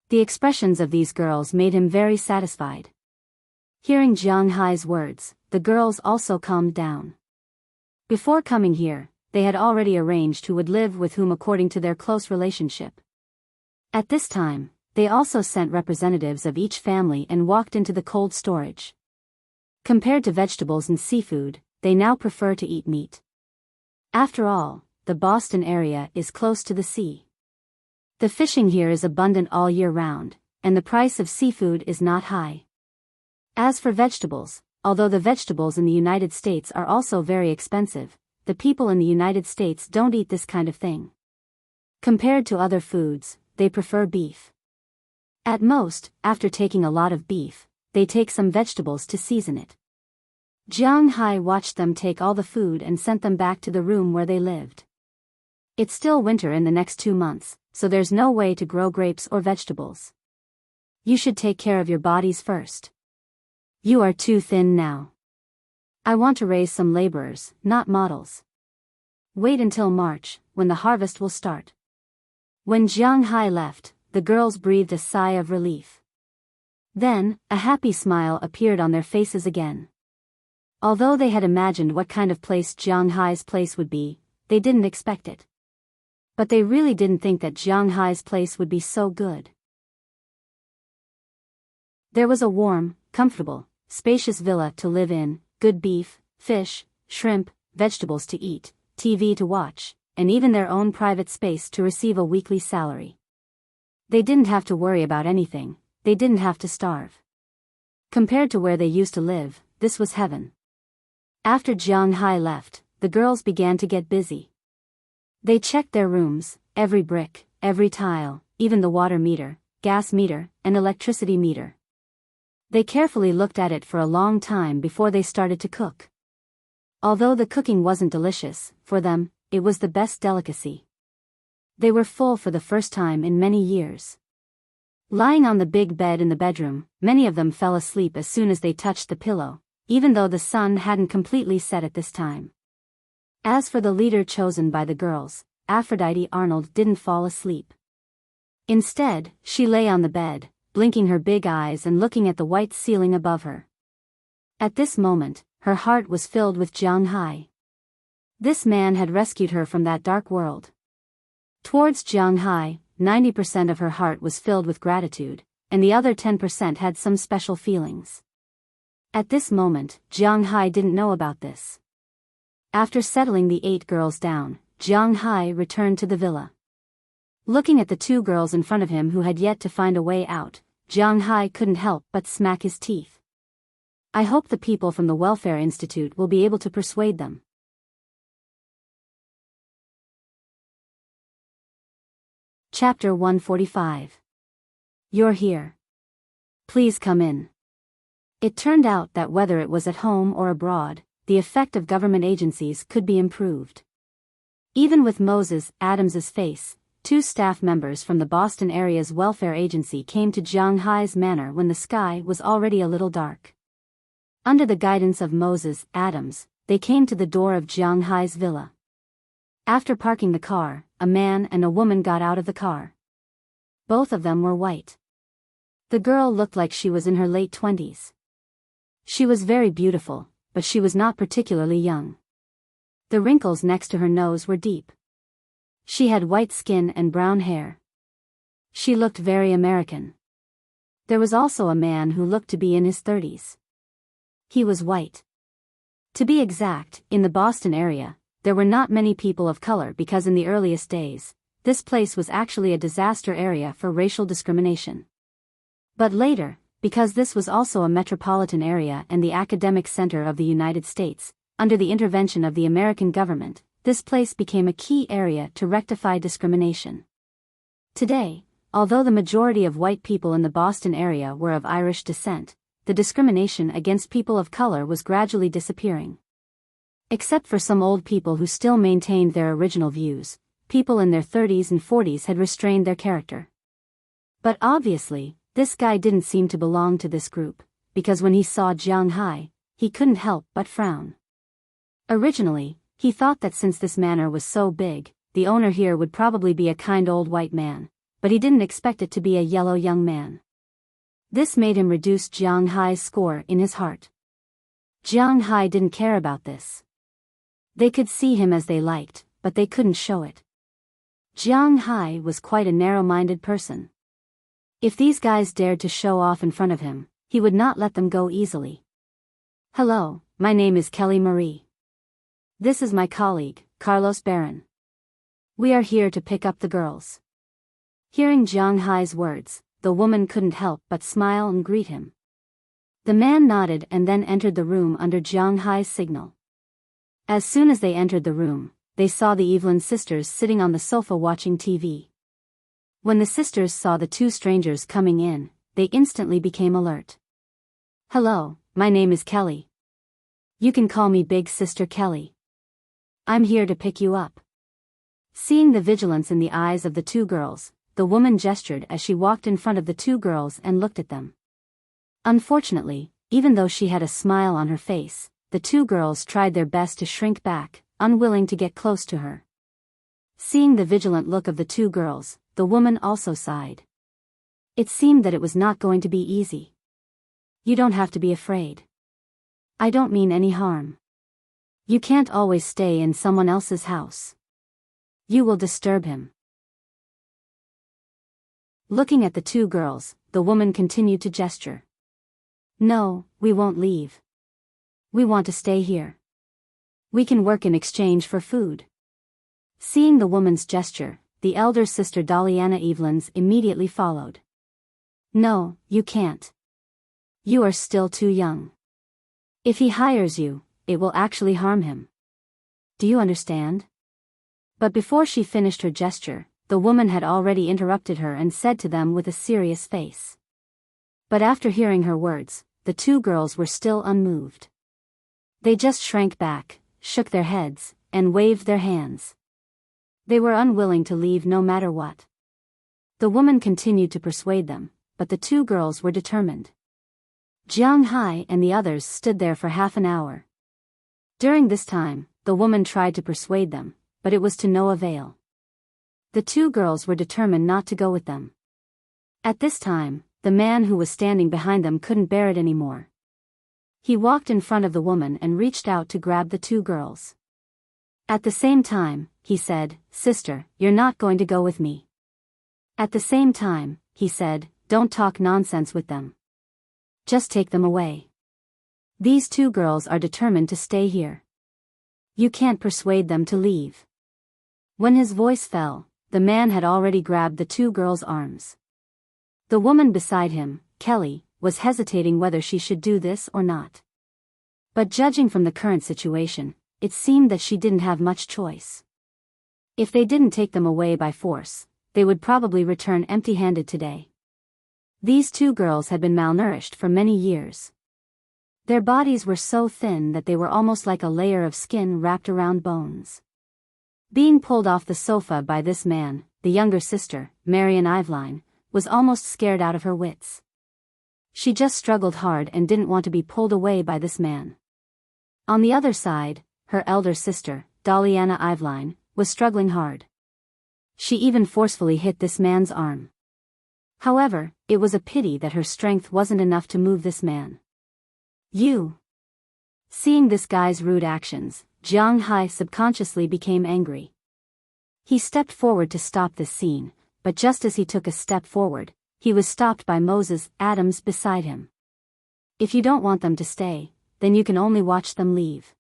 The expressions of these girls made him very satisfied. Hearing Jiang Hai's words, the girls also calmed down. Before coming here, they had already arranged who would live with whom according to their close relationship. At this time, they also sent representatives of each family and walked into the cold storage. Compared to vegetables and seafood, they now prefer to eat meat. After all, the Boston area is close to the sea. The fishing here is abundant all year round, and the price of seafood is not high. As for vegetables, although the vegetables in the United States are also very expensive, the people in the United States don't eat this kind of thing. Compared to other foods, they prefer beef. At most, after taking a lot of beef, they take some vegetables to season it. Jiang Hai watched them take all the food and sent them back to the room where they lived. It's still winter in the next 2 months, so there's no way to grow grapes or vegetables. You should take care of your bodies first. You are too thin now. I want to raise some laborers, not models. Wait until March, when the harvest will start. When Jiang Hai left, the girls breathed a sigh of relief. Then, a happy smile appeared on their faces again. Although they had imagined what kind of place Jiang Hai's place would be, they didn't expect it. But they really didn't think that Jiang Hai's place would be so good. There was a warm, comfortable, spacious villa to live in, good beef, fish, shrimp, vegetables to eat, TV to watch, and even their own private space to receive a weekly salary. They didn't have to worry about anything, they didn't have to starve. Compared to where they used to live, this was heaven. After Jiang Hai left, the girls began to get busy. They checked their rooms, every brick, every tile, even the water meter, gas meter, and electricity meter. They carefully looked at it for a long time before they started to cook. Although the cooking wasn't delicious, for them, it was the best delicacy. They were full for the first time in many years. Lying on the big bed in the bedroom, many of them fell asleep as soon as they touched the pillow, even though the sun hadn't completely set at this time. As for the leader chosen by the girls, Aphrodite Arnold didn't fall asleep. Instead, she lay on the bed, blinking her big eyes and looking at the white ceiling above her. At this moment, her heart was filled with Jiang Hai. This man had rescued her from that dark world. Towards Jiang Hai, 90% of her heart was filled with gratitude, and the other 10% had some special feelings. At this moment, Jiang Hai didn't know about this. After settling the 8 girls down, Jiang Hai returned to the villa. Looking at the 2 girls in front of him who had yet to find a way out, Jiang Hai couldn't help but smack his teeth. I hope the people from the Welfare Institute will be able to persuade them. Chapter 145. You're here. Please come in. It turned out that whether it was at home or abroad, the effect of government agencies could be improved. Even with Moses Adams's face, 2 staff members from the Boston area's welfare agency came to Jiang Hai's manor when the sky was already a little dark. Under the guidance of Moses Adams, they came to the door of Jiang Hai's villa. After parking the car, a man and a woman got out of the car. Both of them were white. The girl looked like she was in her late 20s. She was very beautiful, but she was not particularly young. The wrinkles next to her nose were deep. She had white skin and brown hair. She looked very American. There was also a man who looked to be in his 30s. He was white. To be exact, in the Boston area, there were not many people of color because in the earliest days, this place was actually a disaster area for racial discrimination. But later, because this was also a metropolitan area and the academic center of the United States, under the intervention of the American government, this place became a key area to rectify discrimination. Today, although the majority of white people in the Boston area were of Irish descent, the discrimination against people of color was gradually disappearing. Except for some old people who still maintained their original views, people in their 30s and 40s had restrained their character. But obviously, this guy didn't seem to belong to this group, because when he saw Jiang Hai, he couldn't help but frown. Originally, he thought that since this manor was so big, the owner here would probably be a kind old white man, but he didn't expect it to be a yellow young man. This made him reduce Jiang Hai's score in his heart. Jiang Hai didn't care about this. They could see him as they liked, but they couldn't show it. Jiang Hai was quite a narrow-minded person. If these guys dared to show off in front of him, he would not let them go easily. Hello, my name is Kelly Marie. This is my colleague, Carlos Barron. We are here to pick up the girls. Hearing Jiang Hai's words, the woman couldn't help but smile and greet him. The man nodded and then entered the room under Jiang Hai's signal. As soon as they entered the room, they saw the Evelyn sisters sitting on the sofa watching TV. When the sisters saw the 2 strangers coming in, they instantly became alert. Hello, my name is Kelly. You can call me Big Sister Kelly. I'm here to pick you up. Seeing the vigilance in the eyes of the two girls, the woman gestured as she walked in front of the two girls and looked at them. Unfortunately, even though she had a smile on her face, the two girls tried their best to shrink back, unwilling to get close to her. Seeing the vigilant look of the two girls, the woman also sighed. It seemed that it was not going to be easy. You don't have to be afraid. I don't mean any harm. You can't always stay in someone else's house. You will disturb him. Looking at the two girls, the woman continued to gesture. No, we won't leave. We want to stay here. We can work in exchange for food. Seeing the woman's gesture, the elder sister Daliana Evelyn's immediately followed. No, you can't. You are still too young. If he hires you, it will actually harm him. Do you understand? But before she finished her gesture, the woman had already interrupted her and said to them with a serious face. But after hearing her words, the two girls were still unmoved. They just shrank back, shook their heads, and waved their hands. They were unwilling to leave no matter what. The woman continued to persuade them, but the two girls were determined. Jiang Hai and the others stood there for half an hour. During this time, the woman tried to persuade them, but it was to no avail. The two girls were determined not to go with them. At this time, the man who was standing behind them couldn't bear it anymore. He walked in front of the woman and reached out to grab the two girls. At the same time, he said, "Sister, you're not going to go with me." At the same time, he said, "Don't talk nonsense with them. Just take them away. These two girls are determined to stay here. You can't persuade them to leave." When his voice fell, the man had already grabbed the two girls' arms. The woman beside him, Kelly, was hesitating whether she should do this or not. But judging from the current situation, it seemed that she didn't have much choice. If they didn't take them away by force, they would probably return empty-handed today. These two girls had been malnourished for many years. Their bodies were so thin that they were almost like a layer of skin wrapped around bones. Being pulled off the sofa by this man, the younger sister, Marian Eveline, was almost scared out of her wits. She just struggled hard and didn't want to be pulled away by this man. On the other side, her elder sister, Daliana Eveline, was struggling hard. She even forcefully hit this man's arm. However, it was a pity that her strength wasn't enough to move this man. You. Seeing this guy's rude actions, Jiang Hai subconsciously became angry. He stepped forward to stop this scene, but just as he took a step forward, he was stopped by Moses Adams beside him. "If you don't want them to stay, then you can only watch them leave."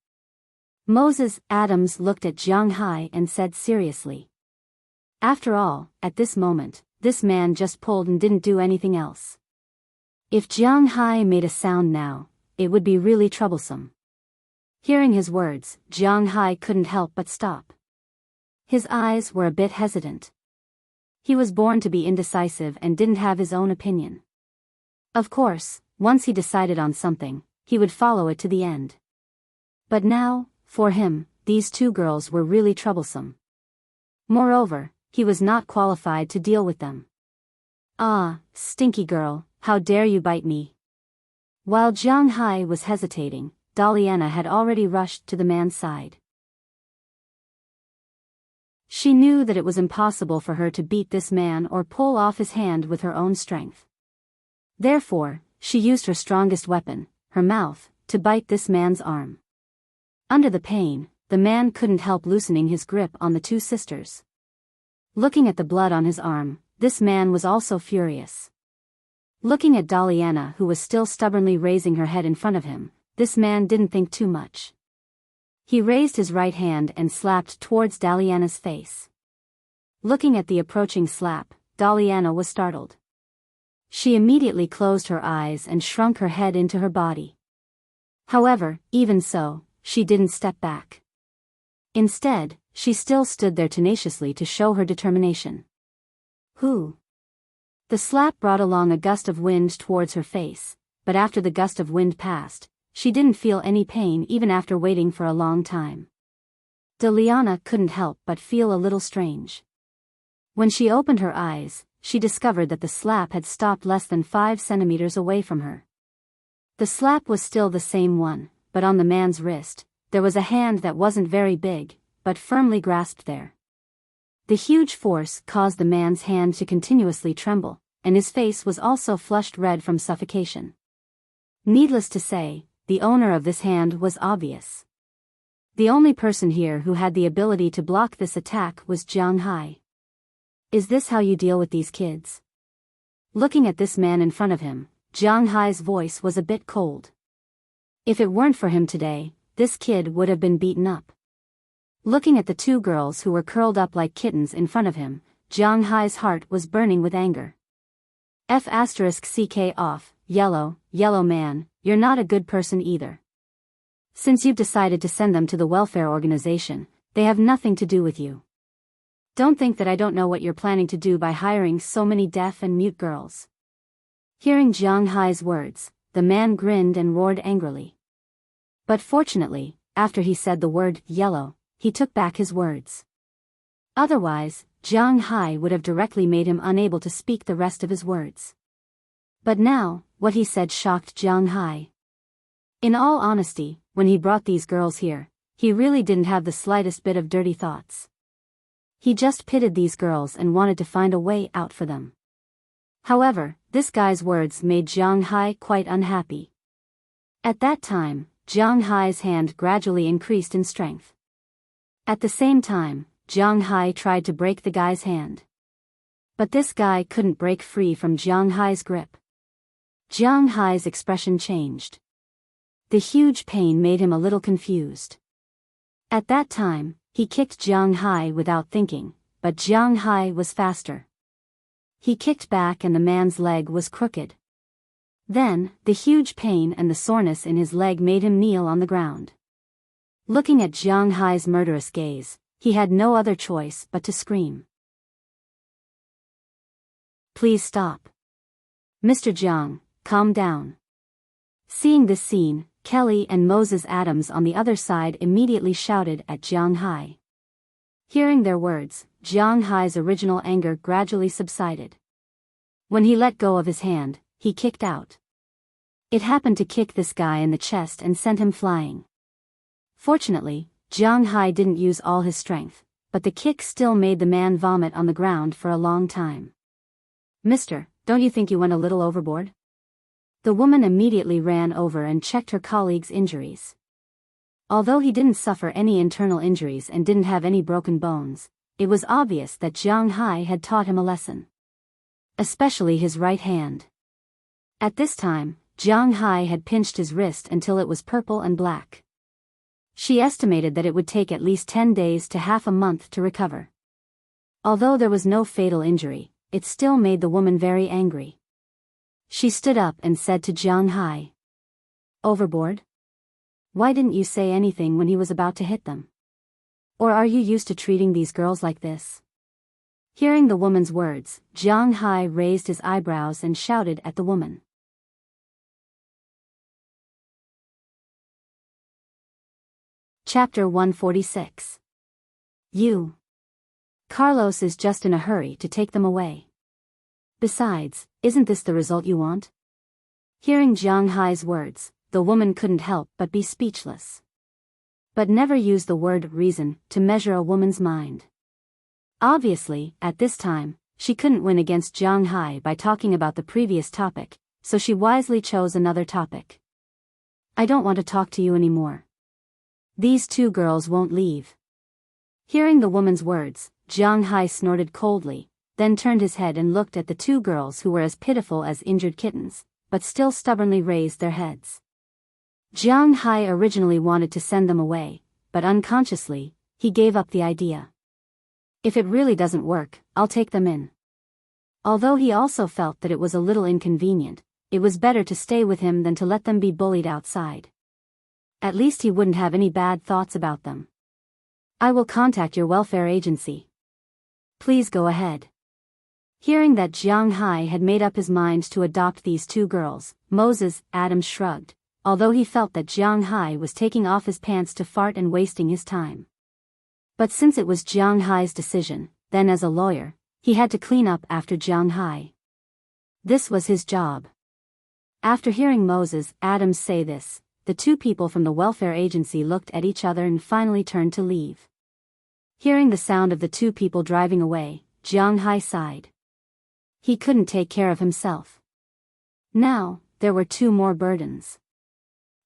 Moses Adams looked at Jiang Hai and said seriously. After all, at this moment, this man just pulled and didn't do anything else. If Jiang Hai made a sound now, it would be really troublesome. Hearing his words, Jiang Hai couldn't help but stop. His eyes were a bit hesitant. He was born to be indecisive and didn't have his own opinion. Of course, once he decided on something, he would follow it to the end. But now, for him, these two girls were really troublesome. Moreover, he was not qualified to deal with them. "Ah, stinky girl, how dare you bite me?" While Jiang Hai was hesitating, Daliana had already rushed to the man's side. She knew that it was impossible for her to beat this man or pull off his hand with her own strength. Therefore, she used her strongest weapon, her mouth, to bite this man's arm. Under the pain, the man couldn't help loosening his grip on the two sisters. Looking at the blood on his arm, this man was also furious. Looking at Daliana, who was still stubbornly raising her head in front of him, this man didn't think too much. He raised his right hand and slapped towards Daliana's face. Looking at the approaching slap, Daliana was startled. She immediately closed her eyes and shrunk her head into her body. However, even so, she didn't step back. Instead, she still stood there tenaciously to show her determination. "Who?" The slap brought along a gust of wind towards her face, but after the gust of wind passed, she didn't feel any pain even after waiting for a long time. Deliana couldn't help but feel a little strange. When she opened her eyes, she discovered that the slap had stopped less than 5 centimeters away from her. The slap was still the same one, but on the man's wrist, there was a hand that wasn't very big, but firmly grasped there. The huge force caused the man's hand to continuously tremble, and his face was also flushed red from suffocation. Needless to say, the owner of this hand was obvious. The only person here who had the ability to block this attack was Jiang Hai. Is this how you deal with these kids? Looking at this man in front of him, Jiang Hai's voice was a bit cold. If it weren't for him today, this kid would have been beaten up. Looking at the two girls who were curled up like kittens in front of him, Jiang Hai's heart was burning with anger. F***ck off, yellow man, you're not a good person either. Since you've decided to send them to the welfare organization, they have nothing to do with you. Don't think that I don't know what you're planning to do by hiring so many deaf and mute girls. Hearing Jiang Hai's words, the man grinned and roared angrily. But fortunately, after he said the word yellow, he took back his words. Otherwise, Jiang Hai would have directly made him unable to speak the rest of his words. But now, what he said shocked Jiang Hai. In all honesty, when he brought these girls here, he really didn't have the slightest bit of dirty thoughts. He just pitied these girls and wanted to find a way out for them. However, this guy's words made Jiang Hai quite unhappy. At that time, Jiang Hai's hand gradually increased in strength. At the same time, Jiang Hai tried to break the guy's hand. But this guy couldn't break free from Jiang Hai's grip. Jiang Hai's expression changed. The huge pain made him a little confused. At that time, he kicked Jiang Hai without thinking, but Jiang Hai was faster. He kicked back and the man's leg was crooked. Then, the huge pain and the soreness in his leg made him kneel on the ground. Looking at Jiang Hai's murderous gaze, he had no other choice but to scream. Please stop. Mr. Jiang, calm down. Seeing this scene, Kelly and Moses Adams on the other side immediately shouted at Jiang Hai. Hearing their words, Jiang Hai's original anger gradually subsided. When he let go of his hand, he kicked out. It happened to kick this guy in the chest and sent him flying. Fortunately, Jiang Hai didn't use all his strength, but the kick still made the man vomit on the ground for a long time. Mister, don't you think you went a little overboard? The woman immediately ran over and checked her colleague's injuries. Although he didn't suffer any internal injuries and didn't have any broken bones, it was obvious that Jiang Hai had taught him a lesson. Especially his right hand. At this time, Jiang Hai had pinched his wrist until it was purple and black. She estimated that it would take at least 10 days to half a month to recover. Although there was no fatal injury, it still made the woman very angry. She stood up and said to Jiang Hai. Overboard? Why didn't you say anything when he was about to hit them? Or are you used to treating these girls like this? Hearing the woman's words, Jiang Hai raised his eyebrows and shouted at the woman. Chapter 146. Carlos is just in a hurry to take them away. Besides, isn't this the result you want? Hearing Jiang Hai's words, the woman couldn't help but be speechless. But never use the word reason to measure a woman's mind. Obviously, at this time, she couldn't win against Jiang Hai by talking about the previous topic, so she wisely chose another topic. I don't want to talk to you anymore. These two girls won't leave. Hearing the woman's words, Jiang Hai snorted coldly, then turned his head and looked at the two girls who were as pitiful as injured kittens, but still stubbornly raised their heads. Jiang Hai originally wanted to send them away, but unconsciously, he gave up the idea. If it really doesn't work, I'll take them in. Although he also felt that it was a little inconvenient, it was better to stay with him than to let them be bullied outside. At least he wouldn't have any bad thoughts about them. I will contact your welfare agency. Please go ahead. Hearing that Jiang Hai had made up his mind to adopt these two girls, Moses Adams shrugged, although he felt that Jiang Hai was taking off his pants to fart and wasting his time. But since it was Jiang Hai's decision, then as a lawyer, he had to clean up after Jiang Hai. This was his job. After hearing Moses Adams say this, the two people from the welfare agency looked at each other and finally turned to leave. Hearing the sound of the two people driving away, Jiang Hai sighed. He couldn't take care of himself. Now, there were two more burdens.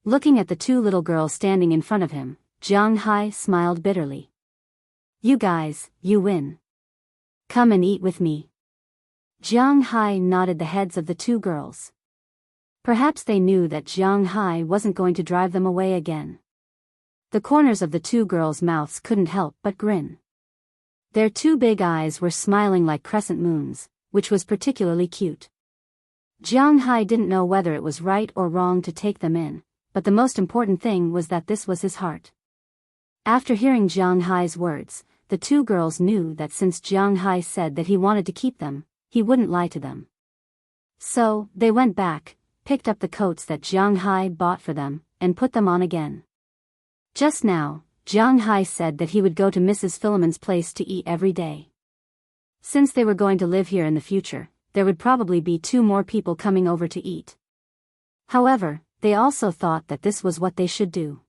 Looking at the two little girls standing in front of him, Jiang Hai smiled bitterly. You guys, you win. Come and eat with me. Jiang Hai nodded the heads of the two girls. Perhaps they knew that Jiang Hai wasn't going to drive them away again. The corners of the two girls' mouths couldn't help but grin. Their two big eyes were smiling like crescent moons, which was particularly cute. Jiang Hai didn't know whether it was right or wrong to take them in, but the most important thing was that this was his heart. After hearing Jiang Hai's words, the two girls knew that since Jiang Hai said that he wanted to keep them, he wouldn't lie to them. So, they went back, picked up the coats that Jiang Hai bought for them, and put them on again. Just now, Jiang Hai said that he would go to Mrs. Philemon's place to eat every day. Since they were going to live here in the future, there would probably be two more people coming over to eat. However, they also thought that this was what they should do.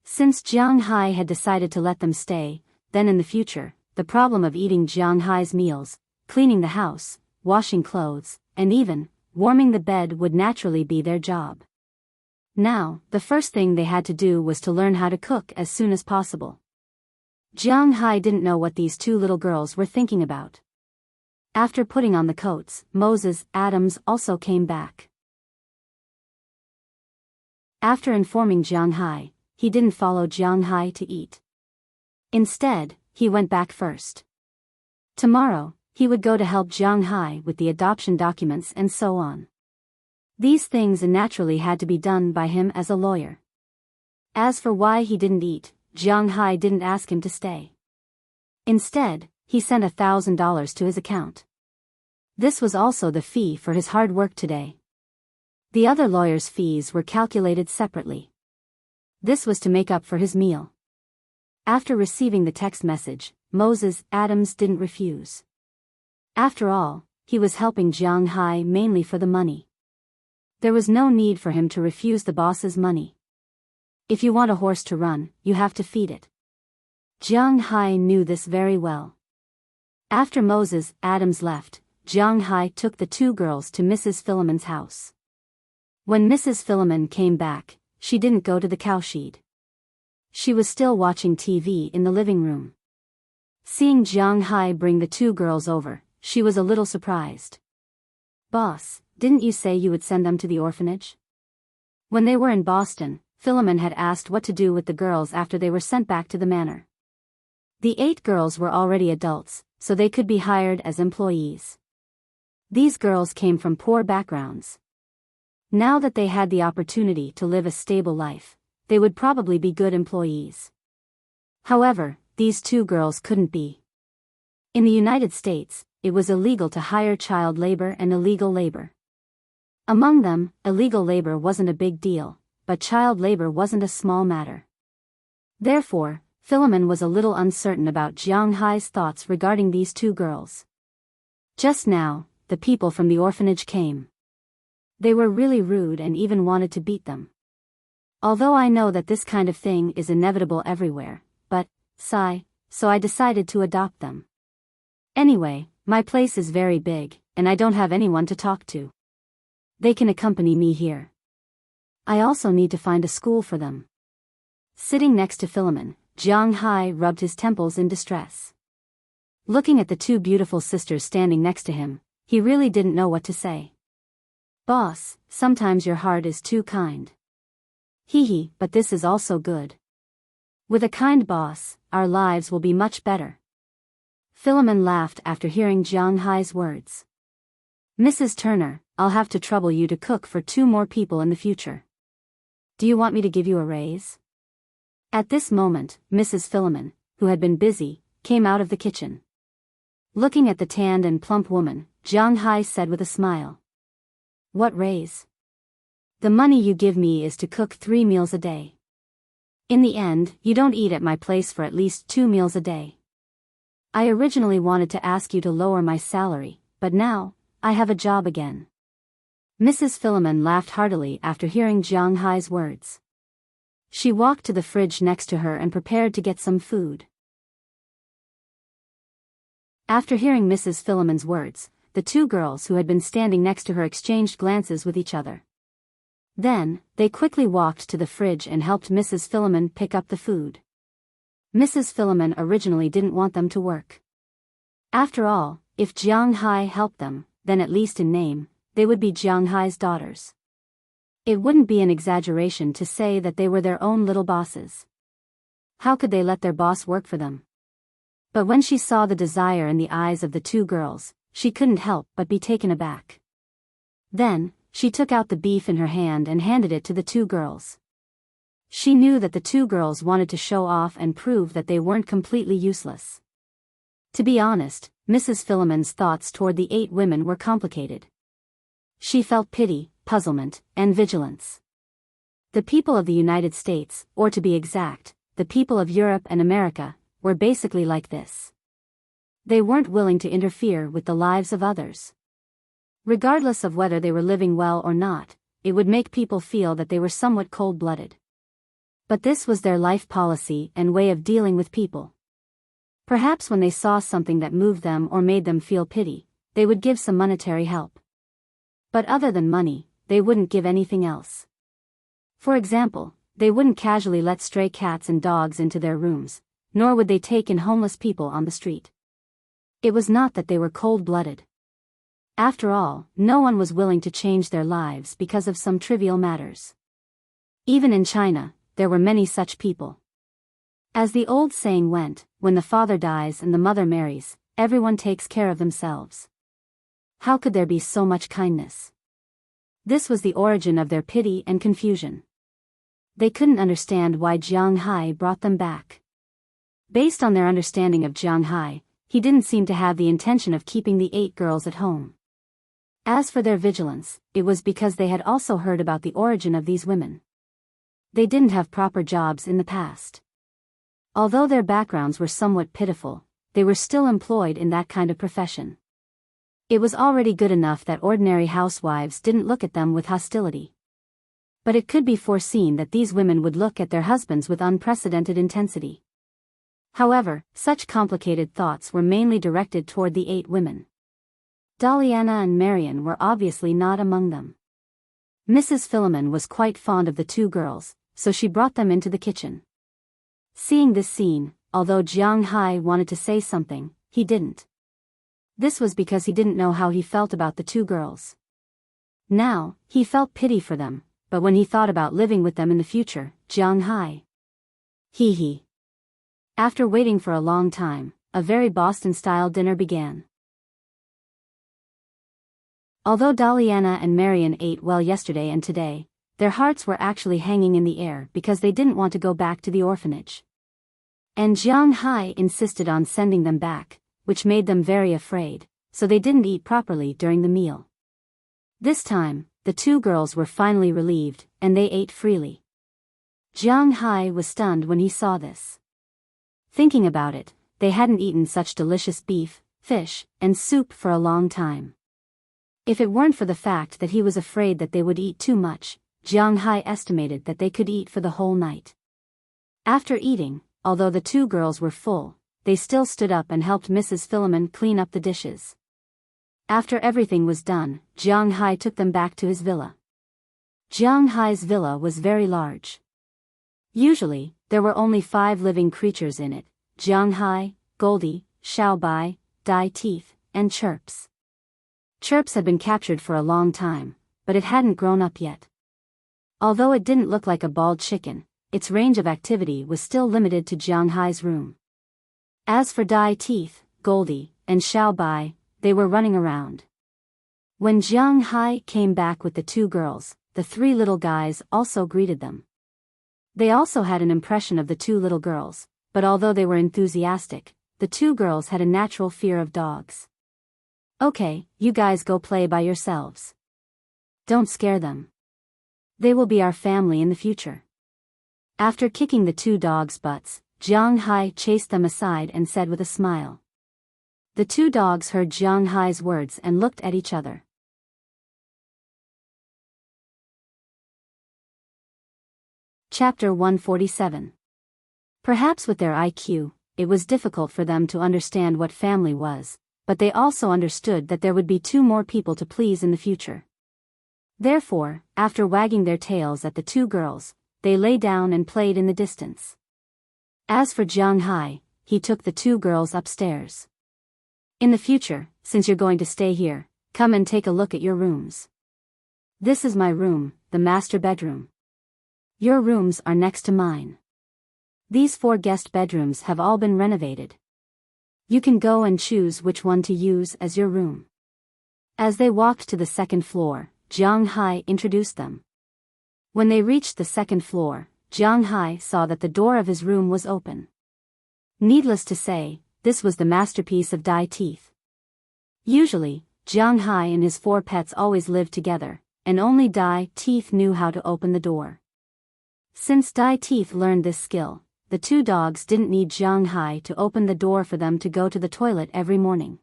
Since Jiang Hai had decided to let them stay, then in the future, the problem of eating Jiang Hai's meals, cleaning the house, washing clothes, and even warming the bed would naturally be their job. Now, the first thing they had to do was to learn how to cook as soon as possible. Jiang Hai didn't know what these two little girls were thinking about. After putting on the coats, Moses Adams also came back. After informing Jiang Hai, he didn't follow Jiang Hai to eat. Instead, he went back first. Tomorrow, he would go to help Jiang Hai with the adoption documents and so on. These things naturally had to be done by him as a lawyer. As for why he didn't eat, Jiang Hai didn't ask him to stay. Instead, he sent $1,000 to his account. This was also the fee for his hard work today. The other lawyer's fees were calculated separately. This was to make up for his meal. After receiving the text message, Moses Adams didn't refuse. After all, he was helping Jiang Hai mainly for the money. There was no need for him to refuse the boss's money. If you want a horse to run, you have to feed it. Jiang Hai knew this very well. After Moses Adams left, Jiang Hai took the two girls to Mrs. Philemon's house. When Mrs. Philemon came back, she didn't go to the cowshed. She was still watching TV in the living room. Seeing Jiang Hai bring the two girls over, she was a little surprised. Boss, didn't you say you would send them to the orphanage? When they were in Boston, Philemon had asked what to do with the girls after they were sent back to the manor. The 8 girls were already adults, so they could be hired as employees. These girls came from poor backgrounds. Now that they had the opportunity to live a stable life, they would probably be good employees. However, these 2 girls couldn't be. In the United States, it was illegal to hire child labor and illegal labor. Among them, illegal labor wasn't a big deal, but child labor wasn't a small matter. Therefore, Philemon was a little uncertain about Jiang Hai's thoughts regarding these 2 girls. Just now, the people from the orphanage came. They were really rude and even wanted to beat them. Although I know that this kind of thing is inevitable everywhere, but, so I decided to adopt them. Anyway, my place is very big, and I don't have anyone to talk to. They can accompany me here. I also need to find a school for them. Sitting next to Philemon, Jiang Hai rubbed his temples in distress. Looking at the 2 beautiful sisters standing next to him, he really didn't know what to say. Boss, sometimes your heart is too kind. Hee, but this is also good. With a kind boss, our lives will be much better. Philemon laughed after hearing Jiang Hai's words. Mrs. Turner, I'll have to trouble you to cook for 2 more people in the future. Do you want me to give you a raise? At this moment, Mrs. Philemon, who had been busy, came out of the kitchen. Looking at the tanned and plump woman, Jiang Hai said with a smile. What raise? The money you give me is to cook 3 meals a day. In the end, you don't eat at my place for at least 2 meals a day. I originally wanted to ask you to lower my salary, but now, I have a job again." Mrs. Philemon laughed heartily after hearing Jiang Hai's words. She walked to the fridge next to her and prepared to get some food. After hearing Mrs. Philemon's words, the two girls who had been standing next to her exchanged glances with each other. Then, they quickly walked to the fridge and helped Mrs. Philemon pick up the food. Mrs. Philemon originally didn't want them to work. After all, if Jiang Hai helped them, then at least in name, they would be Jiang Hai's daughters. It wouldn't be an exaggeration to say that they were their own little bosses. How could they let their boss work for them? But when she saw the desire in the eyes of the two girls, she couldn't help but be taken aback. Then, she took out the beef in her hand and handed it to the two girls. She knew that the two girls wanted to show off and prove that they weren't completely useless. To be honest, Mrs. Philemon's thoughts toward the 8 women were complicated. She felt pity, puzzlement, and vigilance. The people of the United States, or to be exact, the people of Europe and America, were basically like this. They weren't willing to interfere with the lives of others. Regardless of whether they were living well or not, it would make people feel that they were somewhat cold-blooded. But this was their life policy and way of dealing with people. Perhaps when they saw something that moved them or made them feel pity, they would give some monetary help. But other than money, they wouldn't give anything else. For example, they wouldn't casually let stray cats and dogs into their rooms, nor would they take in homeless people on the street. It was not that they were cold-blooded. After all, no one was willing to change their lives because of some trivial matters. Even in China, there were many such people. As the old saying went, when the father dies and the mother marries, everyone takes care of themselves. How could there be so much kindness? This was the origin of their pity and confusion. They couldn't understand why Jiang Hai brought them back. Based on their understanding of Jiang Hai, he didn't seem to have the intention of keeping the 8 girls at home. As for their vigilance, it was because they had also heard about the origin of these women. They didn't have proper jobs in the past. Although their backgrounds were somewhat pitiful, they were still employed in that kind of profession. It was already good enough that ordinary housewives didn't look at them with hostility. But it could be foreseen that these women would look at their husbands with unprecedented intensity. However, such complicated thoughts were mainly directed toward the 8 women. Daliana and Marian were obviously not among them. Mrs. Philemon was quite fond of the 2 girls, so she brought them into the kitchen. Seeing this scene, although Jiang Hai wanted to say something, he didn't. This was because he didn't know how he felt about the 2 girls. Now, he felt pity for them, but when he thought about living with them in the future, Jiang Hai. Hee. After waiting for a long time, a very Boston-style dinner began. Although Daliana and Marian ate well yesterday and today, their hearts were actually hanging in the air because they didn't want to go back to the orphanage. And Jiang Hai insisted on sending them back, which made them very afraid, so they didn't eat properly during the meal. This time, the 2 girls were finally relieved, and they ate freely. Jiang Hai was stunned when he saw this. Thinking about it, they hadn't eaten such delicious beef, fish, and soup for a long time. If it weren't for the fact that he was afraid that they would eat too much, Jiang Hai estimated that they could eat for the whole night. After eating, although the 2 girls were full, they still stood up and helped Mrs. Philemon clean up the dishes. After everything was done, Jiang Hai took them back to his villa. Jiang Hai's villa was very large. Usually, there were only 5 living creatures in it: Jiang Hai, Goldie, Xiaobai, Dai Teeth, and Chirps. Chirps had been captured for a long time, but it hadn't grown up yet. Although it didn't look like a bald chicken, its range of activity was still limited to Jiang Hai's room. As for Dai Teeth, Goldie, and Xiaobai, they were running around. When Jiang Hai came back with the 2 girls, the 3 little guys also greeted them. They also had an impression of the 2 little girls, but although they were enthusiastic, the 2 girls had a natural fear of dogs. "Okay, you guys go play by yourselves. Don't scare them. They will be our family in the future. After kicking the two dogs' butts, Jiang Hai chased them aside and said with a smile. The two dogs heard Jiang Hai's words and looked at each other. Chapter 147. Perhaps with their IQ, it was difficult for them to understand what family was, but they also understood that there would be two more people to please in the future. Therefore, after wagging their tails at the two girls, they lay down and played in the distance. As for Jiang Hai, he took the two girls upstairs. In the future, since you're going to stay here, come and take a look at your rooms. This is my room, the master bedroom. Your rooms are next to mine. These 4 guest bedrooms have all been renovated. You can go and choose which one to use as your room. As they walked to the second floor, Jiang Hai introduced them. When they reached the second floor, Jiang Hai saw that the door of his room was open. Needless to say, this was the masterpiece of Dai Teeth. Usually, Jiang Hai and his 4 pets always lived together, and only Dai Teeth knew how to open the door. Since Dai Teeth learned this skill, the two dogs didn't need Jiang Hai to open the door for them to go to the toilet every morning.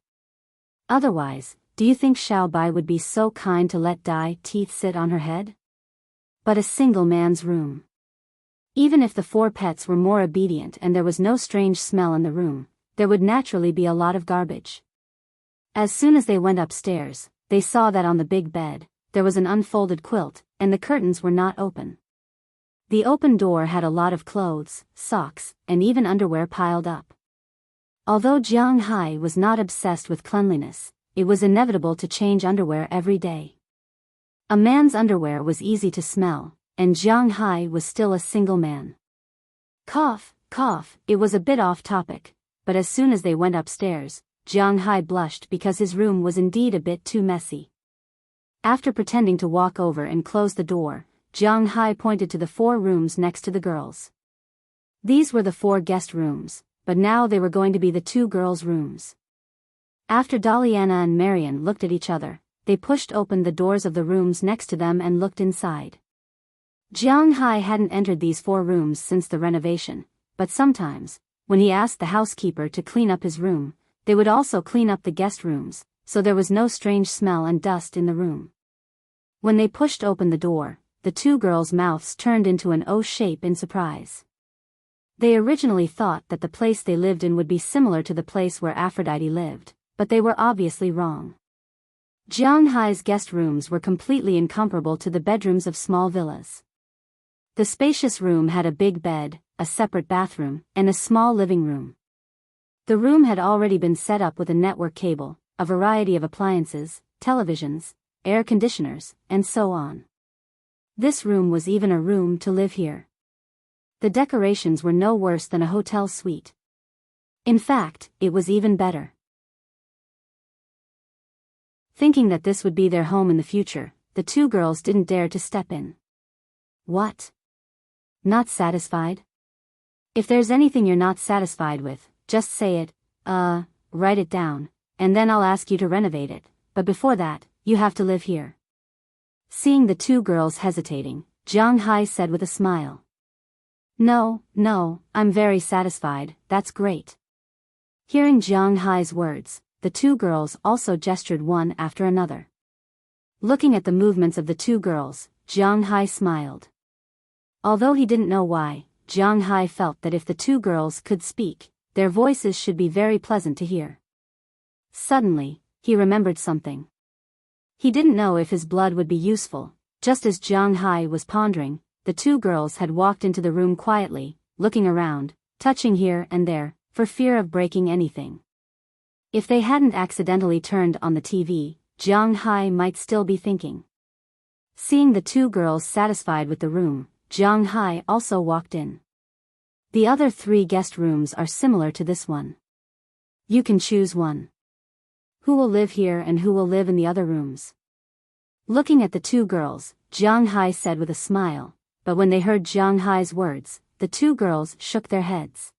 Otherwise, do you think Xiao Bai would be so kind to let Dai Teeth sit on her head? But a single man's room. Even if the 4 pets were more obedient and there was no strange smell in the room, there would naturally be a lot of garbage. As soon as they went upstairs, they saw that on the big bed, there was an unfolded quilt, and the curtains were not open. The open door had a lot of clothes, socks, and even underwear piled up. Although Jiang Hai was not obsessed with cleanliness, it was inevitable to change underwear every day. A man's underwear was easy to smell, and Jiang Hai was still a single man. Cough, cough, it was a bit off topic, but as soon as they went upstairs, Jiang Hai blushed because his room was indeed a bit too messy. After pretending to walk over and close the door, Jiang Hai pointed to the 4 rooms next to the girls. These were the 4 guest rooms, but now they were going to be the 2 girls' rooms. After Daliana and Marian looked at each other, they pushed open the doors of the rooms next to them and looked inside. Jiang Hai hadn't entered these 4 rooms since the renovation, but sometimes, when he asked the housekeeper to clean up his room, they would also clean up the guest rooms, so there was no strange smell and dust in the room. When they pushed open the door, the 2 girls' mouths turned into an O shape in surprise. They originally thought that the place they lived in would be similar to the place where Aphrodite lived, but they were obviously wrong. Jiang Hai's guest rooms were completely incomparable to the bedrooms of small villas. The spacious room had a big bed, a separate bathroom, and a small living room. The room had already been set up with a network cable, a variety of appliances, televisions, air conditioners, and so on. This room was even a room to live here. The decorations were no worse than a hotel suite. In fact, it was even better. Thinking that this would be their home in the future, the 2 girls didn't dare to step in. What? Not satisfied? If there's anything you're not satisfied with, just say it, write it down, and then I'll ask you to renovate it, but before that, you have to live here. Seeing the 2 girls hesitating, Jiang Hai said with a smile. No, I'm very satisfied, that's great. Hearing Jiang Hai's words, the 2 girls also gestured one after another. Looking at the movements of the 2 girls, Jiang Hai smiled. Although he didn't know why, Jiang Hai felt that if the 2 girls could speak, their voices should be very pleasant to hear. Suddenly, he remembered something. He didn't know if his blood would be useful. Just as Jiang Hai was pondering, the 2 girls had walked into the room quietly, looking around, touching here and there, for fear of breaking anything. If they hadn't accidentally turned on the TV, Jiang Hai might still be thinking. Seeing the 2 girls satisfied with the room, Jiang Hai also walked in. The other 3 guest rooms are similar to this one. You can choose one. Who will live here and who will live in the other rooms? Looking at the 2 girls, Jiang Hai said with a smile, but when they heard Jiang Hai's words, the 2 girls shook their heads.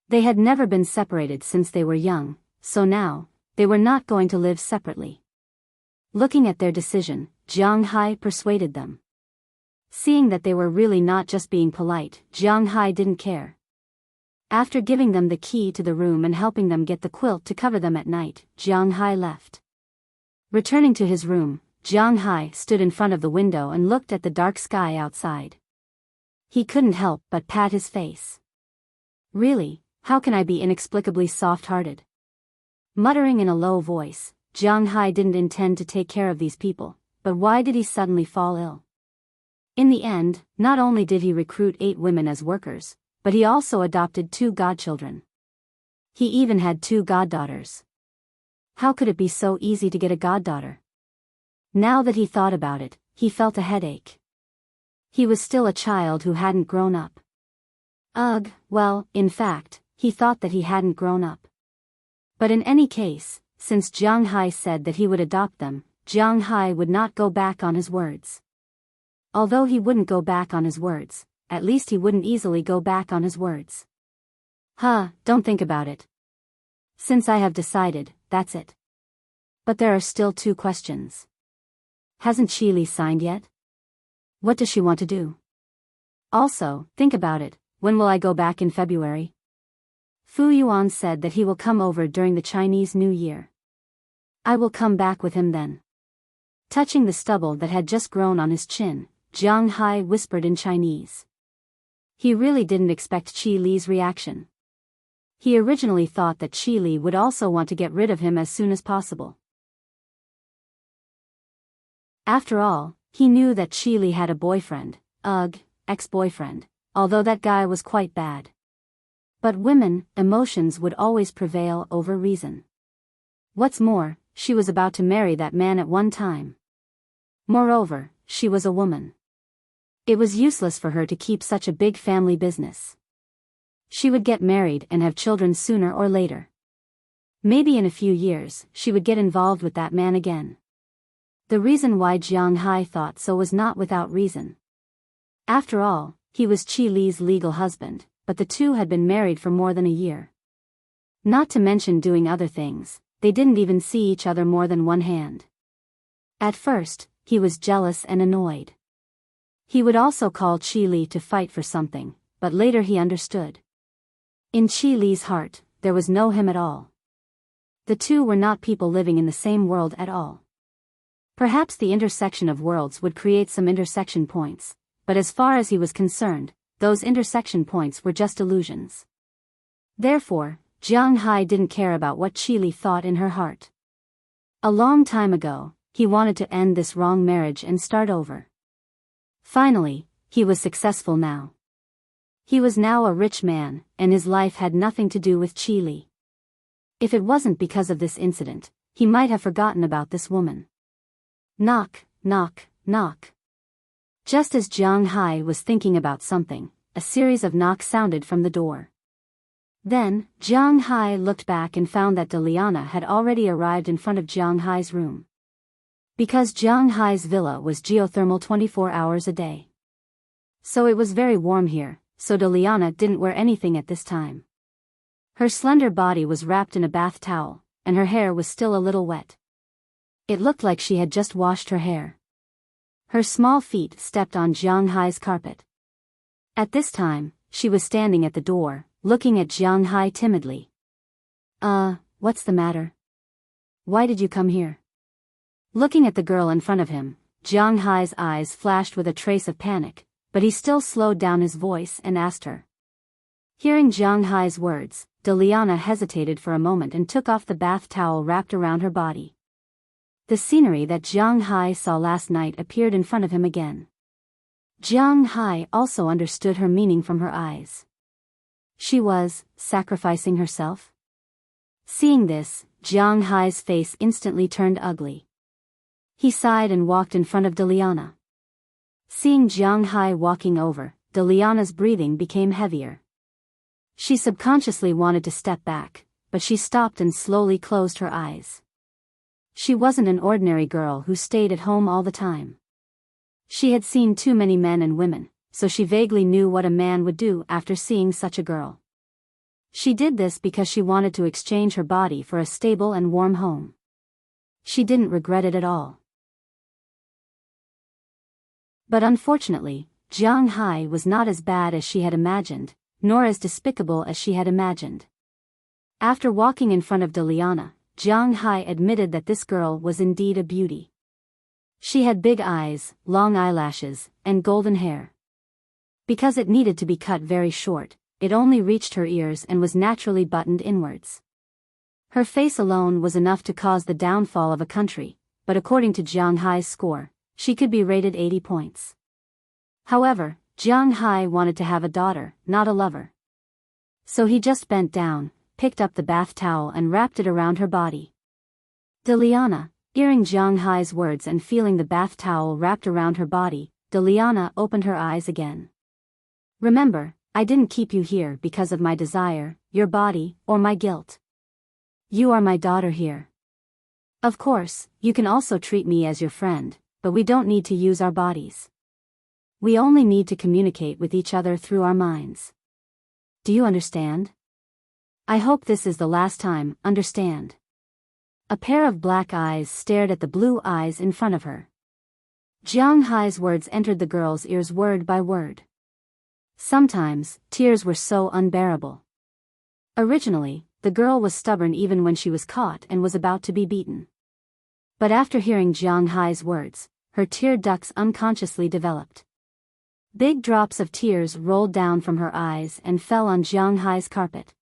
They had never been separated since they were young, so now, they were not going to live separately. Looking at their decision, Jiang Hai persuaded them. Seeing that they were really not just being polite, Jiang Hai didn't care. After giving them the key to the room and helping them get the quilt to cover them at night, Jiang Hai left. Returning to his room, Jiang Hai stood in front of the window and looked at the dark sky outside. He couldn't help but pat his face. Really, how can I be inexplicably soft-hearted? Muttering in a low voice, Jiang Hai didn't intend to take care of these people, but why did he suddenly fall ill? In the end, not only did he recruit 8 women as workers, but he also adopted 2 godchildren. He even had 2 goddaughters. How could it be so easy to get a goddaughter? Now that he thought about it, he felt a headache. He was still a child who hadn't grown up. Ugh, well, in fact, he thought that he hadn't grown up. But in any case, since Jiang Hai said that he would adopt them, Jiang Hai would not go back on his words. Although he wouldn't go back on his words, at least he wouldn't easily go back on his words. Don't think about it. Since I have decided, that's it. But there are still 2 questions. Hasn't Qili signed yet? What does she want to do? Also, think about it, when will I go back in February? Fu Yuan said that he will come over during the Chinese New Year. I will come back with him then. Touching the stubble that had just grown on his chin, Jiang Hai whispered in Chinese. He really didn't expect Qili's reaction. He originally thought that Qili would also want to get rid of him as soon as possible. After all, he knew that Qili had a boyfriend, ex-boyfriend, although that guy was quite bad. But women, emotions would always prevail over reason. What's more, she was about to marry that man at one time. Moreover, she was a woman. It was useless for her to keep such a big family business. She would get married and have children sooner or later. Maybe in a few years, she would get involved with that man again. The reason why Jiang Hai thought so was not without reason. After all, he was Qili's legal husband, but the 2 had been married for more than a year. Not to mention doing other things, they didn't even see each other more than one hand. At first, he was jealous and annoyed. He would also call Qili to fight for something, but later he understood. In Qili's heart, there was no him at all. The 2 were not people living in the same world at all. Perhaps the intersection of worlds would create some intersection points, but as far as he was concerned, those intersection points were just illusions. Therefore, Jiang Hai didn't care about what Qili thought in her heart. A long time ago, he wanted to end this wrong marriage and start over. Finally, he was successful now. He was now a rich man, and his life had nothing to do with Qili. If it wasn't because of this incident, he might have forgotten about this woman. Knock, knock, knock. Just as Jiang Hai was thinking about something, a series of knocks sounded from the door. Then, Jiang Hai looked back and found that Deliana had already arrived in front of Jiang Hai's room. Because Jiang Hai's villa was geothermal 24 hours a day. So it was very warm here, so Deliana didn't wear anything at this time. Her slender body was wrapped in a bath towel, and her hair was still a little wet. It looked like she had just washed her hair. Her small feet stepped on Jiang Hai's carpet. At this time, she was standing at the door, looking at Jiang Hai timidly. What's the matter? Why did you come here? Looking at the girl in front of him, Jiang Hai's eyes flashed with a trace of panic, but he still slowed down his voice and asked her. Hearing Jiang Hai's words, Deliana hesitated for a moment and took off the bath towel wrapped around her body. The scenery that Jiang Hai saw last night appeared in front of him again. Jiang Hai also understood her meaning from her eyes. She was sacrificing herself? Seeing this, Jiang Hai's face instantly turned ugly. He sighed and walked in front of Deliana. Seeing Jiang Hai walking over, Deliana's breathing became heavier. She subconsciously wanted to step back, but she stopped and slowly closed her eyes. She wasn't an ordinary girl who stayed at home all the time. She had seen too many men and women, so she vaguely knew what a man would do after seeing such a girl. She did this because she wanted to exchange her body for a stable and warm home. She didn't regret it at all. But unfortunately, Jiang Hai was not as bad as she had imagined, nor as despicable as she had imagined. After walking in front of Deliana, Jiang Hai admitted that this girl was indeed a beauty. She had big eyes, long eyelashes, and golden hair. Because it needed to be cut very short, it only reached her ears and was naturally buttoned inwards. Her face alone was enough to cause the downfall of a country, but according to Jiang Hai's score, she could be rated 80 points. However, Jiang Hai wanted to have a daughter, not a lover. So he just bent down, picked up the bath towel and wrapped it around her body. Deliana, hearing Jiang Hai's words and feeling the bath towel wrapped around her body, Deliana opened her eyes again. Remember, I didn't keep you here because of my desire, your body, or my guilt. You are my daughter here. Of course, you can also treat me as your friend, but we don't need to use our bodies. We only need to communicate with each other through our minds. Do you understand? I hope this is the last time, understand? A pair of black eyes stared at the blue eyes in front of her. Jiang Hai's words entered the girl's ears word by word. Sometimes, tears were so unbearable. Originally, the girl was stubborn even when she was caught and was about to be beaten. But after hearing Jiang Hai's words, her tear ducts unconsciously developed. Big drops of tears rolled down from her eyes and fell on Jiang Hai's carpet.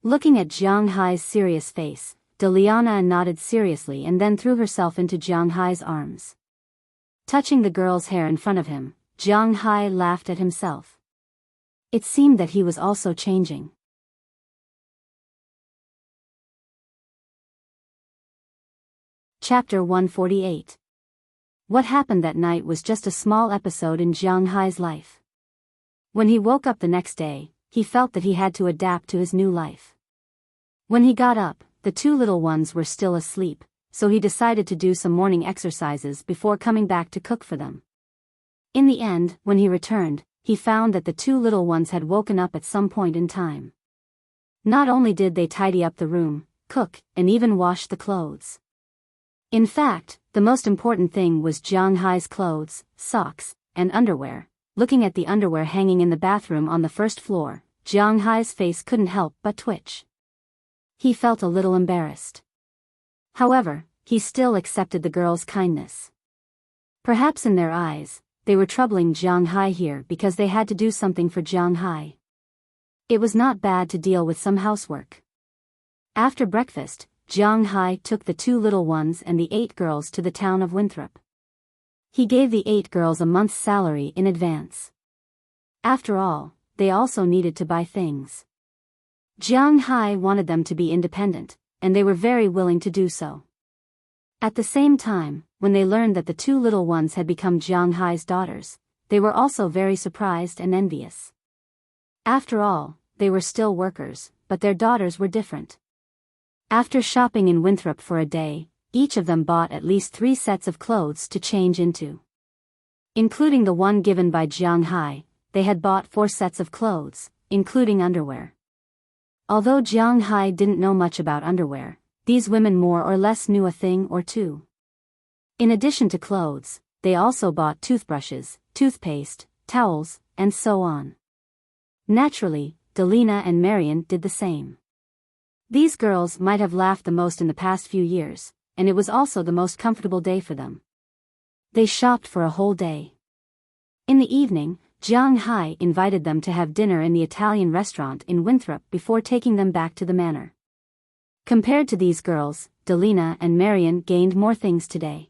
Looking at Jiang Hai's serious face, Deliana nodded seriously and then threw herself into Jiang Hai's arms. Touching the girl's hair in front of him, Jiang Hai laughed at himself. It seemed that he was also changing. Chapter 148. What happened that night was just a small episode in Jiang Hai's life. When he woke up the next day, he felt that he had to adapt to his new life. When he got up, the two little ones were still asleep, so he decided to do some morning exercises before coming back to cook for them. In the end, when he returned, he found that the two little ones had woken up at some point in time. Not only did they tidy up the room, cook, and even wash the clothes. In fact, the most important thing was Jiang Hai's clothes, socks, and underwear. Looking at the underwear hanging in the bathroom on the first floor, Jiang Hai's face couldn't help but twitch. He felt a little embarrassed. However, he still accepted the girl's kindness. Perhaps in their eyes, they were troubling Jiang Hai here because they had to do something for Jiang Hai. It was not bad to deal with some housework. After breakfast, Jiang Hai took the two little ones and the 8 girls to the town of Winthrop. He gave the 8 girls a month's salary in advance. After all, they also needed to buy things. Jiang Hai wanted them to be independent, and they were very willing to do so. At the same time, when they learned that the two little ones had become Jiang Hai's daughters, they were also very surprised and envious. After all, they were still workers, but their daughters were different. After shopping in Winthrop for a day, each of them bought at least 3 sets of clothes to change into. Including the one given by Jiang Hai, they had bought 4 sets of clothes, including underwear. Although Jiang Hai didn't know much about underwear, these women more or less knew a thing or two. In addition to clothes, they also bought toothbrushes, toothpaste, towels, and so on. Naturally, Delina and Marion did the same. These girls might have laughed the most in the past few years, and it was also the most comfortable day for them. They shopped for a whole day. In the evening, Jiang Hai invited them to have dinner in the Italian restaurant in Winthrop before taking them back to the manor. Compared to these girls, Delina and Marion gained more things today.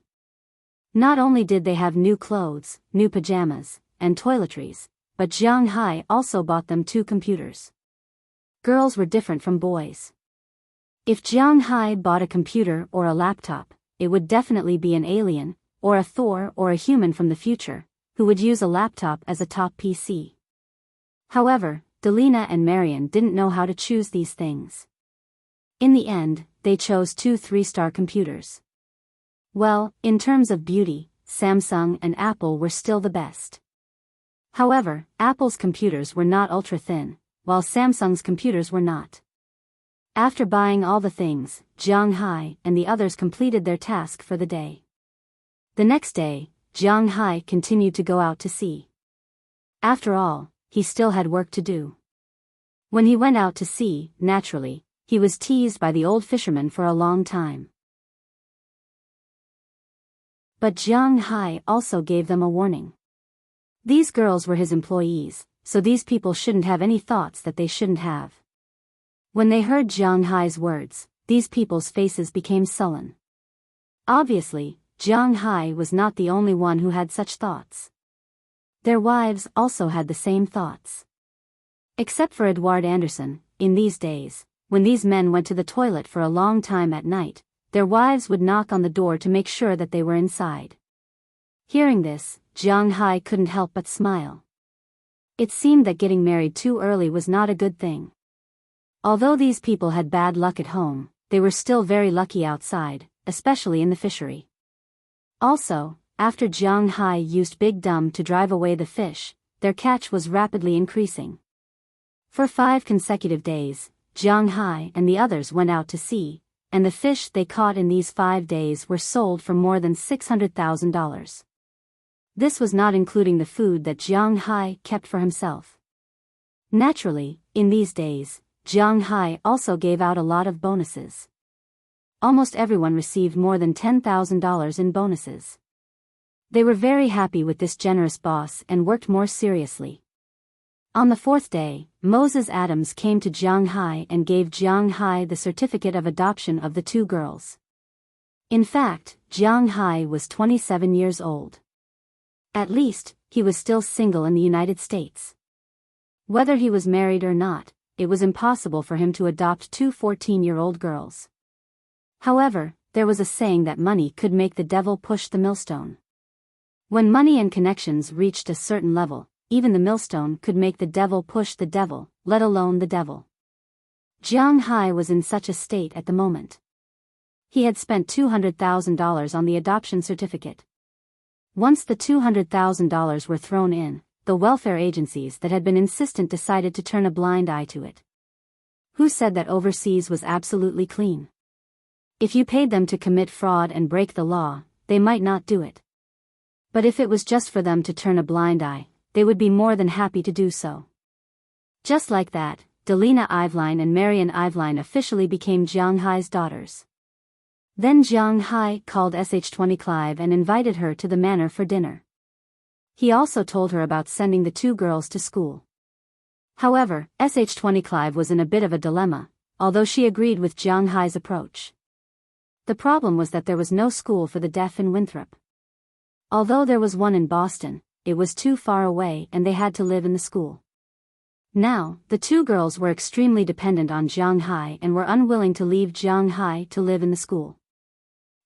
Not only did they have new clothes, new pajamas, and toiletries, but Jiang Hai also bought them 2 computers. Girls were different from boys. If Jiang Hai bought a computer or a laptop, it would definitely be an alien, or a Thor or a human from the future, who would use a laptop as a top PC. However, Delina and Marion didn't know how to choose these things. In the end, they chose 2 3-star computers. Well, in terms of beauty, Samsung and Apple were still the best. However, Apple's computers were not ultra-thin, while Samsung's computers were not. After buying all the things, Jiang Hai and the others completed their task for the day. The next day, Jiang Hai continued to go out to sea. After all, he still had work to do. When he went out to sea, naturally, he was teased by the old fisherman for a long time. But Jiang Hai also gave them a warning. These girls were his employees, so these people shouldn't have any thoughts that they shouldn't have. When they heard Jiang Hai's words, these people's faces became sullen. Obviously, Jiang Hai was not the only one who had such thoughts. Their wives also had the same thoughts. Except for Edward Anderson, in these days, when these men went to the toilet for a long time at night, their wives would knock on the door to make sure that they were inside. Hearing this, Jiang Hai couldn't help but smile. It seemed that getting married too early was not a good thing. Although these people had bad luck at home, they were still very lucky outside, especially in the fishery. Also, after Jiang Hai used Big Dumb to drive away the fish, their catch was rapidly increasing. For 5 consecutive days, Jiang Hai and the others went out to sea, and the fish they caught in these 5 days were sold for more than $600,000. This was not including the food that Jiang Hai kept for himself. Naturally, in these days, Jiang Hai also gave out a lot of bonuses. Almost everyone received more than $10,000 in bonuses. They were very happy with this generous boss and worked more seriously. On the 4th day, Moses Adams came to Jiang Hai and gave Jiang Hai the certificate of adoption of the 2 girls. In fact, Jiang Hai was 27 years old. At least, he was still single in the United States. Whether he was married or not, it was impossible for him to adopt 2 14-year-old girls. However, there was a saying that money could make the devil push the millstone. When money and connections reached a certain level, even the millstone could make the devil push the devil, let alone the devil. Jiang Hai was in such a state at the moment. He had spent $200,000 on the adoption certificate. Once the $200,000 were thrown in, the welfare agencies that had been insistent decided to turn a blind eye to it. Who said that overseas was absolutely clean? If you paid them to commit fraud and break the law, they might not do it. But if it was just for them to turn a blind eye, they would be more than happy to do so. Just like that, Delina Iveline and Marian Iveline officially became Jiang Hai's daughters. Then Jiang Hai called Sh20 Clive and invited her to the manor for dinner. He also told her about sending the 2 girls to school. However, Sh20 Clive was in a bit of a dilemma, although she agreed with Jiang Hai's approach. The problem was that there was no school for the deaf in Winthrop. Although there was one in Boston, it was too far away and they had to live in the school. Now, the 2 girls were extremely dependent on Jiang Hai and were unwilling to leave Jiang Hai to live in the school.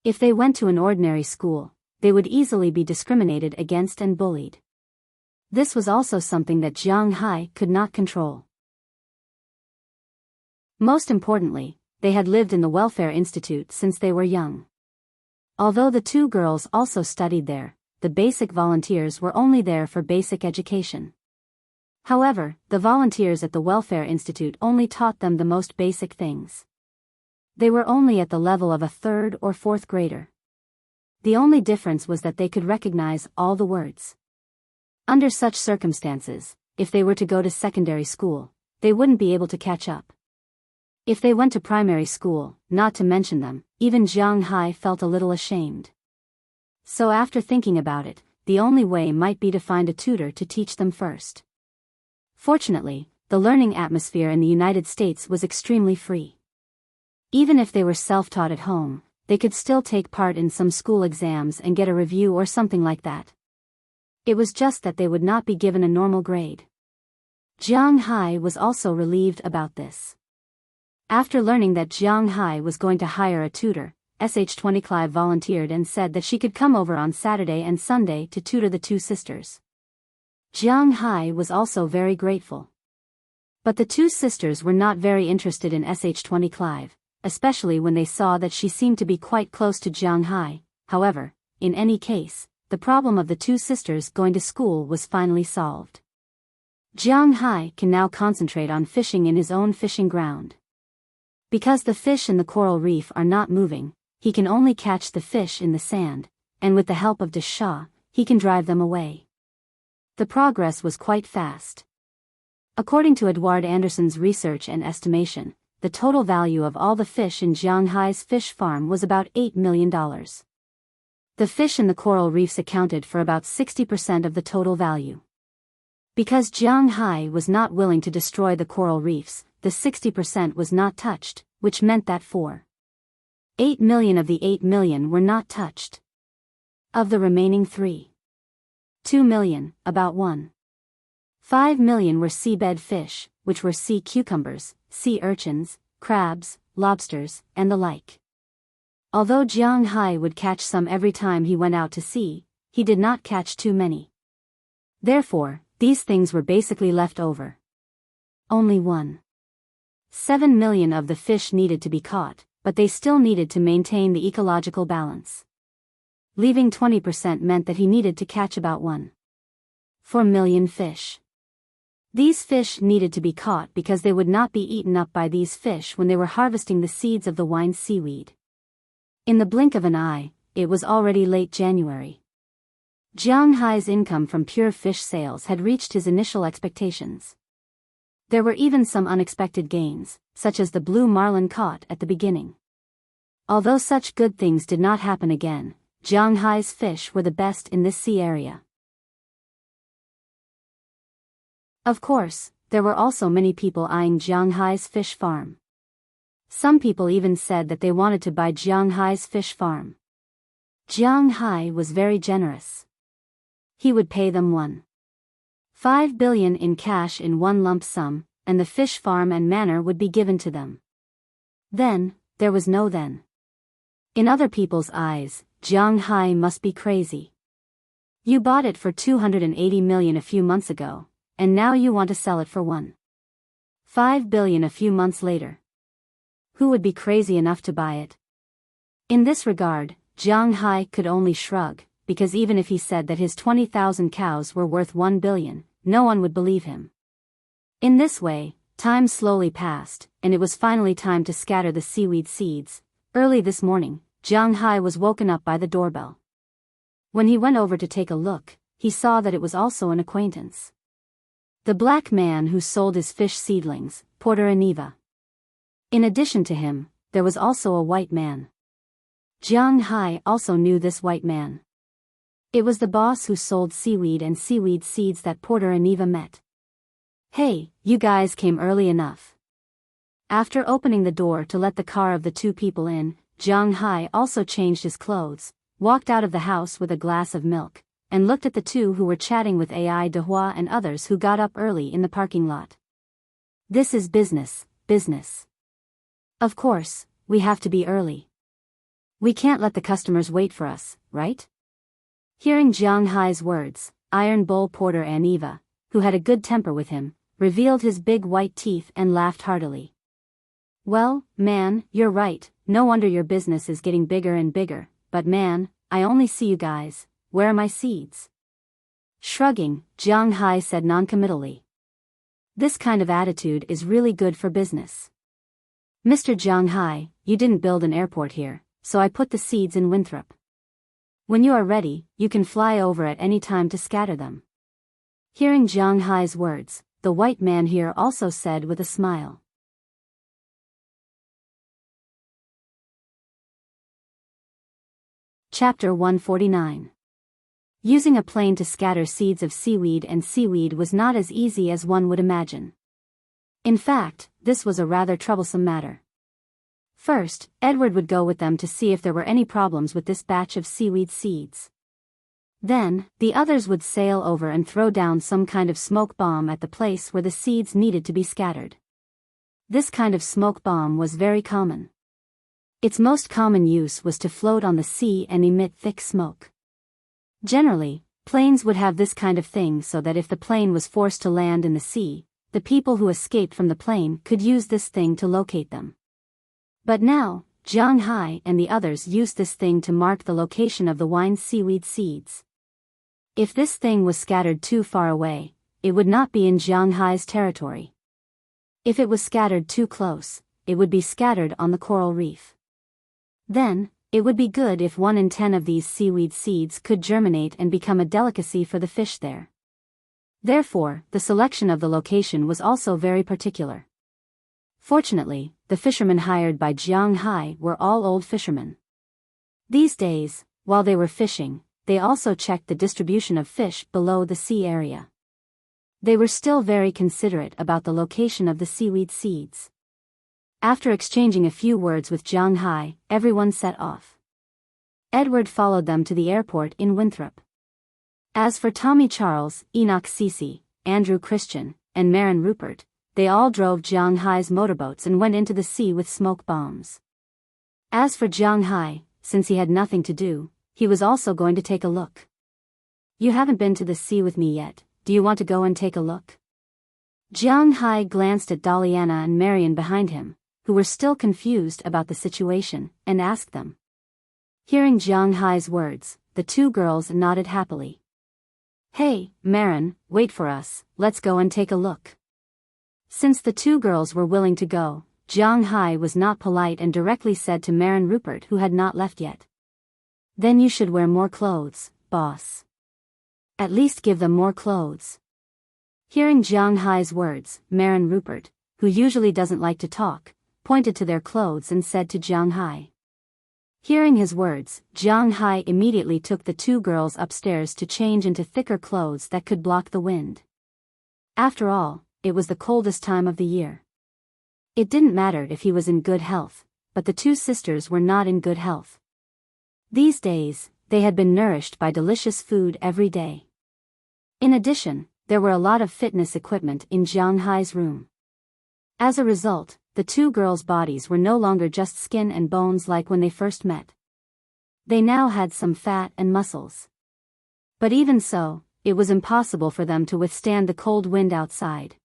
If they went to an ordinary school, they would easily be discriminated against and bullied. This was also something that Jiang Hai could not control. Most importantly, they had lived in the Welfare Institute since they were young. Although the 2 girls also studied there, the basic volunteers were only there for basic education. However, the volunteers at the Welfare Institute only taught them the most basic things. They were only at the level of a 3rd or 4th grader. The only difference was that they could recognize all the words. Under such circumstances, if they were to go to secondary school, they wouldn't be able to catch up. If they went to primary school, not to mention them, even Jiang Hai felt a little ashamed. So after thinking about it, the only way might be to find a tutor to teach them first. Fortunately, the learning atmosphere in the United States was extremely free. Even if they were self-taught at home, they could still take part in some school exams and get a review or something like that. It was just that they would not be given a normal grade. Jiang Hai was also relieved about this. After learning that Jiang Hai was going to hire a tutor, Sh20 Clive volunteered and said that she could come over on Saturday and Sunday to tutor the 2 sisters. Jiang Hai was also very grateful. But the 2 sisters were not very interested in Sh20 Clive, especially when they saw that she seemed to be quite close to Jiang Hai. However, in any case, the problem of the 2 sisters going to school was finally solved. Jiang Hai can now concentrate on fishing in his own fishing ground. Because the fish in the coral reef are not moving, he can only catch the fish in the sand, and with the help of Desha, he he can drive them away. The progress was quite fast. According to Edward Anderson's research and estimation, the total value of all the fish in Jianghai's fish farm was about $8 million. The fish in the coral reefs accounted for about 60% of the total value. Because Jianghai was not willing to destroy the coral reefs, the 60% was not touched, which meant that 8 million of the 8 million were not touched. Of the remaining 2 million, about 1.5 million were seabed fish, which were sea cucumbers, sea urchins, crabs, lobsters, and the like. Although Jianghai would catch some every time he went out to sea, he did not catch too many. Therefore, these things were basically left over. Only 1.7 million of the fish needed to be caught, but they still needed to maintain the ecological balance. Leaving 20% meant that he needed to catch about 1.4 million fish. These fish needed to be caught because they would not be eaten up by these fish when they were harvesting the seeds of the wine seaweed. In the blink of an eye, it was already late January. Jianghai's income from pure fish sales had reached his initial expectations. There were even some unexpected gains, such as the blue marlin caught at the beginning. Although such good things did not happen again, Jianghai's fish were the best in this sea area. Of course, there were also many people eyeing Jianghai's fish farm. Some people even said that they wanted to buy Jianghai's fish farm. Jianghai was very generous. He would pay them 1.5 billion in cash in one lump sum, and the fish farm and manor would be given to them. Then, there was no then. In other people's eyes, Jianghai must be crazy. You bought it for 280 million a few months ago, and now you want to sell it for 1.5 billion a few months later. Who would be crazy enough to buy it? In this regard, Jianghai could only shrug, because even if he said that his 20,000 cows were worth 1 billion, no one would believe him. In this way, time slowly passed, and it was finally time to scatter the seaweed seeds. Early this morning, Jianghai was woken up by the doorbell. When he went over to take a look, he saw that it was also an acquaintance. The black man who sold his fish seedlings, Porter and Eva. In addition to him, there was also a white man. Jianghai also knew this white man. It was the boss who sold seaweed and seaweed seeds that Porter and Eva met. "Hey, you guys came early enough." After opening the door to let the car of the two people in, Jianghai also changed his clothes, walked out of the house with a glass of milk, and looked at the two who were chatting with Ai Dehua and others who got up early in the parking lot. "This is business, business. Of course, we have to be early. We can't let the customers wait for us, right?" Hearing Jianghai's words, Iron Bowl Porter and Eva, who had a good temper with him, revealed his big white teeth and laughed heartily. "Well, man, you're right, no wonder your business is getting bigger and bigger, but man, I only see you guys, where are my seeds?" Shrugging, Jianghai said noncommittally. "This kind of attitude is really good for business. Mr. Jianghai, you didn't build an airport here, so I put the seeds in Winthrop. When you are ready, you can fly over at any time to scatter them." Hearing Jianghai's words, the white man here also said with a smile. Chapter 149. Using a plane to scatter seeds of seaweed and seaweed was not as easy as one would imagine. In fact, this was a rather troublesome matter. First, Edward would go with them to see if there were any problems with this batch of seaweed seeds. Then, the others would sail over and throw down some kind of smoke bomb at the place where the seeds needed to be scattered. This kind of smoke bomb was very common. Its most common use was to float on the sea and emit thick smoke. Generally, planes would have this kind of thing so that if the plane was forced to land in the sea, the people who escaped from the plane could use this thing to locate them. But now, Jianghai and the others used this thing to mark the location of the wine seaweed seeds. If this thing was scattered too far away, it would not be in Jianghai's territory. If it was scattered too close, it would be scattered on the coral reef. Then, It would be good if 1 in 10 of these seaweed seeds could germinate and become a delicacy for the fish there. Therefore, the selection of the location was also very particular. Fortunately, the fishermen hired by Jiang Hai were all old fishermen. These days, while they were fishing, they also checked the distribution of fish below the sea area. They were still very considerate about the location of the seaweed seeds. After exchanging a few words with Jiang Hai, everyone set off. Edward followed them to the airport in Winthrop. As for Tommy Charles, Enoch Cece, Andrew Christian, and Marin Rupert, they all drove Jiang Hai's motorboats and went into the sea with smoke bombs. As for Jiang Hai, since he had nothing to do, he was also going to take a look. "You haven't been to the sea with me yet, do you want to go and take a look?" Jiang Hai glanced at Daliana and Marion behind him, who were still confused about the situation, and asked them. Hearing Jiang Hai's words, the 2 girls nodded happily. "Hey, Marin, wait for us, let's go and take a look." Since the 2 girls were willing to go, Jiang Hai was not polite and directly said to Marin Rupert, who had not left yet. "Then you should wear more clothes, boss. At least give them more clothes." Hearing Jiang Hai's words, Marin Rupert, who usually doesn't like to talk, pointed to their clothes and said to Jiang Hai. Hearing his words, Jiang Hai immediately took the 2 girls upstairs to change into thicker clothes that could block the wind. After all, it was the coldest time of the year. It didn't matter if he was in good health, but the 2 sisters were not in good health. These days, they had been nourished by delicious food every day. In addition, there were a lot of fitness equipment in Jiang Hai's room. As a result, the 2 girls' bodies were no longer just skin and bones like when they first met. They now had some fat and muscles. But even so, it was impossible for them to withstand the cold wind outside.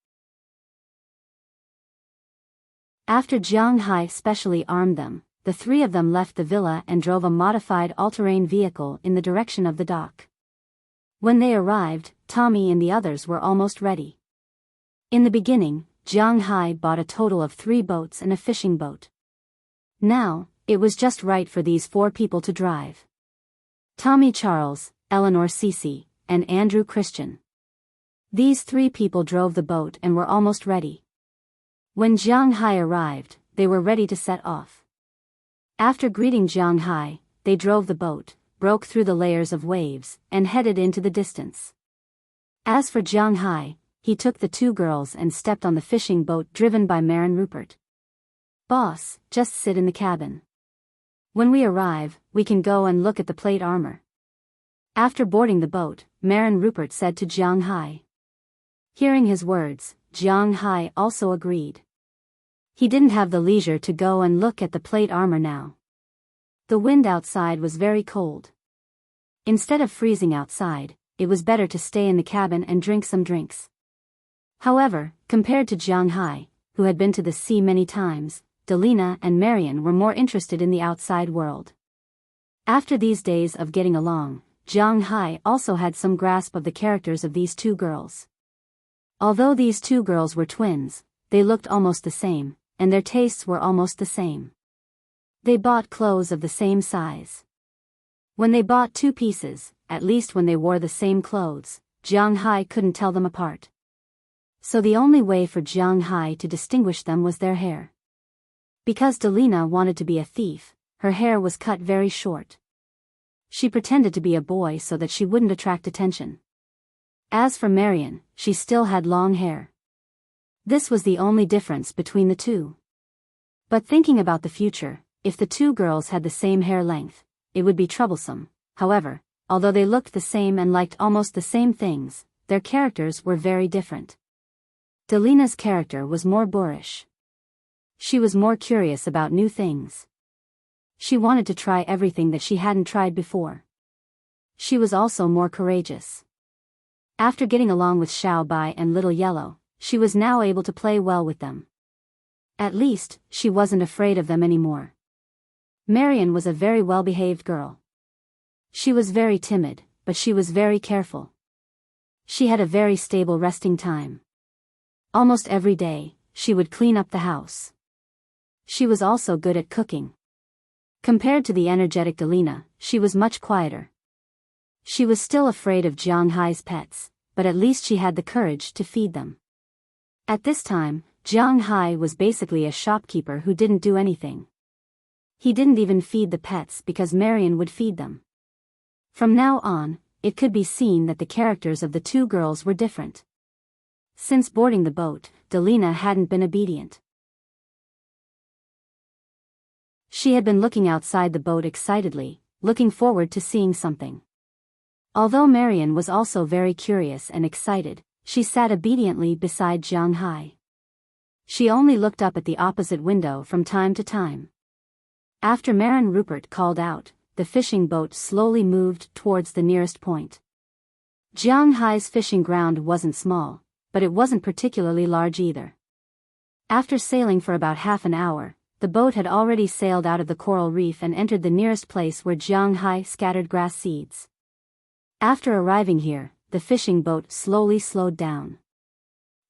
After Jiang Hai specially armed them, the 3 of them left the villa and drove a modified all-terrain vehicle in the direction of the dock. When they arrived, Tommy and the others were almost ready. In the beginning, Jiang Hai bought a total of 3 boats and a fishing boat. Now, it was just right for these 4 people to drive. Tommy Charles, Eleanor Cece, and Andrew Christian. These 3 people drove the boat and were almost ready. When Jiang Hai arrived, they were ready to set off. After greeting Jiang Hai, they drove the boat, broke through the layers of waves, and headed into the distance. As for Jiang Hai, he took the 2 girls and stepped on the fishing boat driven by Marin Rupert. "Boss, just sit in the cabin. When we arrive, we can go and look at the plate armor." After boarding the boat, Marin Rupert said to Jiang Hai. Hearing his words, Jiang Hai also agreed. He didn't have the leisure to go and look at the plate armor now. The wind outside was very cold. Instead of freezing outside, it was better to stay in the cabin and drink some drinks. However, compared to Jiang Hai, who had been to the sea many times, Delina and Marion were more interested in the outside world. After these days of getting along, Jiang Hai also had some grasp of the characters of these 2 girls. Although these 2 girls were twins, they looked almost the same, and their tastes were almost the same. They bought clothes of the same size. When they bought 2 pieces, at least when they wore the same clothes, Jiang Hai couldn't tell them apart. So the only way for Jiang Hai to distinguish them was their hair. Because Delina wanted to be a thief, her hair was cut very short. She pretended to be a boy so that she wouldn't attract attention. As for Marion, she still had long hair. This was the only difference between the 2. But thinking about the future, if the 2 girls had the same hair length, it would be troublesome. However, although they looked the same and liked almost the same things, their characters were very different. Delina's character was more boorish. She was more curious about new things. She wanted to try everything that she hadn't tried before. She was also more courageous. After getting along with Xiao Bai and Little Yellow, she was now able to play well with them. At least, she wasn't afraid of them anymore. Marion was a very well-behaved girl. She was very timid, but she was very careful. She had a very stable resting time. Almost every day, she would clean up the house. She was also good at cooking. Compared to the energetic Delina, she was much quieter. She was still afraid of Jiang Hai's pets, but at least she had the courage to feed them. At this time, Jiang Hai was basically a shopkeeper who didn't do anything. He didn't even feed the pets because Marian would feed them. From now on, it could be seen that the characters of the two girls were different. Since boarding the boat, Delina hadn't been obedient. She had been looking outside the boat excitedly, looking forward to seeing something. Although Marian was also very curious and excited, she sat obediently beside Jiang Hai. She only looked up at the opposite window from time to time. After Marin Rupert called out, the fishing boat slowly moved towards the nearest point. Jiang Hai's fishing ground wasn't small, but it wasn't particularly large either. After sailing for about half an hour, the boat had already sailed out of the coral reef and entered the nearest place where Jiang Hai scattered grass seeds. After arriving here, the fishing boat slowly slowed down.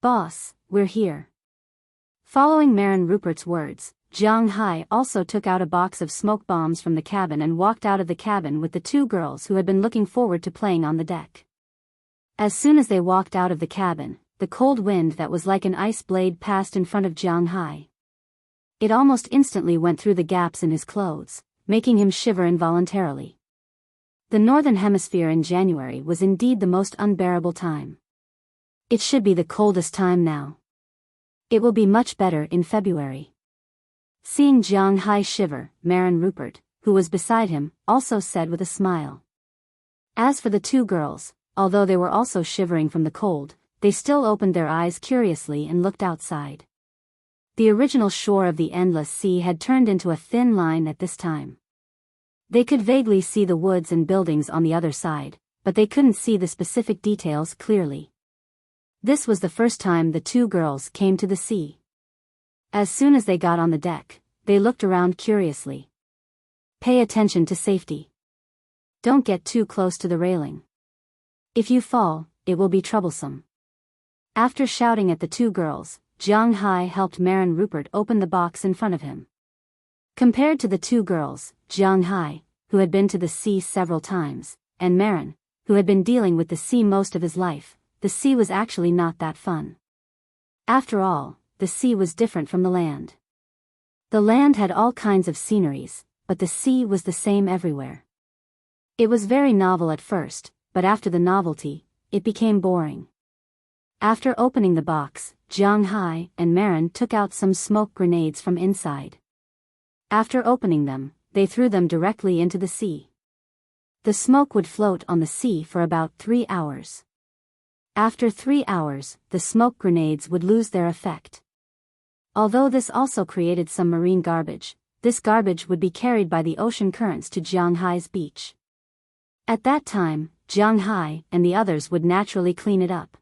"Boss, we're here." Following Marin Rupert's words, Jiang Hai also took out a box of smoke bombs from the cabin and walked out of the cabin with the two girls who had been looking forward to playing on the deck. As soon as they walked out of the cabin, the cold wind that was like an ice blade passed in front of Jiang Hai. It almost instantly went through the gaps in his clothes, making him shiver involuntarily. The Northern Hemisphere in January was indeed the most unbearable time. It should be the coldest time now. It will be much better in February. Seeing Jiang Hai shiver, Marin Rupert, who was beside him, also said with a smile. As for the two girls, although they were also shivering from the cold, they still opened their eyes curiously and looked outside. The original shore of the endless sea had turned into a thin line at this time. They could vaguely see the woods and buildings on the other side, but they couldn't see the specific details clearly. This was the first time the two girls came to the sea. As soon as they got on the deck, they looked around curiously. "Pay attention to safety. Don't get too close to the railing. If you fall, it will be troublesome." After shouting at the two girls, Jiang Hai helped Marin Rupert open the box in front of him. Compared to the two girls, Jiang Hai, who had been to the sea several times, and Marin, who had been dealing with the sea most of his life, the sea was actually not that fun. After all, the sea was different from the land. The land had all kinds of sceneries, but the sea was the same everywhere. It was very novel at first, but after the novelty, it became boring. After opening the box, Jiang Hai and Marin took out some smoke grenades from inside. After opening them, they threw them directly into the sea. The smoke would float on the sea for about 3 hours. After 3 hours, the smoke grenades would lose their effect. Although this also created some marine garbage, this garbage would be carried by the ocean currents to Jiang Hai's beach. At that time, Jiang Hai and the others would naturally clean it up.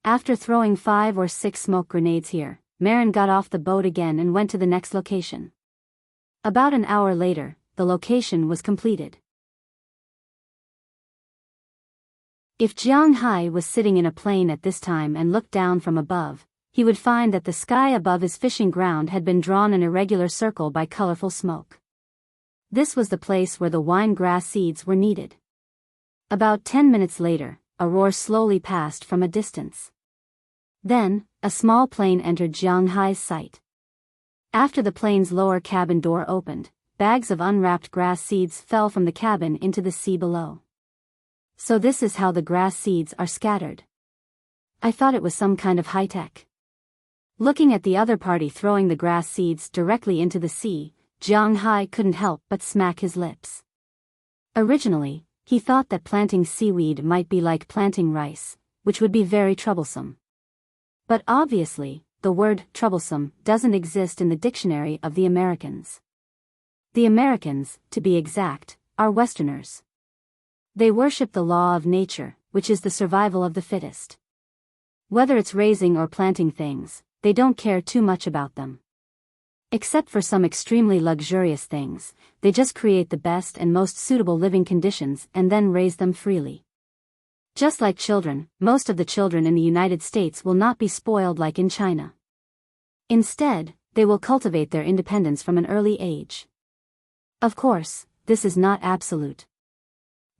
After throwing 5 or 6 smoke grenades here, Marin got off the boat again and went to the next location. About an hour later, the location was completed. If Jiang Hai was sitting in a plane at this time and looked down from above, he would find that the sky above his fishing ground had been drawn an irregular circle by colorful smoke. This was the place where the wine grass seeds were needed. About 10 minutes later, a roar slowly passed from a distance. Then, a small plane entered Jiang Hai's sight. After the plane's lower cabin door opened, bags of unwrapped grass seeds fell from the cabin into the sea below. So this is how the grass seeds are scattered. I thought it was some kind of high-tech. Looking at the other party throwing the grass seeds directly into the sea, Jiang Hai couldn't help but smack his lips. Originally, he thought that planting seaweed might be like planting rice, which would be very troublesome. But obviously, the word troublesome doesn't exist in the dictionary of the Americans. The Americans, to be exact, are Westerners. They worship the law of nature, which is the survival of the fittest. Whether it's raising or planting things, they don't care too much about them. Except for some extremely luxurious things, they just create the best and most suitable living conditions and then raise them freely. Just like children, most of the children in the United States will not be spoiled like in China. Instead, they will cultivate their independence from an early age. Of course, this is not absolute.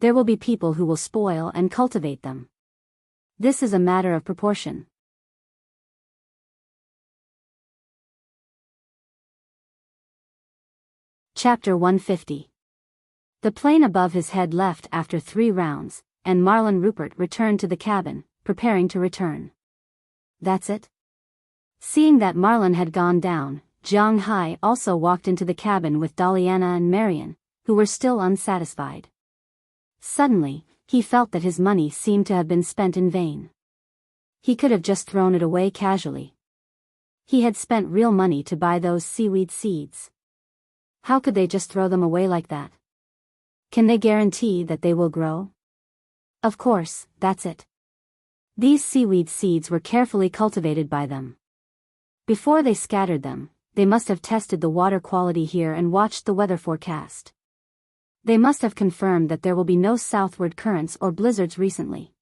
There will be people who will spoil and cultivate them. This is a matter of proportion. Chapter 150. The plane above his head left after 3 rounds, and Marlon Rupert returned to the cabin, preparing to return. That's it? Seeing that Marlon had gone down, Zhang Hai also walked into the cabin with Daliana and Marian, who were still unsatisfied. Suddenly, he felt that his money seemed to have been spent in vain. He could have just thrown it away casually. He had spent real money to buy those seaweed seeds. How could they just throw them away like that? Can they guarantee that they will grow? Of course, that's it. These seaweed seeds were carefully cultivated by them. Before they scattered them, they must have tested the water quality here and watched the weather forecast. They must have confirmed that there will be no southward currents or blizzards recently.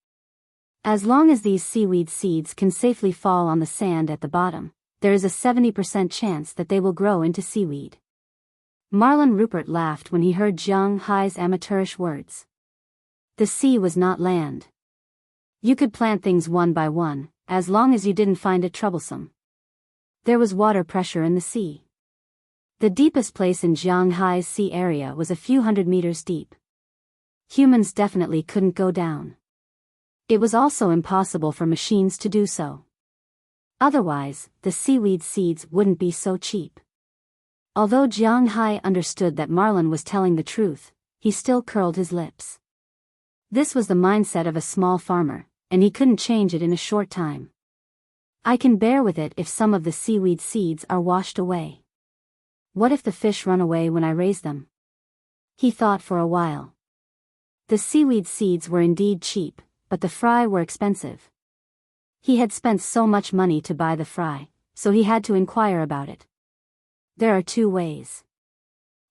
As long as these seaweed seeds can safely fall on the sand at the bottom, there is a 70% chance that they will grow into seaweed. Marlon Rupert laughed when he heard Zhang Hai's amateurish words. The sea was not land. You could plant things one by one, as long as you didn't find it troublesome. There was water pressure in the sea. The deepest place in Zhang Hai's sea area was a few hundred meters deep. Humans definitely couldn't go down. It was also impossible for machines to do so. Otherwise, the seaweed seeds wouldn't be so cheap. Although Zhang Hai understood that Marlon was telling the truth, he still curled his lips. This was the mindset of a small farmer, and he couldn't change it in a short time. I can bear with it if some of the seaweed seeds are washed away. What if the fish run away when I raise them? He thought for a while. The seaweed seeds were indeed cheap, but the fry were expensive. He had spent so much money to buy the fry, so he had to inquire about it. There are 2 ways.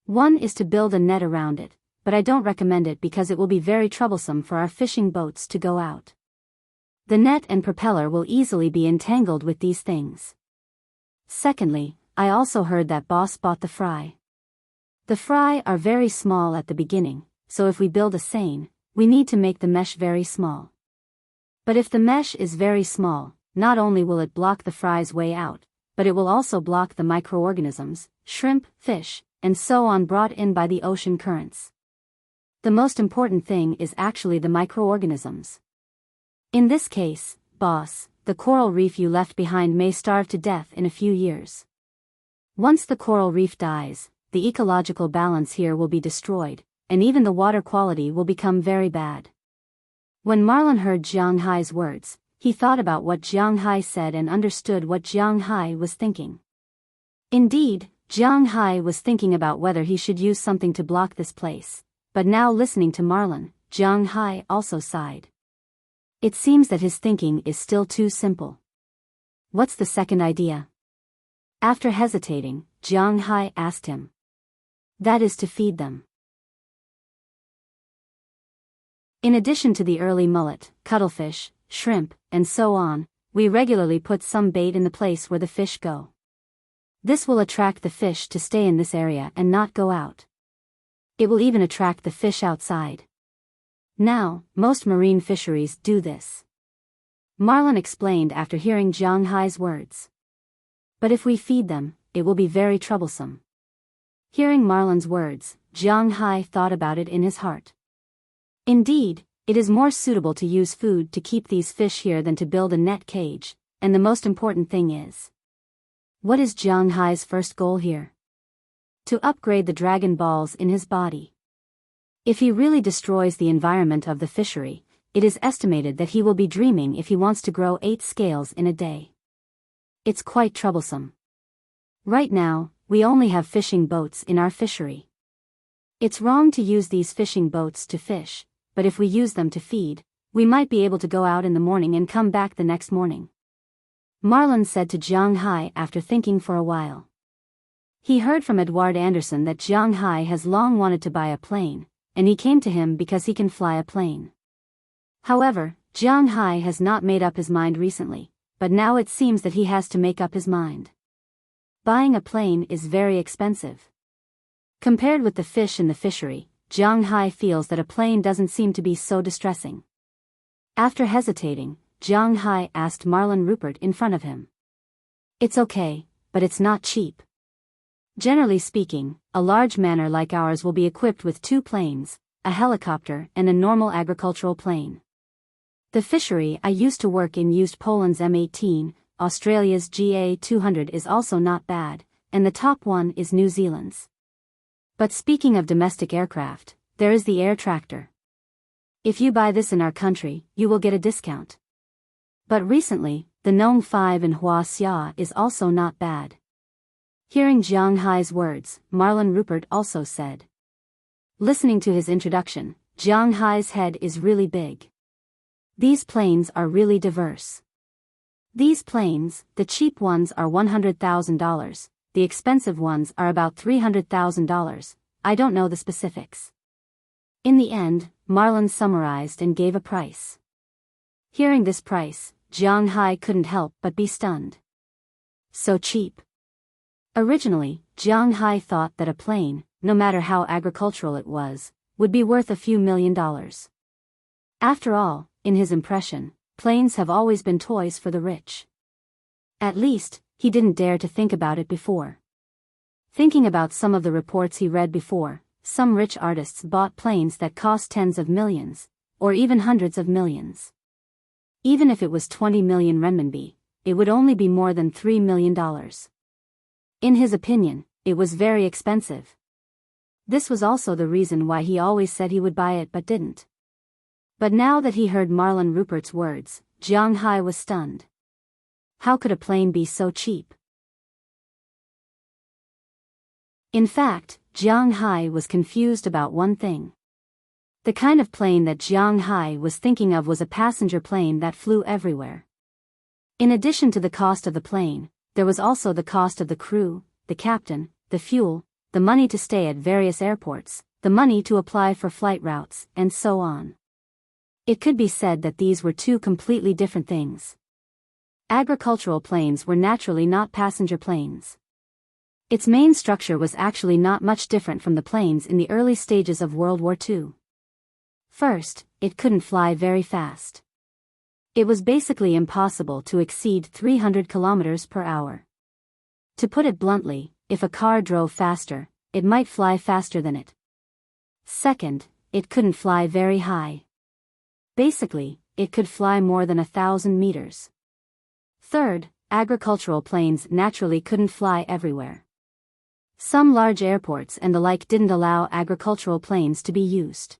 One is to build a net around it, but I don't recommend it because it will be very troublesome for our fishing boats to go out. The net and propeller will easily be entangled with these things. Secondly, I also heard that boss bought the fry. The fry are very small at the beginning, so if we build a seine, we need to make the mesh very small. But if the mesh is very small, not only will it block the fry's way out, but it will also block the microorganisms, shrimp, fish, and so on brought in by the ocean currents. The most important thing is actually the microorganisms. In this case, boss, the coral reef you left behind may starve to death in a few years. Once the coral reef dies, the ecological balance here will be destroyed, and even the water quality will become very bad. When Marlon heard Zhang Hai's words, he thought about what Zhang Hai said and understood what Zhang Hai was thinking. Indeed, Zhang Hai was thinking about whether he should use something to block this place, but now listening to Marlon, Zhang Hai also sighed. It seems that his thinking is still too simple. What's the second idea? After hesitating, Zhang Hai asked him. That is to feed them. In addition to the early mullet, cuttlefish, shrimp, and so on, we regularly put some bait in the place where the fish go. This will attract the fish to stay in this area and not go out. It will even attract the fish outside. Now, most marine fisheries do this. Marlon explained after hearing Zhang Hai's words. But if we feed them, it will be very troublesome. Hearing Marlon's words, Zhang Hai thought about it in his heart. Indeed, it is more suitable to use food to keep these fish here than to build a net cage, and the most important thing is. What is Zhang Hai's first goal here? To upgrade the dragon balls in his body. If he really destroys the environment of the fishery, it is estimated that he will be dreaming if he wants to grow 8 scales in a day. It's quite troublesome. Right now, we only have fishing boats in our fishery. It's wrong to use these fishing boats to fish, but if we use them to feed, we might be able to go out in the morning and come back the next morning. Marlon said to Zhang Hai after thinking for a while. He heard from Edouard Anderson that Zhang Hai has long wanted to buy a plane, and he came to him because he can fly a plane. However, Zhang Hai has not made up his mind recently, but now it seems that he has to make up his mind. Buying a plane is very expensive. Compared with the fish in the fishery, Jiang Hai feels that a plane doesn't seem to be so distressing. After hesitating, Jiang Hai asked Marlon Rupert in front of him. It's okay, but it's not cheap. Generally speaking, a large manor like ours will be equipped with 2 planes, a helicopter and a normal agricultural plane. The fishery I used to work in used Poland's M18, Australia's GA200 is also not bad, and the top one is New Zealand's. But speaking of domestic aircraft, there is the air tractor. If you buy this in our country, you will get a discount. But recently, the Nong 5 in Hua Xia is also not bad. Hearing Jiang Hai's words, Marlon Rupert also said. Listening to his introduction, Jiang Hai's head is really big. These planes are really diverse. These planes, the cheap ones are $100,000, the expensive ones are about $300,000, I don't know the specifics. In the end, Marlon summarized and gave a price. Hearing this price, Jiang Hai couldn't help but be stunned. So cheap. Originally, Jiang Hai thought that a plane, no matter how agricultural it was, would be worth a few $1,000,000. After all, in his impression, planes have always been toys for the rich. At least, he didn't dare to think about it before. Thinking about some of the reports he read before, some rich artists bought planes that cost tens of millions, or even hundreds of millions. Even if it was 20 million renminbi, it would only be more than $3 million. In his opinion, it was very expensive. This was also the reason why he always said he would buy it but didn't. But now that he heard Marlon Rupert's words, Jiang Hai was stunned. How could a plane be so cheap? In fact, Jiang Hai was confused about one thing. The kind of plane that Jiang Hai was thinking of was a passenger plane that flew everywhere. In addition to the cost of the plane, there was also the cost of the crew, the captain, the fuel, the money to stay at various airports, the money to apply for flight routes, and so on. It could be said that these were 2 completely different things. Agricultural planes were naturally not passenger planes. Its main structure was actually not much different from the planes in the early stages of World War II. First, it couldn't fly very fast. It was basically impossible to exceed 300 kilometers per hour. To put it bluntly, if a car drove faster, it might fly faster than it. Second, it couldn't fly very high. Basically, it could fly more than 1,000 meters. Third, agricultural planes naturally couldn't fly everywhere. Some large airports and the like didn't allow agricultural planes to be used.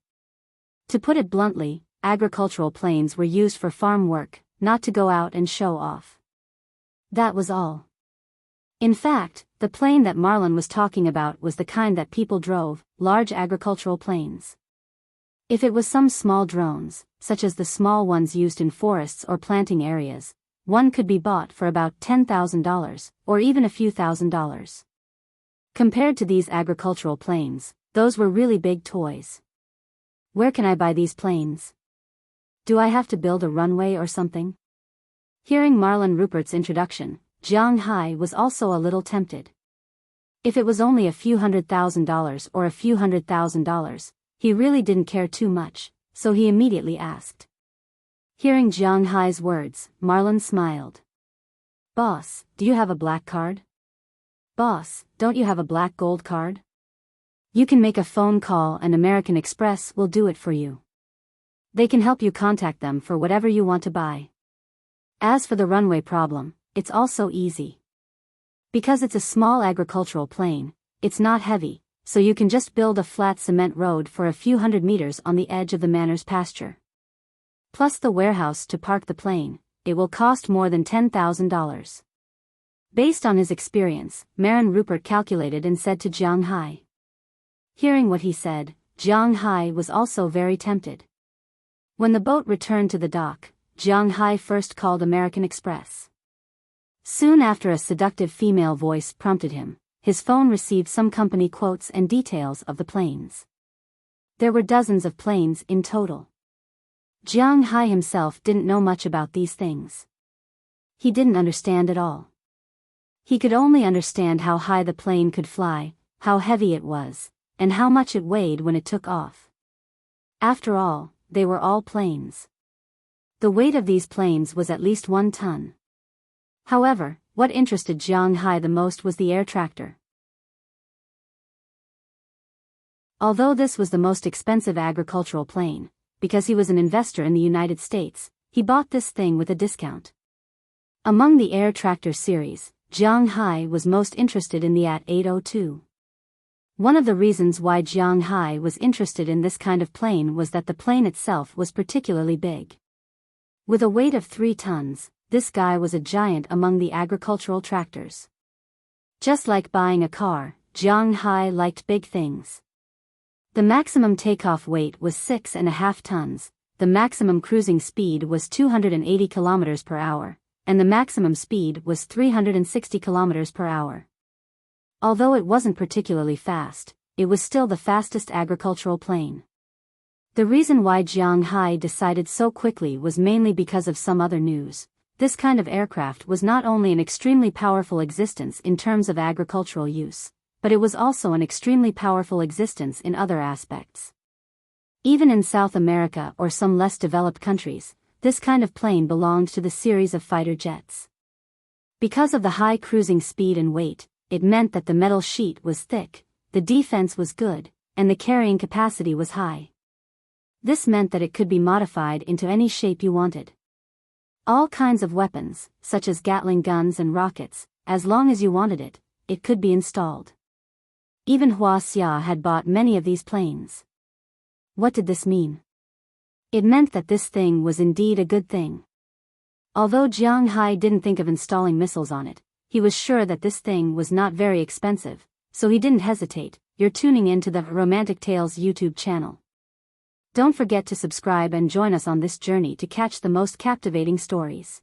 To put it bluntly, agricultural planes were used for farm work, not to go out and show off. That was all. In fact, the plane that Marlon was talking about was the kind that people drove, large agricultural planes. If it was some small drones, such as the small ones used in forests or planting areas, one could be bought for about $10,000, or even a few $1,000s. Compared to these agricultural planes, those were really big toys. Where can I buy these planes? Do I have to build a runway or something? Hearing Marlon Rupert's introduction, Jiang Hai was also a little tempted. If it was only a few $100,000 or a few $100,000, he really didn't care too much, so he immediately asked. Hearing Jiang Hai's words, Marlon smiled. Boss, do you have a black card? Boss, don't you have a black gold card? You can make a phone call and American Express will do it for you. They can help you contact them for whatever you want to buy. As for the runway problem, it's also easy. Because it's a small agricultural plane, it's not heavy, so you can just build a flat cement road for a few hundred meters on the edge of the manor's pasture. Plus the warehouse to park the plane, it will cost more than $10,000. Based on his experience, Marlon Rupert calculated and said to Jiang Hai. Hearing what he said, Jiang Hai was also very tempted. When the boat returned to the dock, Jiang Hai first called American Express. Soon after a seductive female voice prompted him, his phone received some company quotes and details of the planes. There were dozens of planes in total. Jiang Hai himself didn't know much about these things. He didn't understand at all. He could only understand how high the plane could fly, how heavy it was, and how much it weighed when it took off. After all, they were all planes. The weight of these planes was at least 1 ton. However, what interested Jiang Hai the most was the air tractor. Although this was the most expensive agricultural plane, because he was an investor in the United States, he bought this thing with a discount. Among the air tractor series, Jiang Hai was most interested in the AT-802. One of the reasons why Jiang Hai was interested in this kind of plane was that the plane itself was particularly big. With a weight of 3 tons, this guy was a giant among the agricultural tractors. Just like buying a car, Jiang Hai liked big things. The maximum takeoff weight was 6.5 tons, the maximum cruising speed was 280 km per hour, and the maximum speed was 360 km per hour. Although it wasn't particularly fast, it was still the fastest agricultural plane. The reason why Jiang Hai decided so quickly was mainly because of some other news. This kind of aircraft was not only an extremely powerful existence in terms of agricultural use, but it was also an extremely powerful existence in other aspects. Even in South America or some less developed countries, this kind of plane belonged to the series of fighter jets. Because of the high cruising speed and weight, it meant that the metal sheet was thick, the defense was good, and the carrying capacity was high. This meant that it could be modified into any shape you wanted. All kinds of weapons, such as Gatling guns and rockets, as long as you wanted it, it could be installed. Even Hua Xia had bought many of these planes. What did this mean? It meant that this thing was indeed a good thing. Although Jiang Hai didn't think of installing missiles on it, he was sure that this thing was not very expensive, so he didn't hesitate. You're tuning in to the Romantic Tales YouTube channel. Don't forget to subscribe and join us on this journey to catch the most captivating stories.